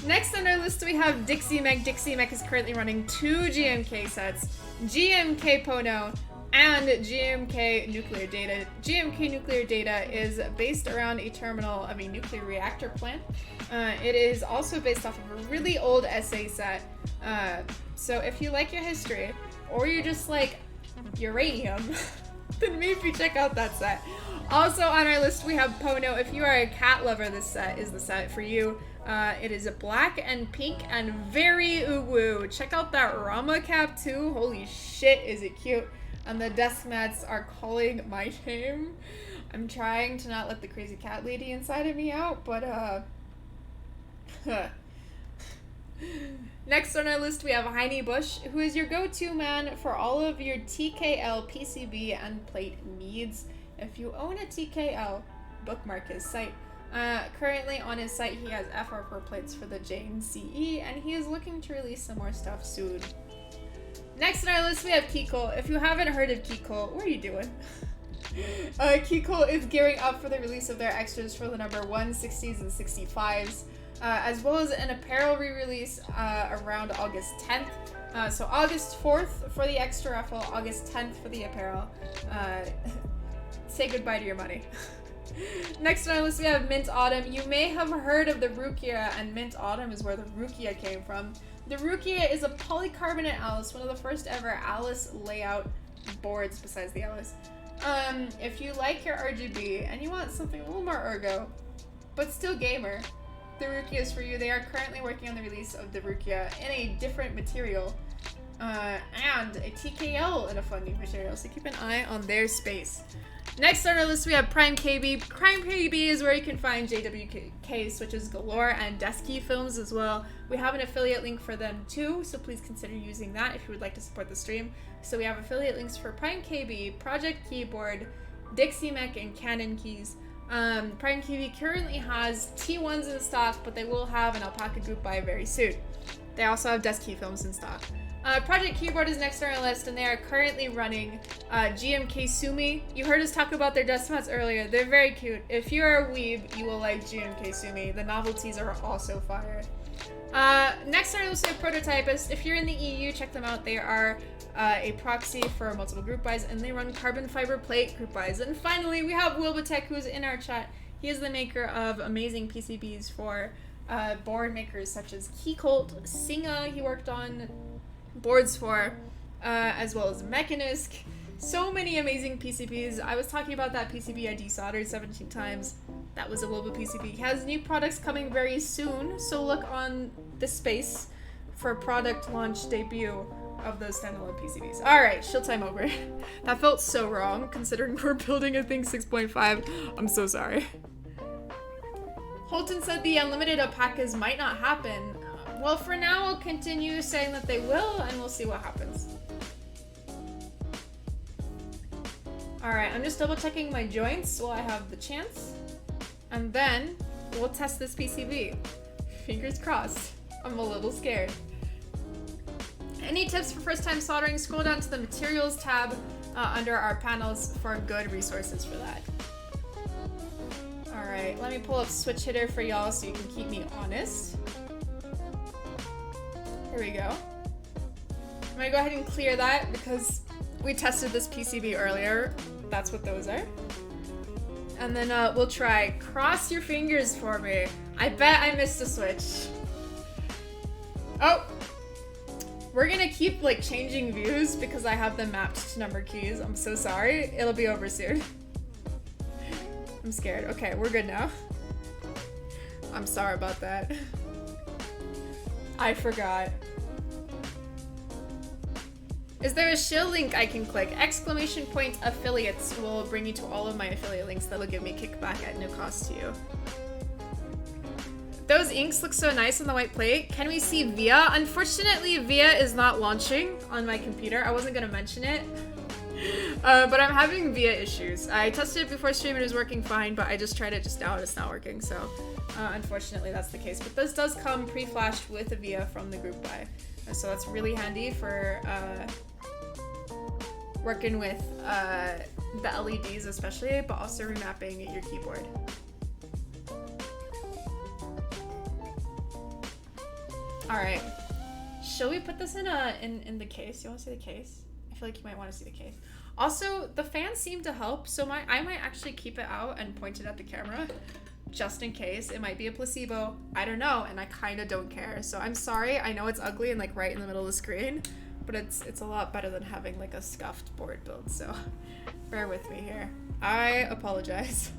Next on our list we have Dixie Mech. Dixie Mech is currently running 2 GMK sets, GMK Pono and GMK Nuclear Data. GMK Nuclear Data is based around a terminal of a nuclear reactor plant. It is also based off of a really old SA set. So if you like your history, or you just like uranium, then maybe check out that set. Also on our list we have Pono. If you are a cat lover, this set is the set for you. It is a black and pink and very uwu. Check out that Rama cap too. Holy shit, is it cute. And the desk mats are calling my name. I'm trying to not let the crazy cat lady inside of me out, but Next on our list we have Heine Bush, who is your go-to man for all of your TKL, PCB, and plate needs. If you own a TKL, bookmark his site. Currently on his site, he has FR4 plates for the J and CE, and he is looking to release some more stuff soon. Next on our list, we have Keyco. If you haven't heard of Keyco, what are you doing? Keyco is gearing up for the release of their extras for the number 160s and 65s, as well as an apparel re-release around August 10th. So August 4th for the extra raffle, August 10th for the apparel. Say goodbye to your money. Next on our list, we have Mint Autumn. You may have heard of the Rukia, and Mint Autumn is where the Rukia came from. The Rukia is a polycarbonate Alice, one of the first ever Alice layout boards besides the Alice. If you like your RGB and you want something a little more ergo, but still gamer, the Rukia is for you. They are currently working on the release of the Rukia in a different material, and a TKL in a fun new material, so keep an eye on their space. Next on our list, we have Prime KB. Prime KB is where you can find JWK switches galore and desk key films as well. We have an affiliate link for them too, so please consider using that if you would like to support the stream. So we have affiliate links for Prime KB, Project Keyboard, Dixie Mech, and Canon keys. Prime KB currently has T1s in stock, but they will have an alpaca group buy very soon. They also have desk key films in stock. Project Keyboard is next on our list, and they are currently running GMK Sumi. You heard us talk about their desk mats earlier. They're very cute. If you're a weeb, you will like GMK Sumi. The novelties are also fire. Next on our list, we have Prototypist. If you're in the EU, check them out. They are a proxy for multiple group buys, and they run carbon fiber plate group buys. And finally, we have Wilbatek, who's in our chat. He is the maker of amazing PCBs for board makers such as Keycolt, Singa. He worked on boards for, as well as Mechanisk. So many amazing PCBs. I was talking about that PCB I desoldered 17 times. That was a Wilba PCB. He has new products coming very soon, so look on the space for product launch debut of those standalone PCBs. Alright, shield time over. That felt so wrong, considering we're building a thing 6.5. I'm so sorry. Holton said the unlimited alpacas might not happen. Well, for now, I'll continue saying that they will, and we'll see what happens. Alright, I'm just double checking my joints while I have the chance. And then, we'll test this PCB. Fingers crossed. I'm a little scared. Any tips for first time soldering? Scroll down to the materials tab under our panels for good resources for that. Alright, let me pull up Switch Hitter for y'all so you can keep me honest. Here we go. I'm gonna go ahead and clear that because we tested this PCB earlier. That's what those are. And then we'll try. Cross your fingers for me. I bet I missed a switch. Oh! We're gonna keep like changing views because I have them mapped to number keys. I'm so sorry. It'll be over soon. I'm scared. Okay, we're good now. I'm sorry about that. I forgot. Is there a shill link I can click? Exclamation point affiliates will bring you to all of my affiliate links that'll give me kickback at no cost to you. Those inks look so nice on the white plate. Can we see Via? Unfortunately, Via is not launching on my computer. I wasn't gonna mention it. But I'm having Via issues. I tested it before stream and it was working fine, but I just tried it just now and it's not working, so unfortunately that's the case. But this does come pre-flashed with a Via from the group buy. So that's really handy for working with the LEDs especially, but also remapping your keyboard. Alright. Shall we put this in the case? You wanna see the case? I feel like you might want to see the case. Also, the fans seem to help, so I might actually keep it out and point it at the camera, just in case. It might be a placebo. I don't know, and I kind of don't care. So I'm sorry. I know it's ugly and like right in the middle of the screen, but it's a lot better than having like a scuffed board build. So bear with me here. I apologize.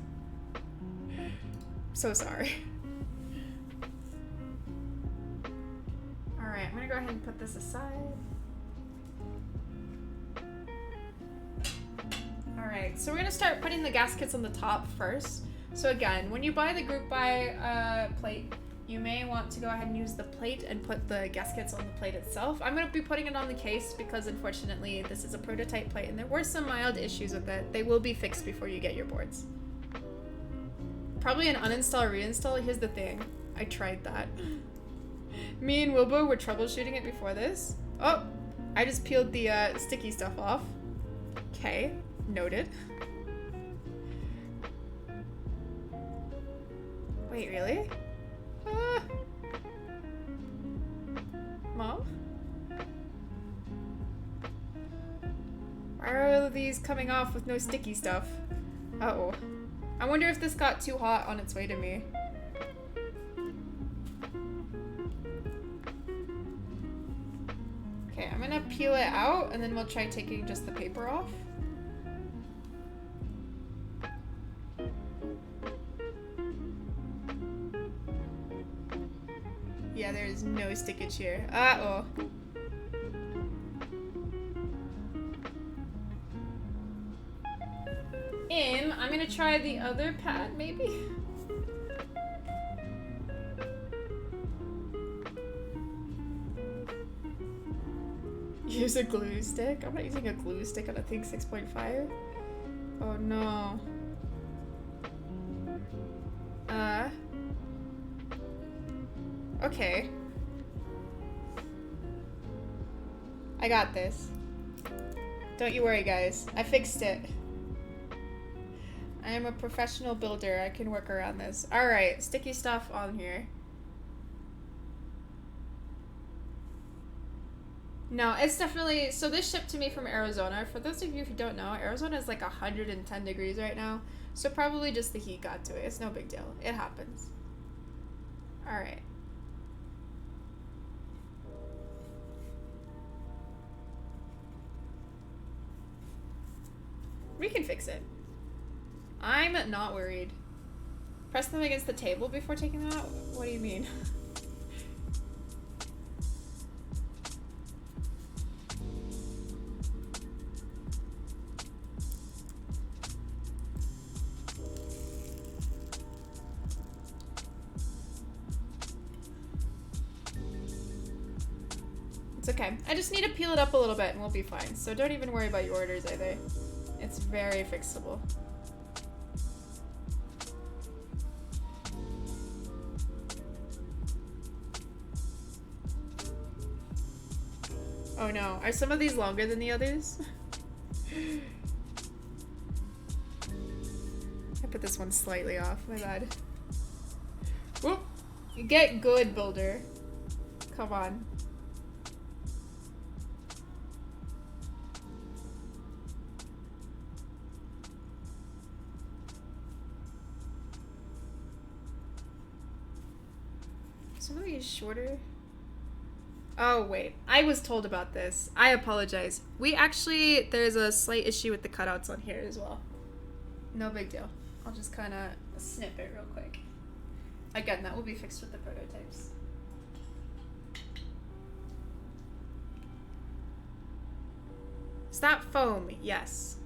So sorry. All right, I'm gonna go ahead and put this aside. Alright, so we're gonna start putting the gaskets on the top first. So again, when you buy the group buy plate, you may want to go ahead and use the plate and put the gaskets on the plate itself. I'm gonna be putting it on the case because unfortunately this is a prototype plate and there were some mild issues with it. They will be fixed before you get your boards. Probably an uninstall, reinstall. Here's the thing. I tried that. Me and Wilbur were troubleshooting it before this. Oh, I just peeled the sticky stuff off. Okay, noted. Wait, really? Mom? Why are all of these coming off with no sticky stuff? Uh-oh. I wonder if this got too hot on its way to me. Okay, I'm gonna peel it out and then we'll try taking just the paper off. Yeah, there's no stickage here. Uh-oh. I'm gonna try the other pad, maybe? Use a glue stick? I'm not using a glue stick on a thing 6.5. Oh no. Okay. I got this. Don't you worry, guys. I fixed it. I am a professional builder. I can work around this. Alright, sticky stuff on here. No, it's definitely... So this shipped to me from Arizona. For those of you who don't know, Arizona is like 110 degrees right now. So probably just the heat got to it. It's no big deal. It happens. Alright. We can fix it. I'm not worried. Press them against the table before taking them out? What do you mean? It's okay. I just need to peel it up a little bit and we'll be fine. So don't even worry about your orders either. It's very fixable. Oh no, are some of these longer than the others? I put this one slightly off, my bad. Whoop! Get good, builder. Come on. Some of these shorter. Oh, wait. I was told about this. I apologize. We actually, there's a slight issue with the cutouts on here as well. No big deal. I'll just kind of snip it real quick. Again, that will be fixed with the prototypes. Is that foam? Yes.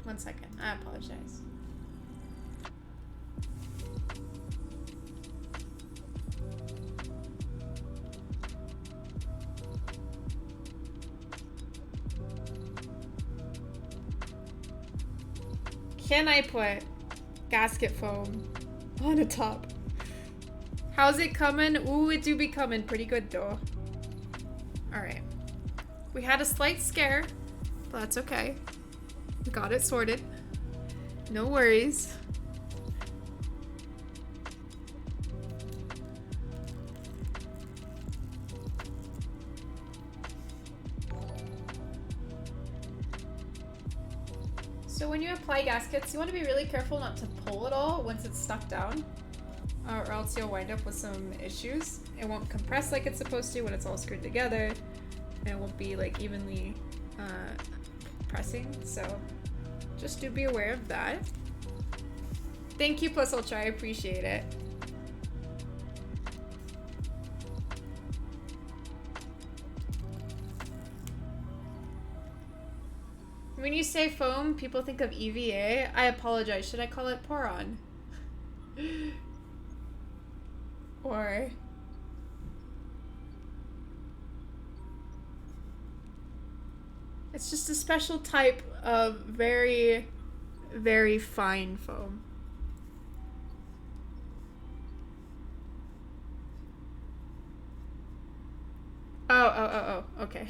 One second. I apologize. Can I put gasket foam on the top? How's it coming? Ooh, it do be coming pretty good though. Alright. We had a slight scare, but that's okay. We got it sorted. No worries. So when you apply gaskets, you want to be really careful not to pull it all once it's stuck down, or else you'll wind up with some issues. It won't compress like it's supposed to when it's all screwed together, and it won't be like evenly pressing, so just do be aware of that. Thank you, Plus Ultra, I appreciate it. When you say foam, people think of EVA. I apologize. Should I call it Poron? Or... It's just a special type of very, very fine foam. Oh, okay.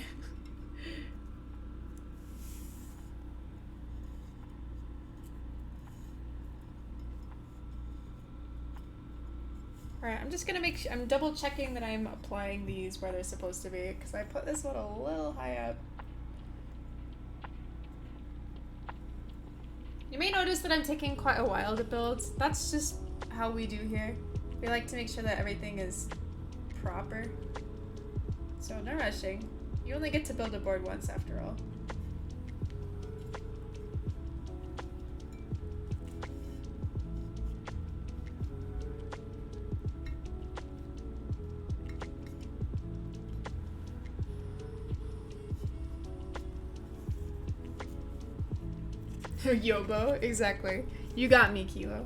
Alright, I'm just gonna I'm double checking that I'm applying these where they're supposed to be, because I put this one a little high up. You may notice that I'm taking quite a while to build. That's just how we do here. We like to make sure that everything is proper. So no rushing. You only get to build a board once after all. Yobo, exactly. You got me, Kilo.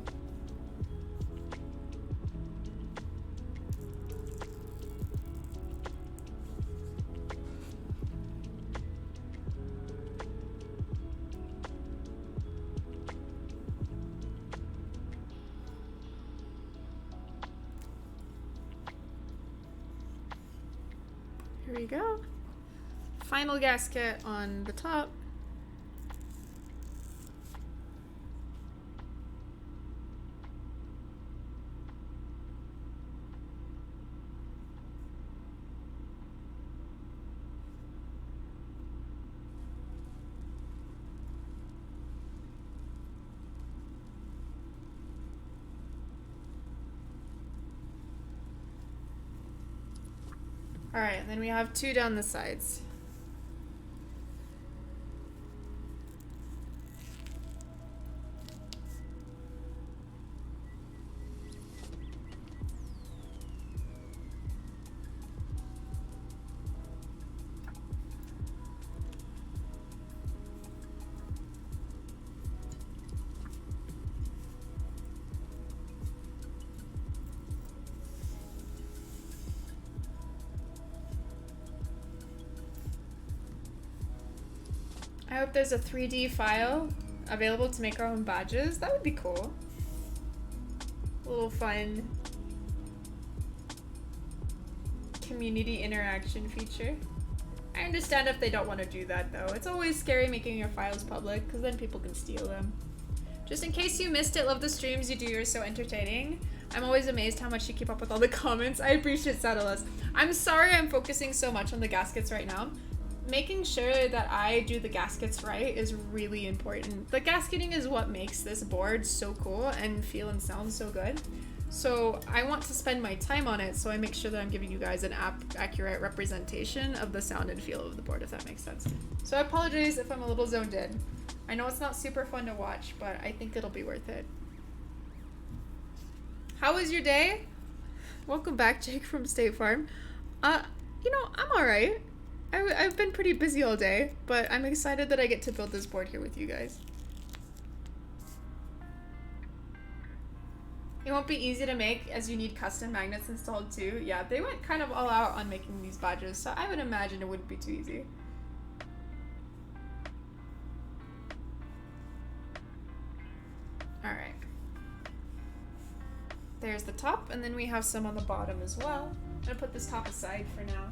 Here we go. Final gasket on the top. Alright, and then we have 2 down the sides. I hope there's a 3D file available to make our own badges. That would be cool. A little fun community interaction feature. I understand if they don't want to do that though. It's always scary making your files public because then people can steal them. Just in case you missed it, love the streams you do, you're so entertaining. I'm always amazed how much you keep up with all the comments. I appreciate Saddleus. I'm sorry I'm focusing so much on the gaskets right now. Making sure that I do the gaskets right is really important. The gasketing is what makes this board so cool and feel and sound so good. So I want to spend my time on it, so I make sure that I'm giving you guys an accurate representation of the sound and feel of the board, if that makes sense. So I apologize if I'm a little zoned in. I know it's not super fun to watch, but I think it'll be worth it. How was your day? Welcome back, Jake from State Farm. You know, I'm alright. I've been pretty busy all day, but I'm excited that I get to build this board here with you guys. It won't be easy to make as you need custom magnets installed too. Yeah, they went kind of all out on making these badges, so I would imagine it wouldn't be too easy. Alright. There's the top, and then we have some on the bottom as well. I'm gonna put this top aside for now.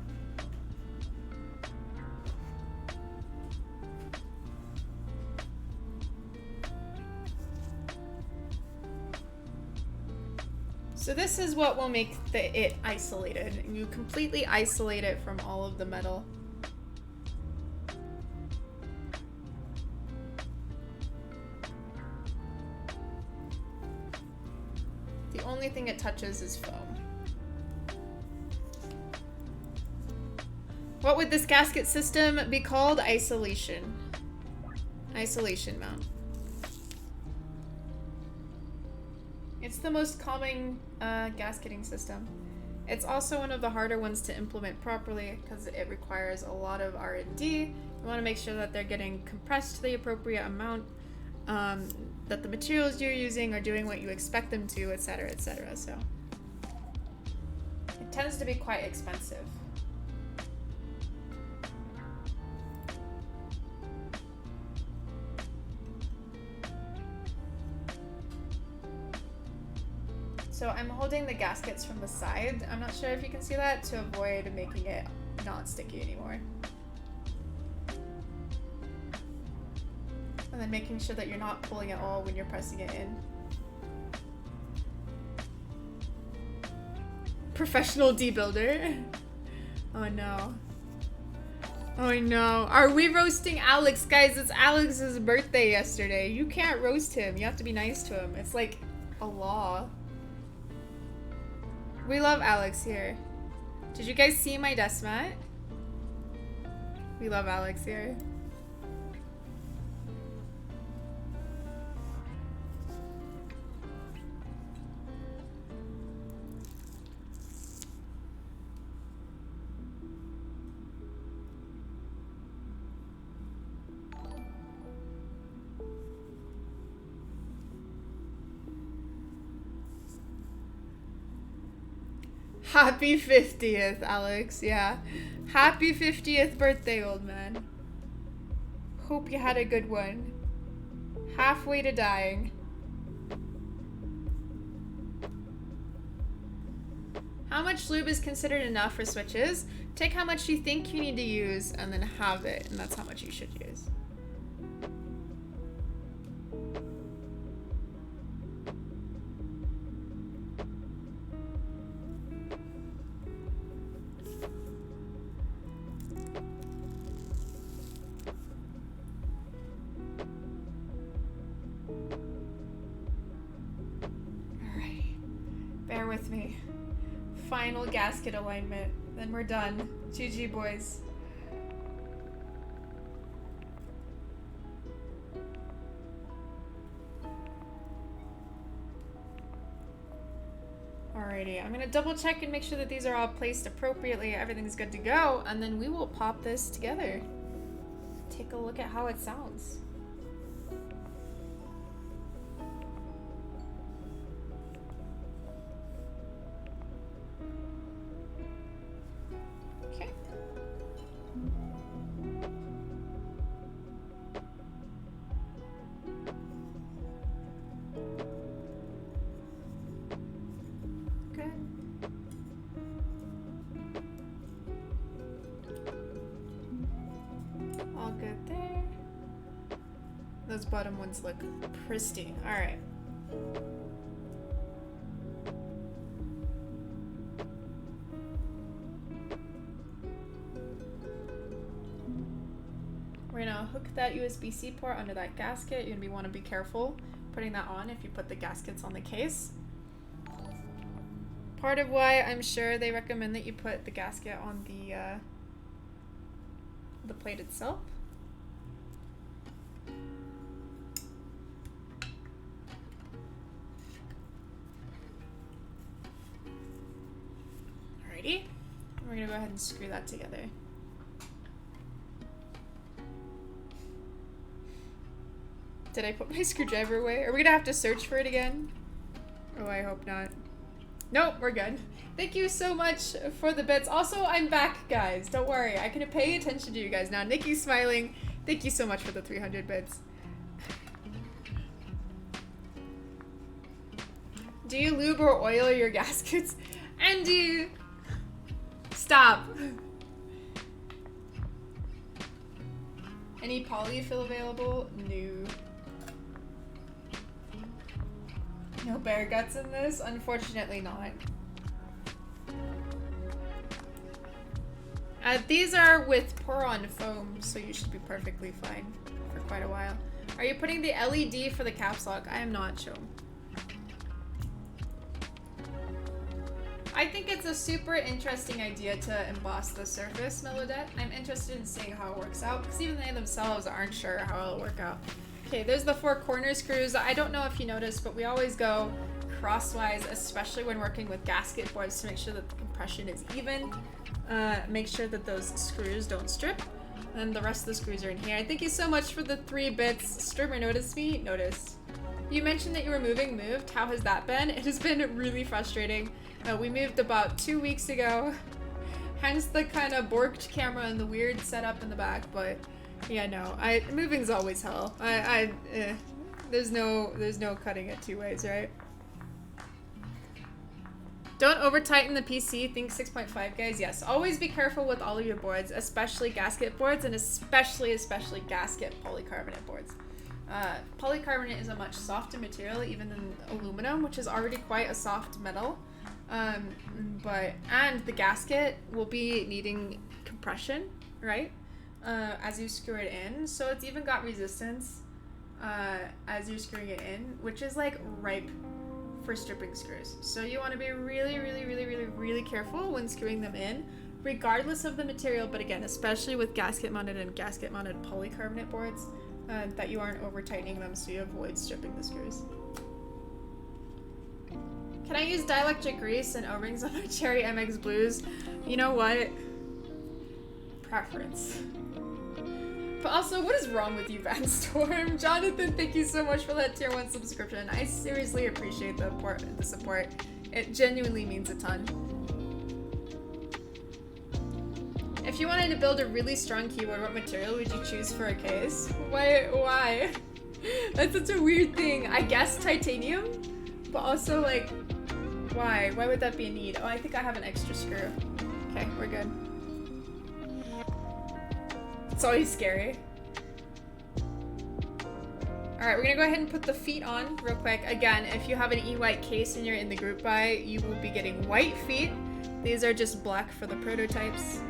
So this is what will make it isolated. You completely isolate it from all of the metal. The only thing it touches is foam. What would this gasket system be called? Isolation. Isolation mount. It's the most common gasketing system. It's also one of the harder ones to implement properly because it requires a lot of R&D. You want to make sure that they're getting compressed to the appropriate amount, that the materials you're using are doing what you expect them to, etc., etc. So it tends to be quite expensive. holding the gaskets from the side. I'm not sure if you can see that, to avoid making it not sticky anymore. And then making sure that you're not pulling it all when you're pressing it in. Professional debuilder. Oh no. Oh no. Are we roasting Alex? Guys, it's Alex's birthday yesterday. You can't roast him. You have to be nice to him. It's like a law. We love Alex here. Did you guys see my desk mat? We love Alex here. Happy 50th, Alex. Yeah. Happy 50th birthday, old man. Hope you had a good one. Halfway to dying. How much lube is considered enough for switches? Take how much you think you need to use and then have it, and that's how much you should use. Bear with me. Final gasket alignment. Then we're done. GG, boys. Alrighty, I'm gonna double check and make sure that these are all placed appropriately. Everything's good to go, and then we will pop this together. Take a look at how it sounds. Those bottom ones look pristine. All right. We're gonna hook that USB-C port under that gasket. You're gonna want to be careful putting that on if you put the gaskets on the case. Part of why I'm sure they recommend that you put the gasket on the plate itself. Alrighty, we're gonna go ahead and screw that together. Did I put my screwdriver away? Are we gonna have to search for it again? Oh, I hope not. Nope, we're good. Thank you so much for the bits. Also, I'm back, guys. Don't worry, I can pay attention to you guys now. Nikki's smiling. Thank you so much for the 300 bits. Do you lube or oil your gaskets? Andy! Stop. Any polyfill available? No. No bear guts in this? Unfortunately not. These are with pour-on foam, so you should be perfectly fine for quite a while. Are you putting the LED for the caps lock? I am not, shown. I think it's a super interesting idea to emboss the surface, Melodette. I'm interested in seeing how it works out, because even they themselves aren't sure how it'll work out. Okay, there's the 4 corner screws. I don't know if you noticed, but we always go crosswise, especially when working with gasket boards, to make sure that the compression is even. Make sure that those screws don't strip. And the rest of the screws are in here. Thank you so much for the 3 bits. Streamer noticed me? Noticed. You mentioned that you were moved. How has that been? It has been really frustrating. We moved about 2 weeks ago. Hence the kind of borked camera and the weird setup in the back, but yeah, no. Moving's always hell. There's no cutting it 2 ways, right? Don't over tighten the PC. Think 6.5 guys. Yes. Always be careful with all of your boards, especially gasket boards, and especially gasket polycarbonate boards. Polycarbonate is a much softer material even than aluminum, which is already quite a soft metal. And the gasket will be needing compression, right? As you screw it in. So it's even got resistance as you're screwing it in, which is like ripe for stripping screws. So you want to be really careful when screwing them in, regardless of the material, but again, especially with gasket mounted and gasket mounted polycarbonate boards, that you aren't over tightening them so you avoid stripping the screws. Can I use dielectric grease and O-rings on my Cherry MX Blues? You know what? Preference. But also, what is wrong with you, Van Storm? Jonathan, thank you so much for that tier 1 subscription. I seriously appreciate the support. It genuinely means a ton. If you wanted to build a really strong keyboard, what material would you choose for a case? Why? That's such a weird thing. I guess titanium? But also, like, why? Why would that be a need? Oh, I think I have an extra screw. Okay, we're good. It's always scary. Alright, we're gonna go ahead and put the feet on real quick. Again, if you have an E-White case and you're in the group buy, you will be getting white feet. These are just black for the prototypes.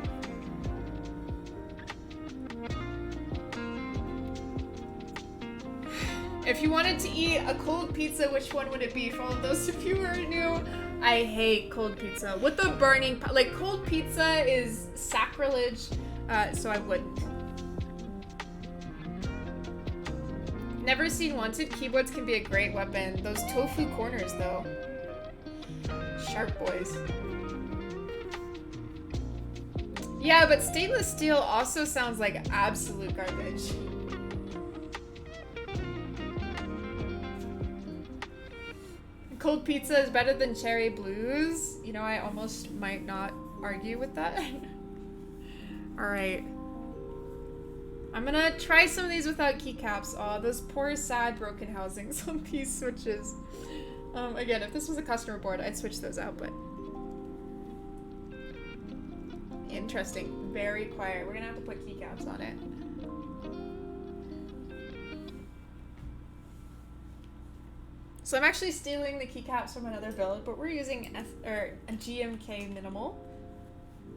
If you wanted to eat a cold pizza, which one would it be? For all of those of you who are new, I hate cold pizza. With the burning, like, cold pizza is sacrilege, so I wouldn't. Never seen Wanted. Keyboards can be a great weapon. Those tofu corners, though. Sharp boys. Yeah, but stainless steel also sounds like absolute garbage. Cold pizza is better than cherry blues. You know, I almost might not argue with that. Alright. I'm gonna try some of these without keycaps. Aw, those poor, sad, broken housings on these switches. Again, if this was a customer board, I'd switch those out, but... Interesting. Very quiet. We're gonna have to put keycaps on it. So I'm actually stealing the keycaps from another build, but we're using a GMK minimal.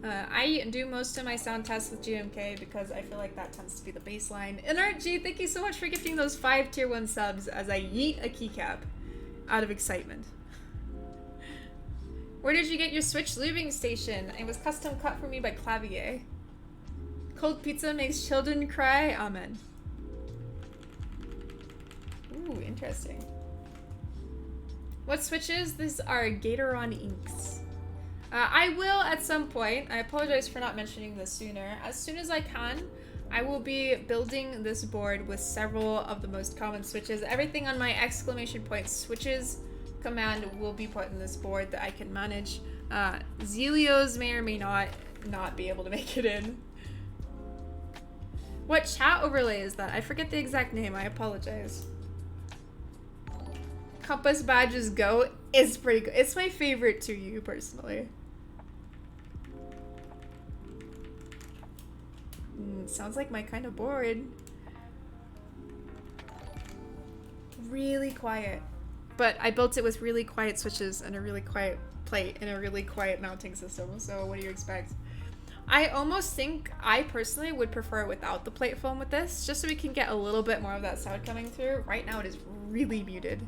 I do most of my sound tests with GMK because I feel like that tends to be the baseline. And RG, thank you so much for gifting those 5 tier 1 subs as I yeet a keycap out of excitement. Where did you get your Switch lubing station? It was custom cut for me by Clavier. Cold pizza makes children cry. Amen. Ooh, interesting. What switches? These are Gateron inks. I will at some point. I apologize for not mentioning this sooner. As soon as I can, I will be building this board with several of the most common switches. Everything on my exclamation point switches command will be put in this board that I can manage. Zelios may or may not be able to make it in. What chat overlay is that? I forget the exact name. I apologize. Compass badges go is pretty good. It's my favorite to you personally. Sounds like my kind of board. Really quiet. But I built it with really quiet switches and a really quiet plate and a really quiet mounting system. So what do you expect? I almost think I personally would prefer without the plate foam with this, just so we can get a little bit more of that sound coming through. Right now it is really muted.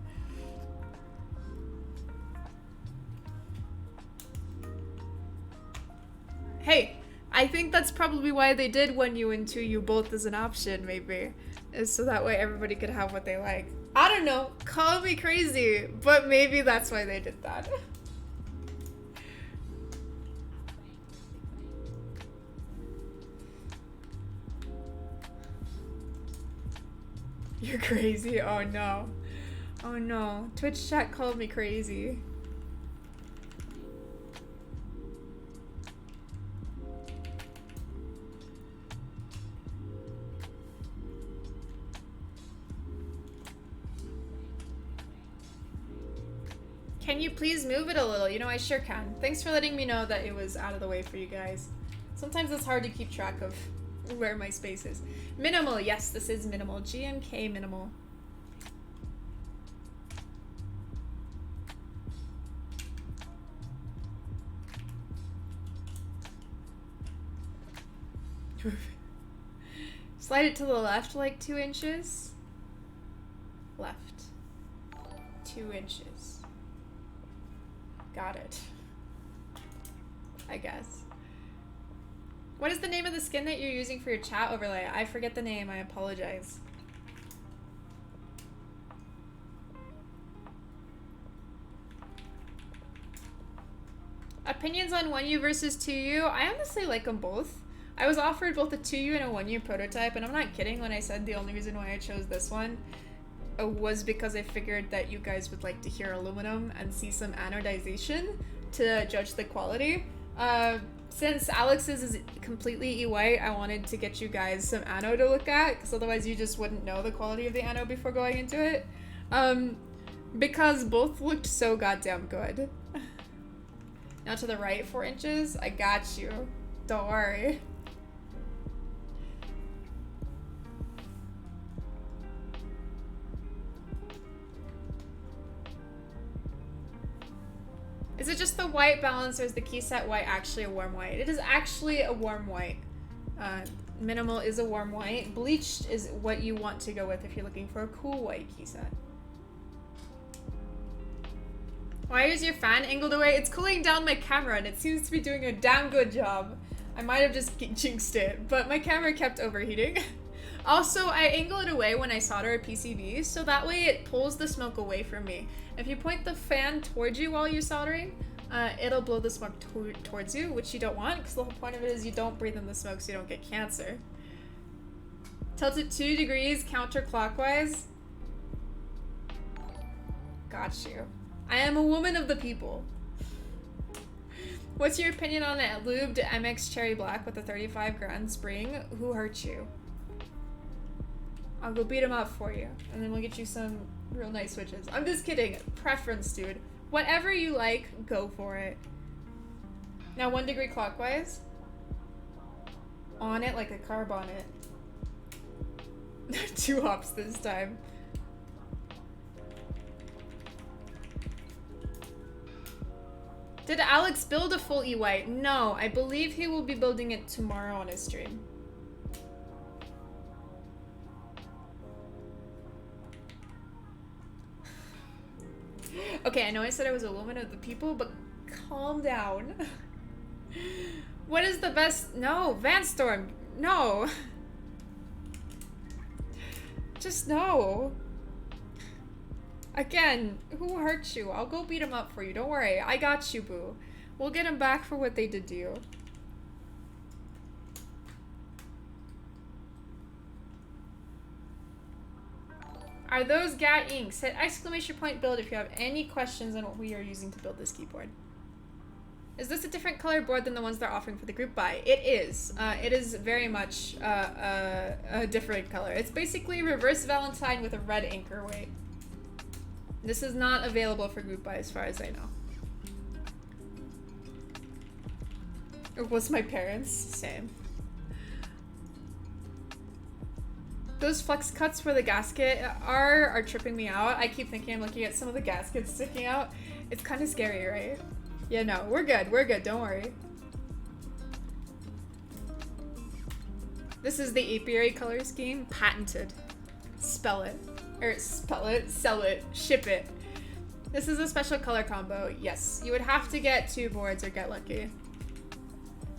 Hey, I think that's probably why they did 1U and 2U both as an option, maybe. Is so that way everybody could have what they like. I don't know, call me crazy, but maybe that's why they did that. You're crazy, oh no. Oh no, Twitch chat called me crazy. Can you please move it a little? You know, I sure can. Thanks for letting me know that it was out of the way for you guys. Sometimes it's hard to keep track of where my space is. Minimal, yes, this is minimal. GMK minimal. Slide it to the left like 2 inches. Left. 2 inches. Got it. I guess. What is the name of the skin that you're using for your chat overlay? I forget the name, I apologize. Opinions on 1U versus 2U? I honestly like them both. I was offered both a 2U and a 1U prototype, and I'm not kidding when I said the only reason why I chose this one was because I figured that you guys would like to hear aluminum and see some anodization to judge the quality. Since Alex's is completely E-white, I wanted to get you guys some anode to look at, because otherwise you just wouldn't know the quality of the anode before going into it. Because both looked so goddamn good. Now to the right 4 inches, I got you. Don't worry. Is it just the white balance, or is the key set white actually a warm white? It is actually a warm white. Minimal is a warm white. Bleached is what you want to go with if you're looking for a cool white key set. Why is your fan angled away? It's cooling down my camera and it seems to be doing a damn good job. I might have just jinxed it, but my camera kept overheating. Also, I angle it away when I solder a PCB, so that way it pulls the smoke away from me. If you point the fan towards you while you're soldering, it'll blow the smoke towards you, which you don't want, because the whole point of it is you don't breathe in the smoke so you don't get cancer. Tilt it 2 degrees counterclockwise. Got you. I am a woman of the people. What's your opinion on a lubed MX Cherry Black with a 35 grand spring? Who hurt you? I'll go beat him up for you, and then we'll get you some real nice switches. I'm just kidding. Preference, dude. Whatever you like, go for it. Now 1 degree clockwise. On it like a car bonnet. 2 hops this time. Did Alex build a full E-white? No, I believe he will be building it tomorrow on his stream. Okay, I know I said I was a woman of the people, but calm down. What is the best? No, Vanstorm. No. Just no. Again, who hurt you? I'll go beat him up for you. Don't worry. I got you, boo. We'll get him back for what they did to you. Are those GAT inks? Hit exclamation point build if you have any questions on what we are using to build this keyboard. Is this a different color board than the ones they're offering for the group buy? It is. It is very much a different color. It's basically reverse Valentine with a red anchor weight. This is not available for group buy as far as I know. Or was my parents? Same. Those flex cuts for the gasket are tripping me out. I keep thinking I'm looking at some of the gaskets sticking out. It's kind of scary, right? Yeah, no, we're good, don't worry. This is the Apiary color scheme, patented. Spell it. Or spell it, sell it, ship it. This is a special color combo. Yes, you would have to get 2 boards or get lucky.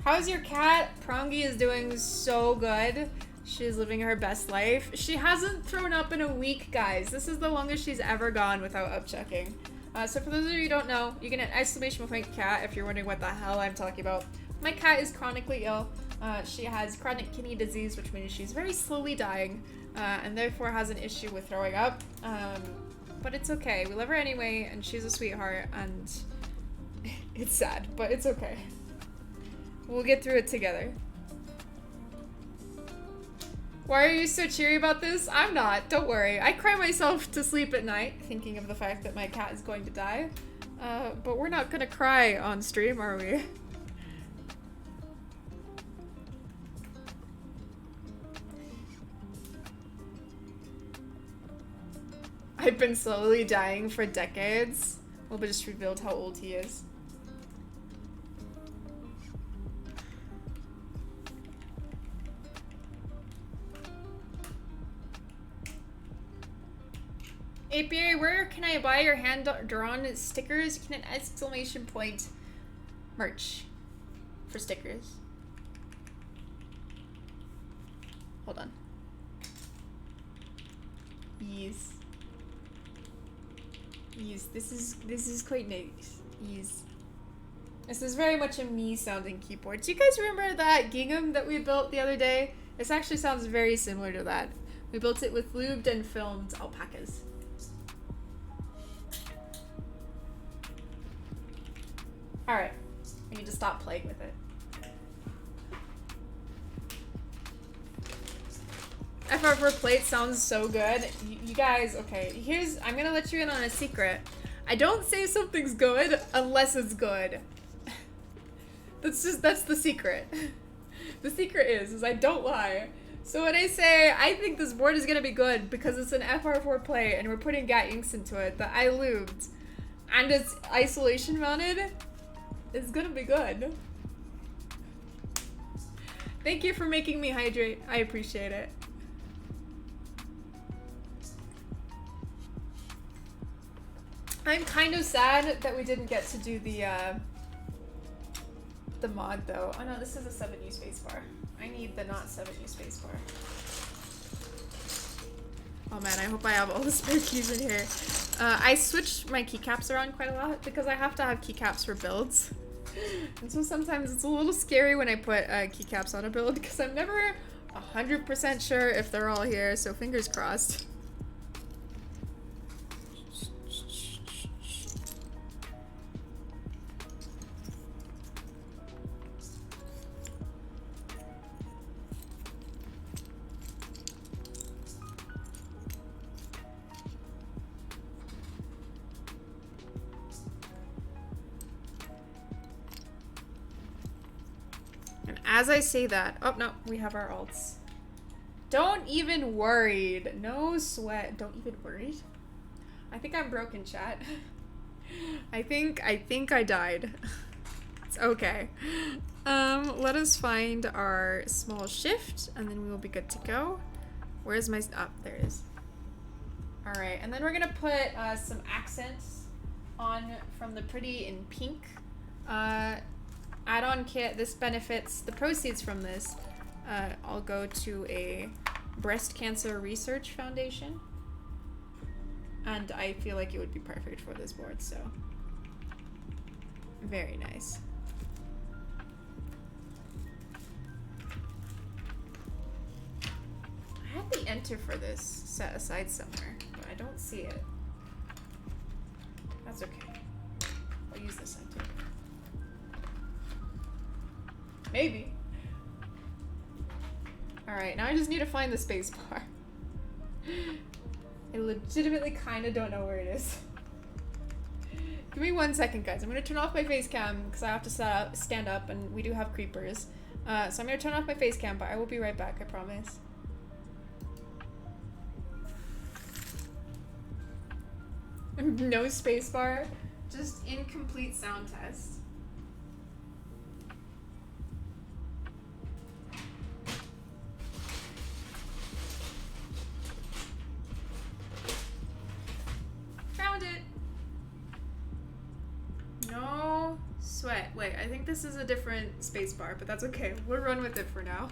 How's your cat? Prongi is doing so good. She's living her best life. She hasn't thrown up in a week, guys. This is the longest she's ever gone without upchecking. So for those of you who don't know, you can hit exclamation point cat if you're wondering what the hell I'm talking about. My cat is chronically ill. She has chronic kidney disease, which means she's very slowly dying, and therefore has an issue with throwing up. But it's okay. We love her anyway, and she's a sweetheart, and it's sad, but it's okay. We'll get through it together. Why are you so cheery about this? I'm not. Don't worry. I cry myself to sleep at night thinking of the fact that my cat is going to die. But we're not gonna cry on stream, are we? I've been slowly dying for decades. Lubed just revealed how old he is. Apiary, where can I buy your hand-drawn stickers? You can an exclamation point merch for stickers. Hold on. Yes. Yes, this is quite nice. Yes. This is very much a me-sounding keyboard. Do you guys remember that gingham that we built the other day? This actually sounds very similar to that. We built it with lubed and filmed alpacas. Alright, I need to stop playing with it. FR4 plate sounds so good. You guys, okay, I'm gonna let you in on a secret. I don't say something's good unless it's good. That's the secret. The secret is I don't lie. So when I say I think this board is gonna be good because it's an FR4 plate and we're putting GAT inks into it that I lubed and it's isolation mounted, it's gonna be good. Thank you for making me hydrate. I appreciate it. I'm kind of sad that we didn't get to do the mod though. Oh no, this is a 7U spacebar. I need the not 7U spacebar. Oh man, I hope I have all the spare keys in here. I switch my keycaps around quite a lot because I have to have keycaps for builds. And so sometimes it's a little scary when I put keycaps on a build because I'm never 100% sure if they're all here, so fingers crossed. As I say that, oh no, we have our alts. Don't even worried. No sweat. Don't even worried. I think I'm broken, chat. I think I died. It's okay. Let us find our small shift and then we will be good to go. Where's my, there it is. All right, and then we're gonna put some accents on from the pretty in pink. Add-on kit, this benefits, the proceeds from this, I'll go to a breast cancer research foundation. And I feel like it would be perfect for this board, so. Very nice. I have the enter for this set aside somewhere, but I don't see it. That's okay. I'll use this enter. Maybe. Alright, now I just need to find the space bar. I legitimately kind of don't know where it is. Give me 1 second, guys. I'm going to turn off my face cam because I have to stand up and we do have creepers. So I'm going to turn off my face cam, but I will be right back, I promise. No space bar, just incomplete sound test. Found it. No sweat. Wait, I think this is a different space bar, but that's okay. We'll run with it for now.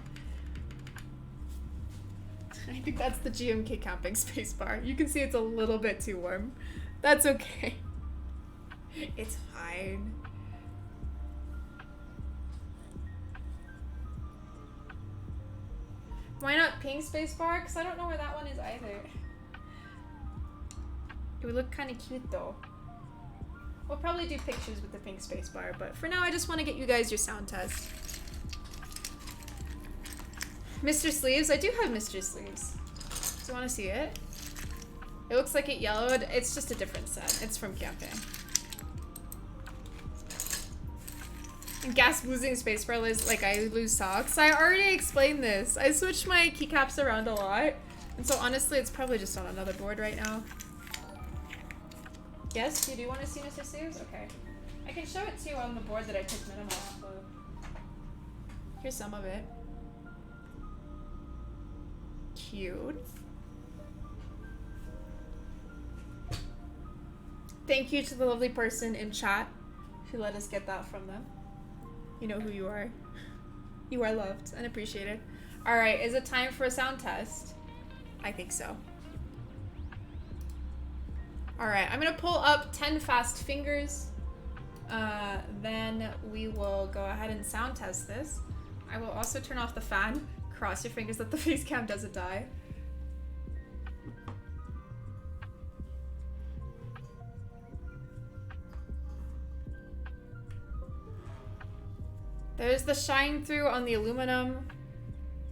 I think that's the GMK camping space bar. You can see it's a little bit too warm. That's okay. It's fine. Why not pink space bar? Because I don't know where that one is either. It would look kind of cute though. We'll probably do pictures with the pink space bar, but for now I just want to get you guys your sound test. Mr. Sleeves? I do have Mr. Sleeves. Do you want to see it? It looks like it yellowed. It's just a different set. It's from camping. Gas losing spacebar is like I lose socks. I already explained this. I switched my keycaps around a lot. And so honestly, it's probably just on another board right now. Yes, you do want to see Mr. Saves? Okay. I can show it to you on the board that I took minimal off of. Here's some of it. Cute. Thank you to the lovely person in chat who let us get that from them. You know who you are. You are loved and appreciated. Alright, is it time for a sound test? I think so. Alright, I'm gonna pull up 10 fast fingers. Then we will go ahead and sound test this. I will also turn off the fan. Cross your fingers that the face cam doesn't die. There's the shine through on the aluminum,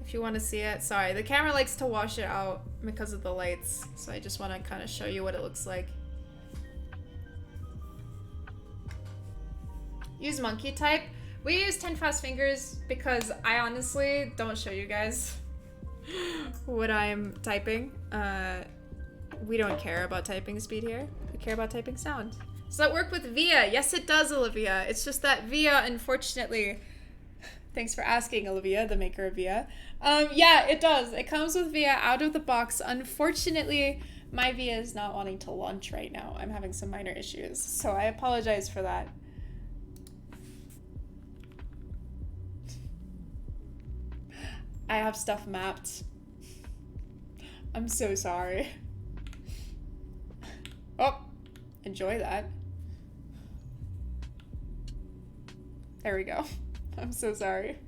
if you want to see it. Sorry, the camera likes to wash it out because of the lights, so I just want to kind of show you what it looks like. Use monkey type. We use 10 fast fingers because I honestly don't show you guys what I'm typing. We don't care about typing speed here. We care about typing sound. Does that work with VIA? Yes, it does, Olivia. It's just that VIA, unfortunately... Thanks for asking, Olivia, the maker of VIA. Yeah, it does. It comes with VIA out of the box. Unfortunately, my VIA is not wanting to launch right now. I'm having some minor issues, so I apologize for that. I have stuff mapped. I'm so sorry. Oh, enjoy that. There we go. I'm so sorry.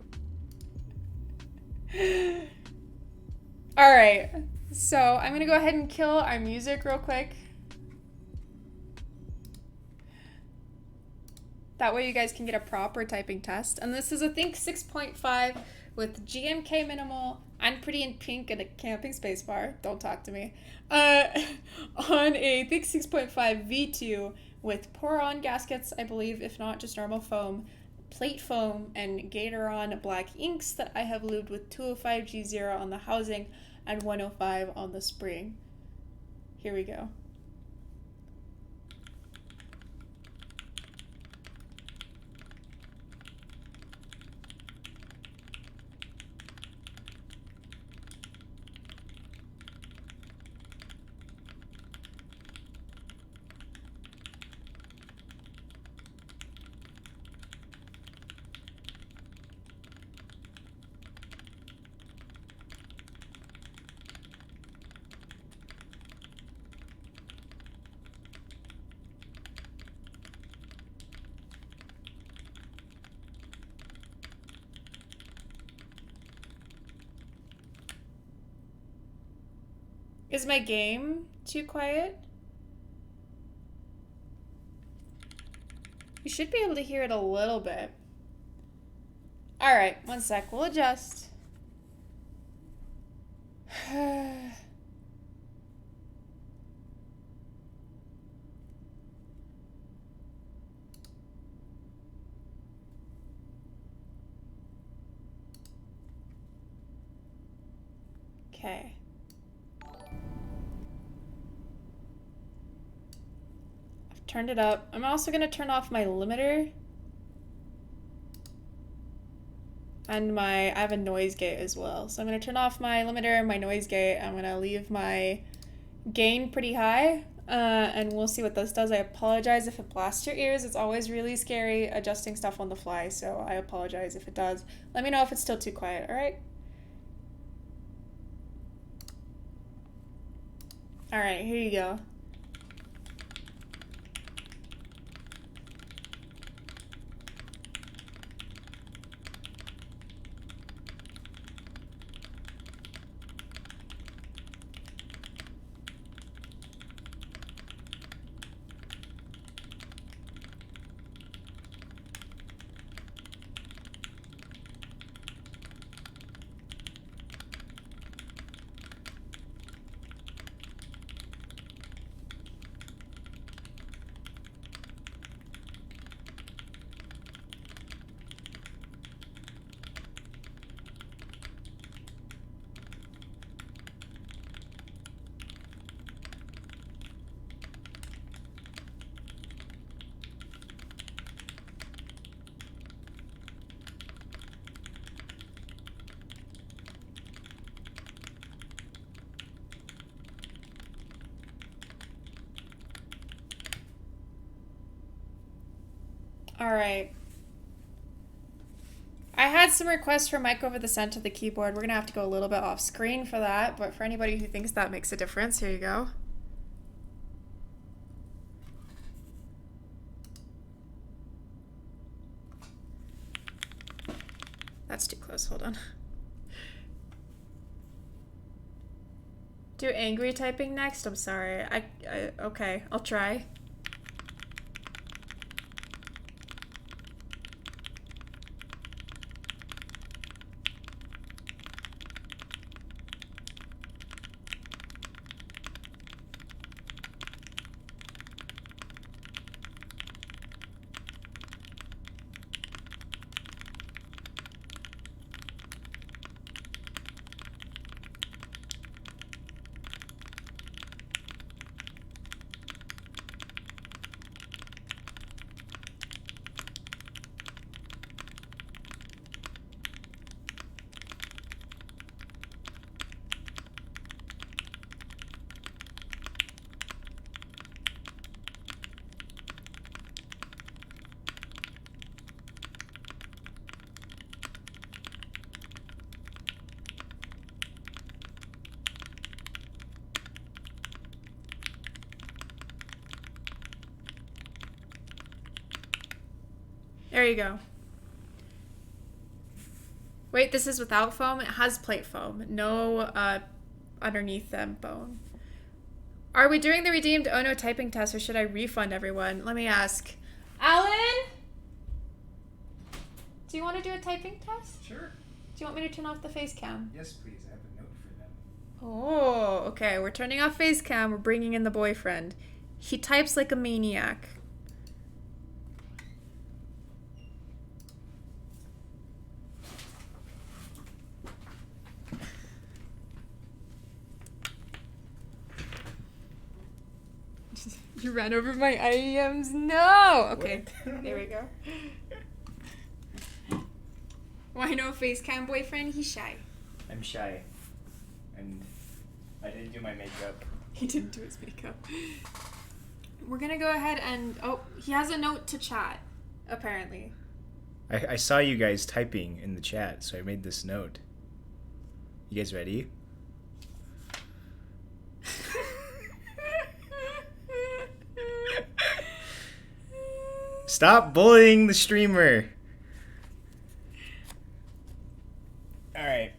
Alright, so I'm gonna go ahead and kill our music real quick. That way you guys can get a proper typing test. And this is, I think, 6.5 with GMK minimal, I'm pretty in pink and a camping spacebar. Don't talk to me. On a, I think, 6.5 V2 with pour-on gaskets, I believe, if not just normal foam, plate foam, and Gateron black inks that I have lubed with 205G0 on the housing and 105 on the spring. Here we go. Is my game too quiet? You should be able to hear it a little bit. All right, one sec, we'll adjust. Okay. Turned it up. I'm also going to turn off my limiter. And I have a noise gate as well. So I'm going to turn off my limiter and my noise gate. I'm going to leave my gain pretty high. And we'll see what this does. I apologize if it blasts your ears. It's always really scary adjusting stuff on the fly. So I apologize if it does. Let me know if it's still too quiet, alright? Alright, here you go. Alright. I had some requests for mic over the center of the keyboard. We're going to have to go a little bit off screen for that, but for anybody who thinks that makes a difference, here you go. That's too close, hold on. Do angry typing next? I'm sorry. Okay, I'll try. There you go. Wait, this is without foam? It has plate foam. No underneath them bone. Are we doing the redeemed Oh No typing test or should I refund everyone? Let me ask. Alan? Do you want to do a typing test? Sure. Do you want me to turn off the face cam? Yes, please. I have a note for them. Oh, okay. We're turning off face cam. We're bringing in the boyfriend. He types like a maniac. You ran over my IEMs? No! Okay, there we go. Why no face cam boyfriend? He's shy. I'm shy. And I didn't do my makeup. He didn't do his makeup. We're gonna go ahead and... Oh, he has a note to chat, apparently. I saw you guys typing in the chat, so I made this note. You guys ready? Stop bullying the streamer. Alright.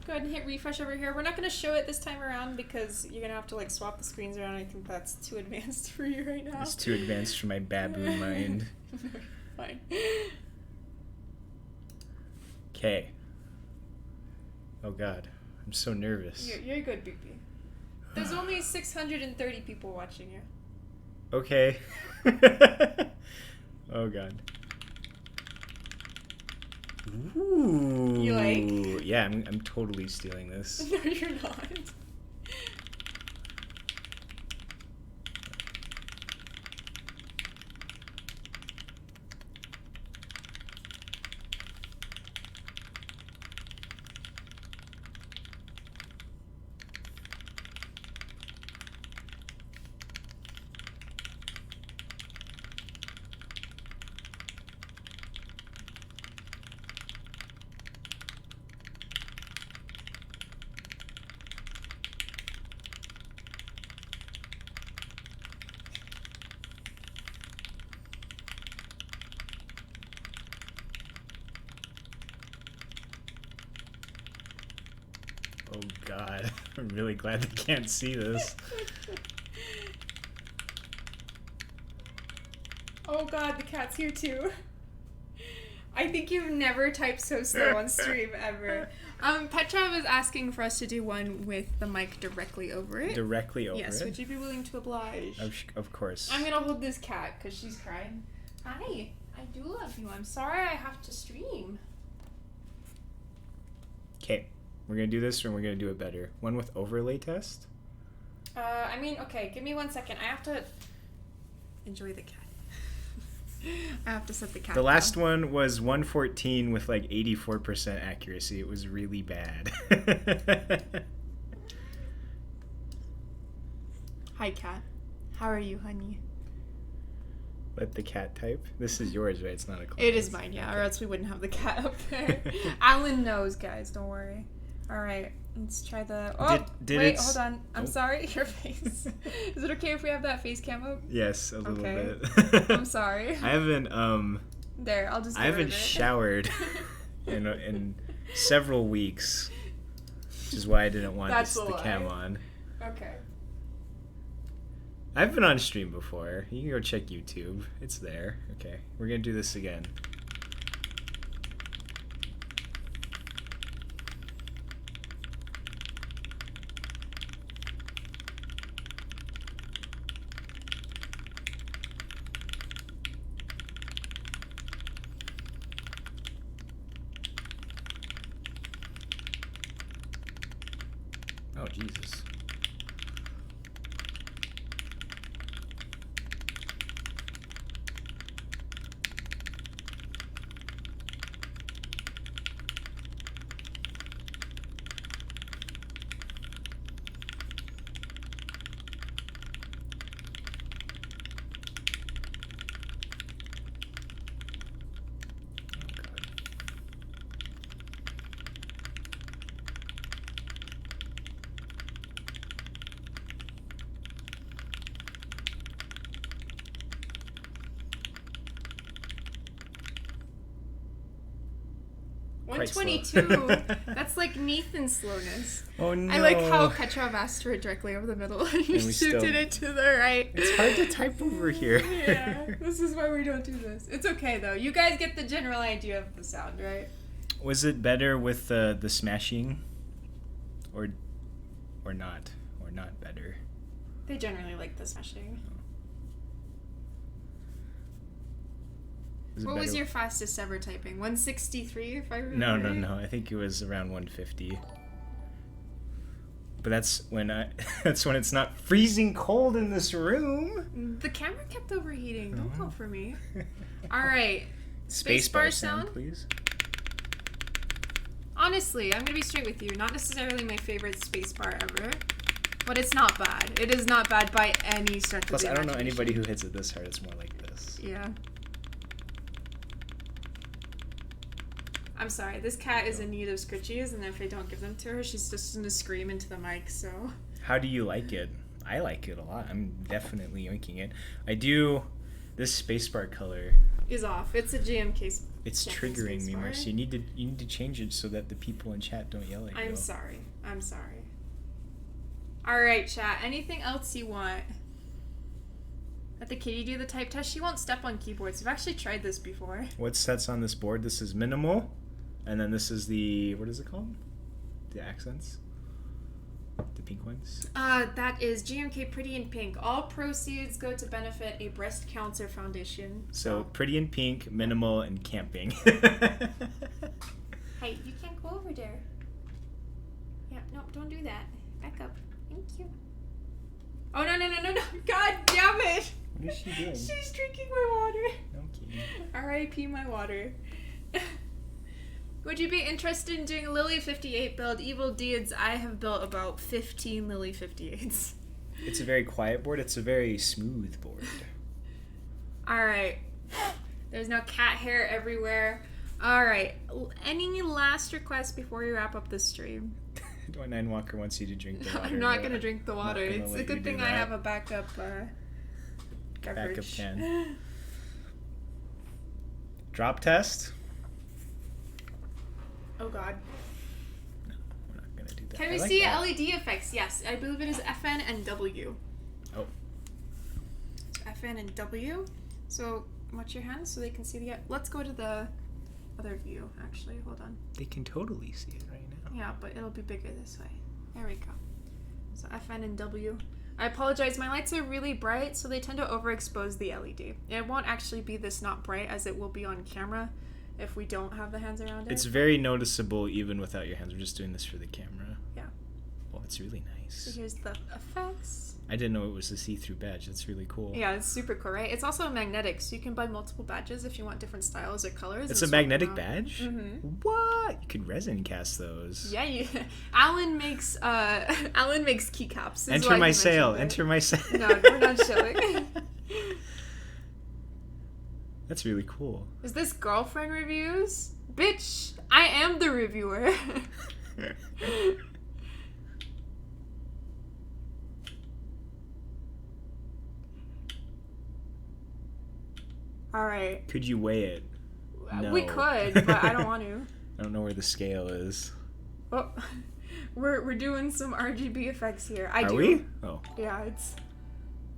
Go ahead and hit refresh over here. We're not going to show it this time around because you're going to have to like swap the screens around. I think that's too advanced for you right now. It's too advanced for my baboon mind. Fine. Okay. Oh god. I'm so nervous. You're good, BB. There's only 630 people watching you. Okay. Oh god. Ooh. You like? Yeah, I'm totally stealing this. No, you're not. Oh god, I'm really glad they can't see this. Oh god, the cat's here too. I think you've never typed so slow on stream ever. Petra was asking for us to do one with the mic directly over it. Directly over it? Yes, would you be willing to oblige? Of course. I'm gonna hold this cat because she's crying. Hi, I do love you. I'm sorry I have to stream. Okay, we're gonna do this or we're gonna do it better. One with overlay test? I mean, okay, give me 1 second. I have to enjoy the cat. I have to set the cat The last down. one was 114 with like 84% accuracy. It was really bad. Hi, cat. How are you, honey? Let the cat type. This is yours, right? It's not a class. It is mine, yeah, or else we wouldn't have the cat up there. Alan knows, guys. Don't worry. All right, let's try the. Oh, wait, hold on. I'm sorry, your face. Is it okay if we have that face cam up? Yes, a little bit. I'm sorry. I haven't There, I'll just. I haven't showered in several weeks, which is why I didn't want the cam on. Okay. I've been on stream before. You can go check YouTube. It's there. Okay, we're gonna do this again. Oh, Jesus. Quite 122. That's like Nathan's slowness. Oh no! I like how Petrov asked for it directly over the middle, and you shifted it to the right. It's hard to type over here. Yeah, this is why we don't do this. It's okay though. You guys get the general idea of the sound, right? Was it better with the smashing, or not better? They generally like the smashing. What was your fastest ever typing? 163, if I remember. No. I think it was around 150. But that's when it's not freezing cold in this room. The camera kept overheating. Don't call for me. All right. Spacebar sound, please. Honestly, I'm gonna be straight with you. Not necessarily my favorite spacebar ever, but it's not bad. It is not bad by any stretch of the imagination. Plus, I don't know anybody who hits it this hard. It's more like this. Yeah. I'm sorry, this cat is in need of scritchies, and if I don't give them to her, she's just gonna scream into the mic, so... How do you like it? I like it a lot. I'm definitely yoinking it. I do... This spacebar color... is off. It's a GMK It's triggering me, Marcy. You need to change it so that the people in chat don't yell at you. I'm sorry. Alright, chat. Anything else you want? Let the kitty do the type test. She won't step on keyboards. We've actually tried this before. What sets on this board? This is minimal. And then this is the, what is it called? The accents? The pink ones? That is GMK Pretty in Pink. All proceeds go to benefit a breast cancer foundation. So Pretty in Pink, minimal, and camping. Hey, you can't go over there. Yeah, no, don't do that. Back up. Thank you. Oh, no. God damn it. What is she doing? She's drinking my water. Okay. R.I.P. my water. Would you be interested in doing a Lily 58 build? Evil Deeds, I have built about 15 Lily 58s. It's a very quiet board. It's a very smooth board. Alright. There's no cat hair everywhere. Alright. Any last requests before we wrap up this stream? Nine Walker wants you to drink the water. I'm not going to drink the water. It's a good thing I have a backup backup can. Drop test. Oh god. No, we're not gonna do that. Can we see LED effects? Yes, I believe it is FN and W. Oh. So FN and W. So watch your hands so they can see the... Let's go to the other view, actually. Hold on. They can totally see it right now. Yeah, but it'll be bigger this way. There we go. So FN and W. I apologize, my lights are really bright, so they tend to overexpose the LED. It won't actually be this not bright as it will be on camera if we don't have the hands around it. It's very noticeable even without your hands. We're just doing this for the camera. Yeah. Well, it's really nice. So here's the effects. I didn't know it was a see-through badge. That's really cool. Yeah, it's super cool, right? It's also magnetic, so you can buy multiple badges if you want different styles or colors. It's a magnetic badge? Mm-hmm. What? You could resin cast those. Yeah, Alan makes keycaps. Enter my sale. Enter my sale. No, we're not showing. That's really cool. Is this girlfriend reviews? Bitch, I am the reviewer. Alright. Could you weigh it? No. We could, but I don't want to. I don't know where the scale is. Oh, we're doing some RGB effects here. Are we? Oh. Yeah, it's...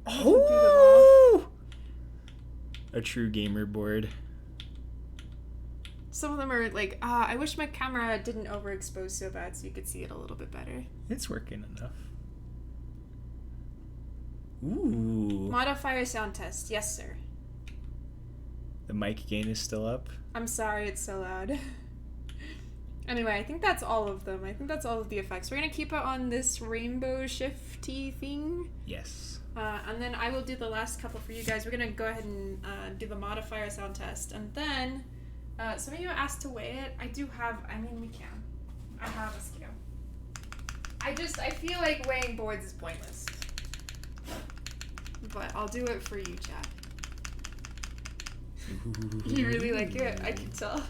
Oh! A true gamer board. Some of them are like, I wish my camera didn't overexpose so bad so you could see it a little bit better. It's working enough. Ooh. Modifier sound test. Yes, sir. The mic gain is still up. I'm sorry it's so loud. Anyway, I think that's all of them. I think that's all of the effects. We're going to keep it on this rainbow shifty thing. Yes. And then I will do the last couple for you guys. We're going to go ahead and do the modifier sound test. And then, some of you asked to weigh it. I do have, I mean, we can. I have a scale. I feel like weighing boards is pointless. But I'll do it for you, Chad. You really like it, I can tell.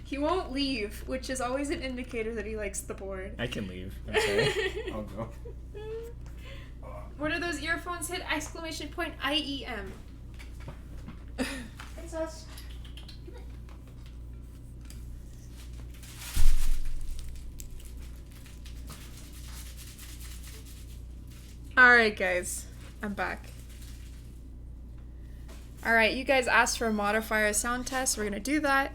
He won't leave, which is always an indicator that he likes the board. I can leave. I'm sorry. I'll go. What are those earphones hit? Exclamation point IEM. Thanks, us. Alright, guys. I'm back. Alright, you guys asked for a modifier sound test. We're gonna do that.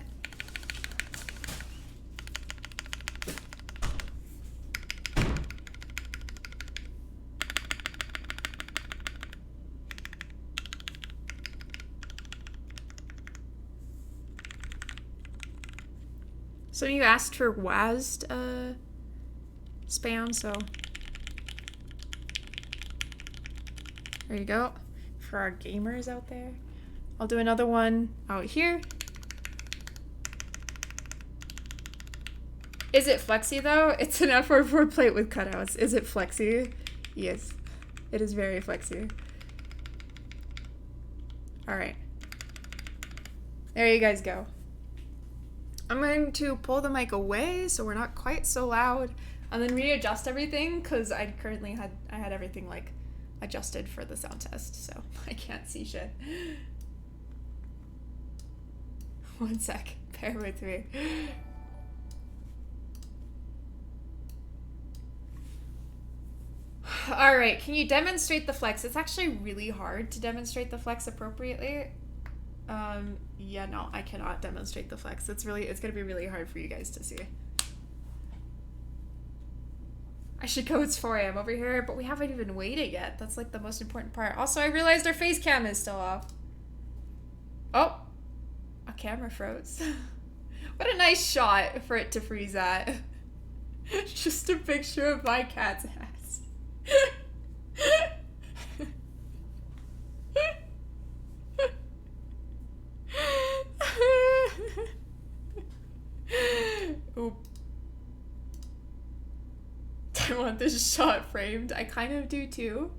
So you asked for WASD spam, so there you go. For our gamers out there. I'll do another one out here. Is it flexy though? It's an F44 plate with cutouts. Is it flexy? Yes. It is very flexy. Alright. There you guys go. I'm going to pull the mic away so we're not quite so loud and then readjust everything because I had everything like adjusted for the sound test, so I can't see shit. One sec, bear with me. Alright, can you demonstrate the flex? It's actually really hard to demonstrate the flex appropriately. Yeah, no, I cannot demonstrate the flex. It's gonna be really hard for you guys to see. I should go, it's 4 AM over here, but we haven't even weighed it yet. That's like the most important part. Also, I realized our face cam is still off. Oh, a camera froze. What a nice shot for it to freeze at. Just a picture of my cat's ass. Oop. I want this shot framed. I kind of do too.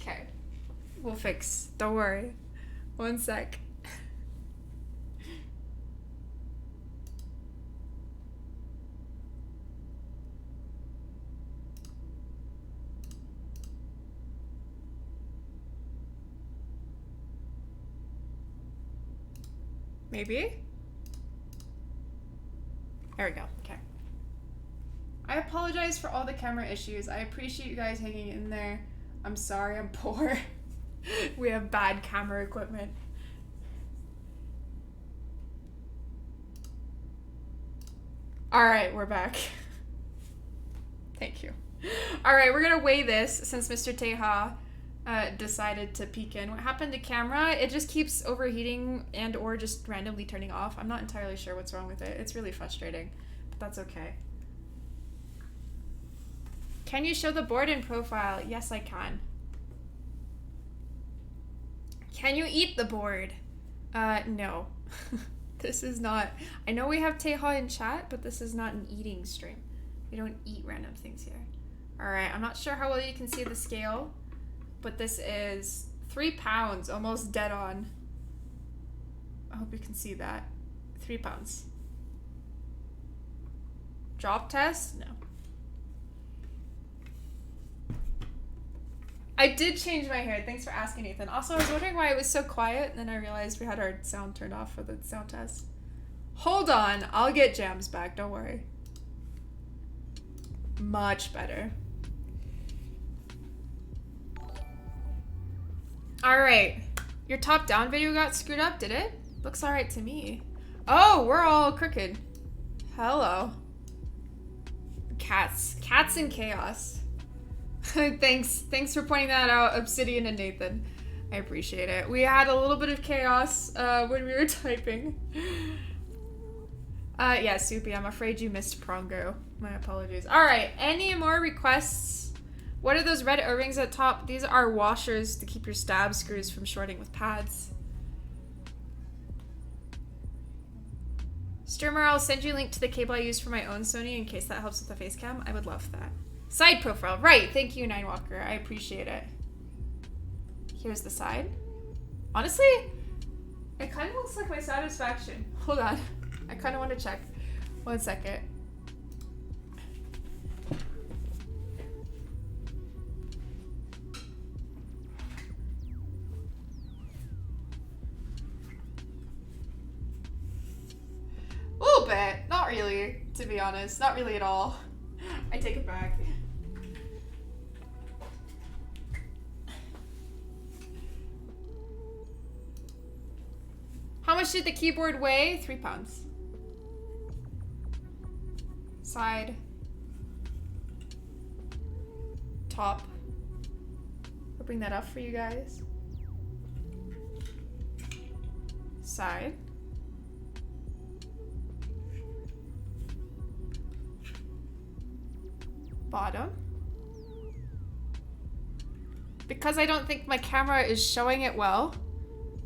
Okay. We'll fix. Don't worry. One sec. Maybe? There we go. Okay. I apologize for all the camera issues. I appreciate you guys hanging in there. I'm sorry I'm poor. We have bad camera equipment. Alright, we're back. Thank you. Alright, we're gonna weigh this since Mr. Teja decided to peek in. What happened to camera? It just keeps overheating and or just randomly turning off. I'm not entirely sure what's wrong with it. It's really frustrating, but that's okay. Can you show the board in profile? Yes, I can. Can you eat the board? No. This is not... I know we have Teja in chat, but this is not an eating stream. We don't eat random things here. All right, I'm not sure how well you can see the scale, but this is 3 pounds, almost dead on. I hope you can see that. 3 pounds. Drop test? No. I did change my hair. Thanks for asking, Nathan. Also, I was wondering why it was so quiet, and then I realized we had our sound turned off for the sound test. Hold on. I'll get jams back. Don't worry. Much better. Alright. Your top-down video got screwed up, did it? Looks alright to me. Oh, we're all crooked. Hello. Cats. Cats in chaos. Thanks for pointing that out, Obsidian and Nathan. I appreciate it. We had a little bit of chaos when we were typing. Yeah, Soupy, I'm afraid you missed Prongo. My apologies. Alright, any more requests? What are those red O-rings at top? These are washers to keep your stab screws from shorting with pads. Streamer, I'll send you a link to the cable I use for my own Sony in case that helps with the face cam. I would love that. Side profile. Right. Thank you, Ninewalker. I appreciate it. Here's the side. Honestly, it kind of looks like my satisfaction. Hold on. I kind of want to check. 1 second. A little bit. Not really, to be honest. Not really at all. I take it back. How much did the keyboard weigh? 3 pounds. Side. Top. I'll bring that up for you guys. Side. Bottom. Because I don't think my camera is showing it well,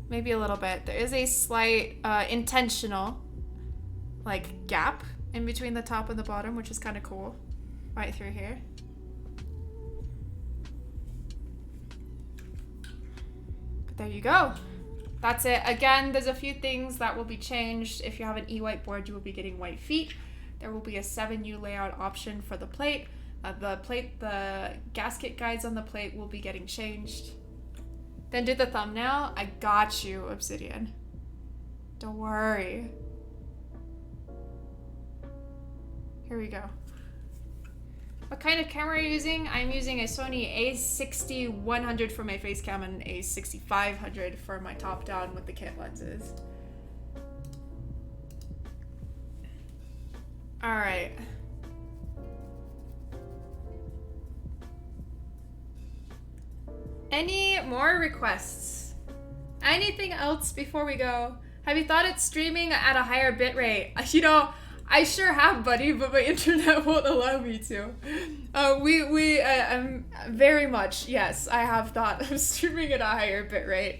maybe a little bit, there is a slight intentional like gap in between the top and the bottom, which is kind of cool, right through here. But there you go. That's it. Again, there's a few things that will be changed. If you have an E-white board, you will be getting white feet. There will be a 7U layout option for the plate. The gasket guides on the plate will be getting changed. Then do the thumbnail. I got you, Obsidian. Don't worry. Here we go. What kind of camera are you using? I'm using a Sony a60-100 for my face cam and a 6500 for my top down with the kit lenses. All right. Any more requests? Anything else before we go? Have you thought it's streaming at a higher bitrate? You know, I sure have, buddy, but my internet won't allow me to. Very much, yes, I have thought of streaming at a higher bitrate.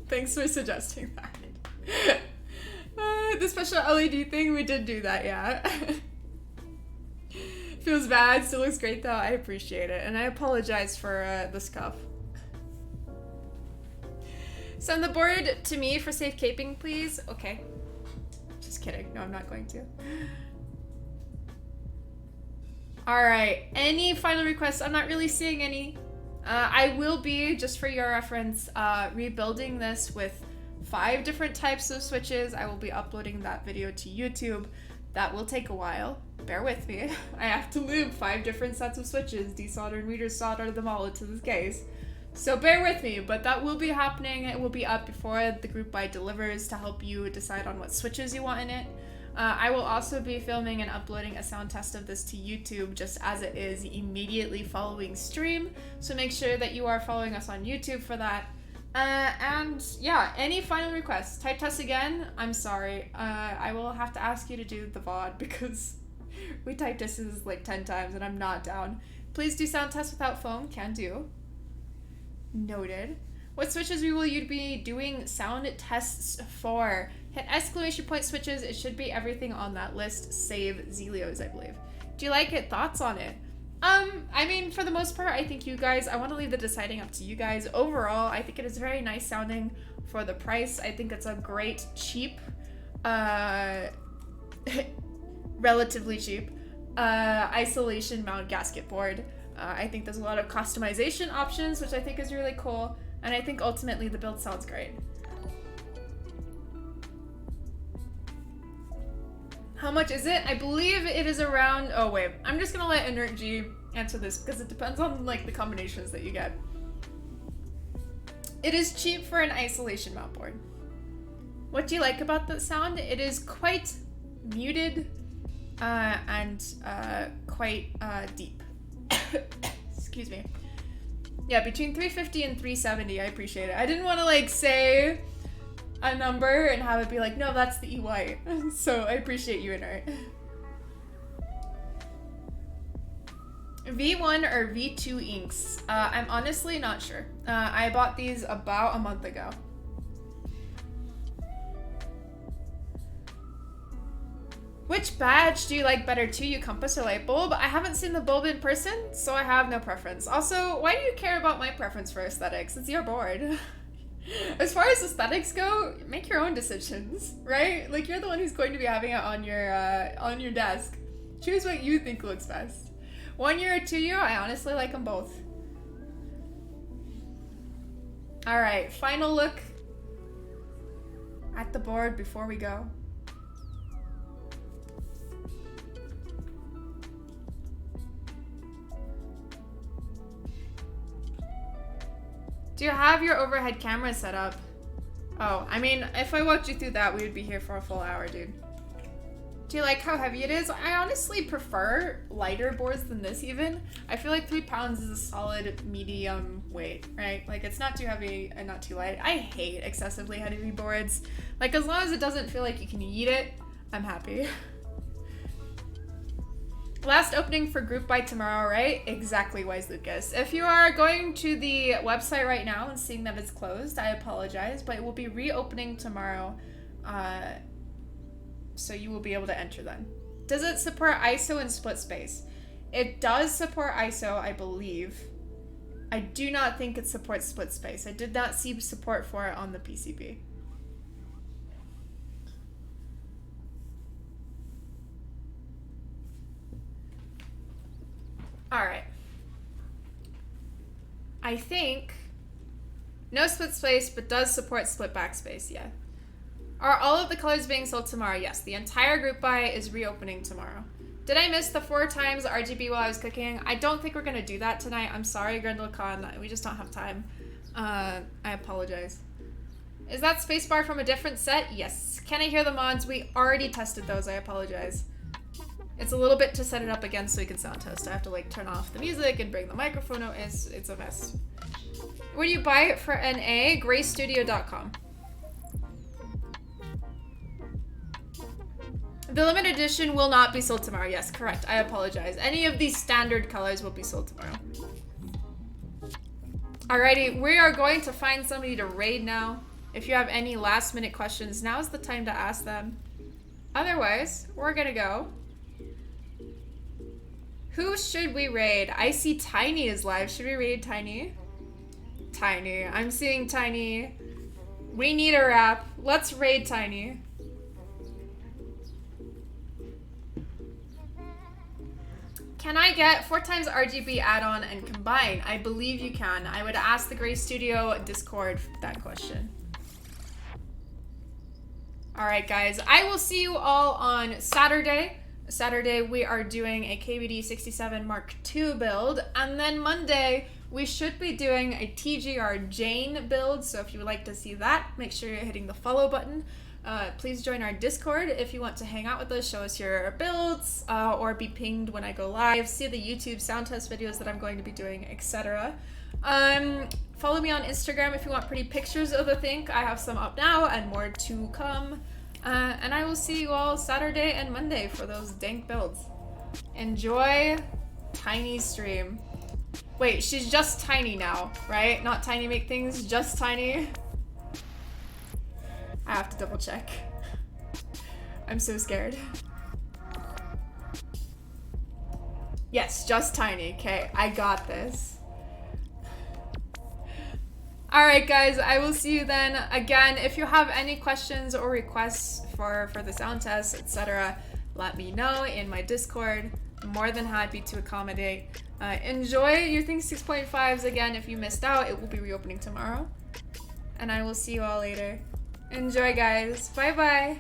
Thanks for suggesting that. The special LED thing, we did do that, yeah. Feels bad, still looks great though, I appreciate it. And I apologize for the scuff. Send the board to me for safe caping, please. Okay. Just kidding. No, I'm not going to. Alright, any final requests? I'm not really seeing any. I will be, just for your reference, rebuilding this with 5 different types of switches. I will be uploading that video to YouTube. That will take a while. Bear with me. I have to lube 5 different sets of switches, desolder and resolder them all into this case. So bear with me, but that will be happening. It will be up before the group buy delivers to help you decide on what switches you want in it. I will also be filming and uploading a sound test of this to YouTube just as it is immediately following stream. So make sure that you are following us on YouTube for that. And yeah, any final requests? Type test again? I'm sorry. I will have to ask you to do the VOD because we typed this like 10 times and I'm not down. Please do sound tests without foam. Can do. Noted. What switches will you be doing sound tests for? Hit exclamation point switches. It should be everything on that list, save Zelios, I believe. Do you like it? Thoughts on it? I mean, for the most part, I think you guys, I want to leave the deciding up to you guys. Overall, I think it is very nice sounding for the price. I think it's a great, cheap, relatively cheap, isolation mount gasket board. I think there's a lot of customization options, which I think is really cool. And I think ultimately the build sounds great. How much is it? I believe it is around, oh wait, I'm just gonna let Inert G answer this because it depends on like the combinations that you get. It is cheap for an isolation mount board. What do you like about the sound? It is quite muted and quite deep. Excuse me. Yeah, between 350 and 370, I appreciate it. I didn't want to like say a number and have it be like, no, that's the EY. So I appreciate you, Inert. V1 or V2 inks? I'm honestly not sure. I bought these about a month ago. Which badge do you like better, 2U compass or light bulb? I haven't seen the bulb in person, so I have no preference. Also, why do you care about my preference for aesthetics? It's your board. As far as aesthetics go, make your own decisions, right? Like, you're the one who's going to be having it on your desk. Choose what you think looks best. 1U or 2U, I honestly like them both. All right, final look at the board before we go. Do you have your overhead camera set up? Oh, I mean, if I walked you through that, we would be here for a full hour, dude. Do you like how heavy it is? I honestly prefer lighter boards than this even. I feel like 3 pounds is a solid medium weight, right? Like, it's not too heavy and not too light. I hate excessively heavy boards. Like, as long as it doesn't feel like you can eat it, I'm happy. Last opening for group by tomorrow, right? Exactly, Wise Lucas. If you are going to the website right now and seeing that it's closed, I apologize, but it will be reopening tomorrow. So you will be able to enter then. Does it support ISO and split space? It does support ISO, I believe. I do not think it supports split space. I did not see support for it on the PCB. All right. I think no split space, but does support split backspace. Yeah. Are all of the colors being sold tomorrow? Yes. The entire group buy is reopening tomorrow. Did I miss the 4 times RGB while I was cooking? I don't think we're gonna do that tonight. I'm sorry, Grendel Khan. We just don't have time. I apologize. Is that spacebar from a different set? Yes. Can I hear the mods? We already tested those. I apologize. It's a little bit to set it up again so we can sound test. I have to like turn off the music and bring the microphone out. It's a mess. Where do you buy it for NA? graystudio.com. The limited edition will not be sold tomorrow. Yes, correct. I apologize. Any of these standard colors will be sold tomorrow. Alrighty, we are going to find somebody to raid now. If you have any last minute questions, now is the time to ask them. Otherwise, we're gonna go. Who should we raid? I see Tiny is live. Should we raid Tiny? Tiny. I'm seeing Tiny. We need a rap. Let's raid Tiny. Can I get 4 times RGB add-on and combine? I believe you can. I would ask the Gray Studio Discord that question. Alright guys, I will see you all on Saturday. Saturday we are doing a KVD 67 Mark II build, and then Monday we should be doing a TGR Jane build, so if you would like to see that, make sure you're hitting the follow button. Please join our Discord if you want to hang out with us, show us your builds, or be pinged when I go live, see the YouTube sound test videos that I'm going to be doing, etc. Follow me on Instagram if you want pretty pictures of the thing. I have some up now and more to come. And I will see you all Saturday and Monday for those dank builds. Enjoy Tiny's stream. Wait, she's just Tiny now, right? Not Tiny Make Things, just Tiny. I have to double check. I'm so scared. Yes, just tiny. Okay, I got this. Alright guys, I will see you then. Again, if you have any questions or requests for the sound test, etc., let me know in my Discord. I'm more than happy to accommodate. Enjoy your Thing 6.5s again. If you missed out, it will be reopening tomorrow. And I will see you all later. Enjoy guys. Bye bye.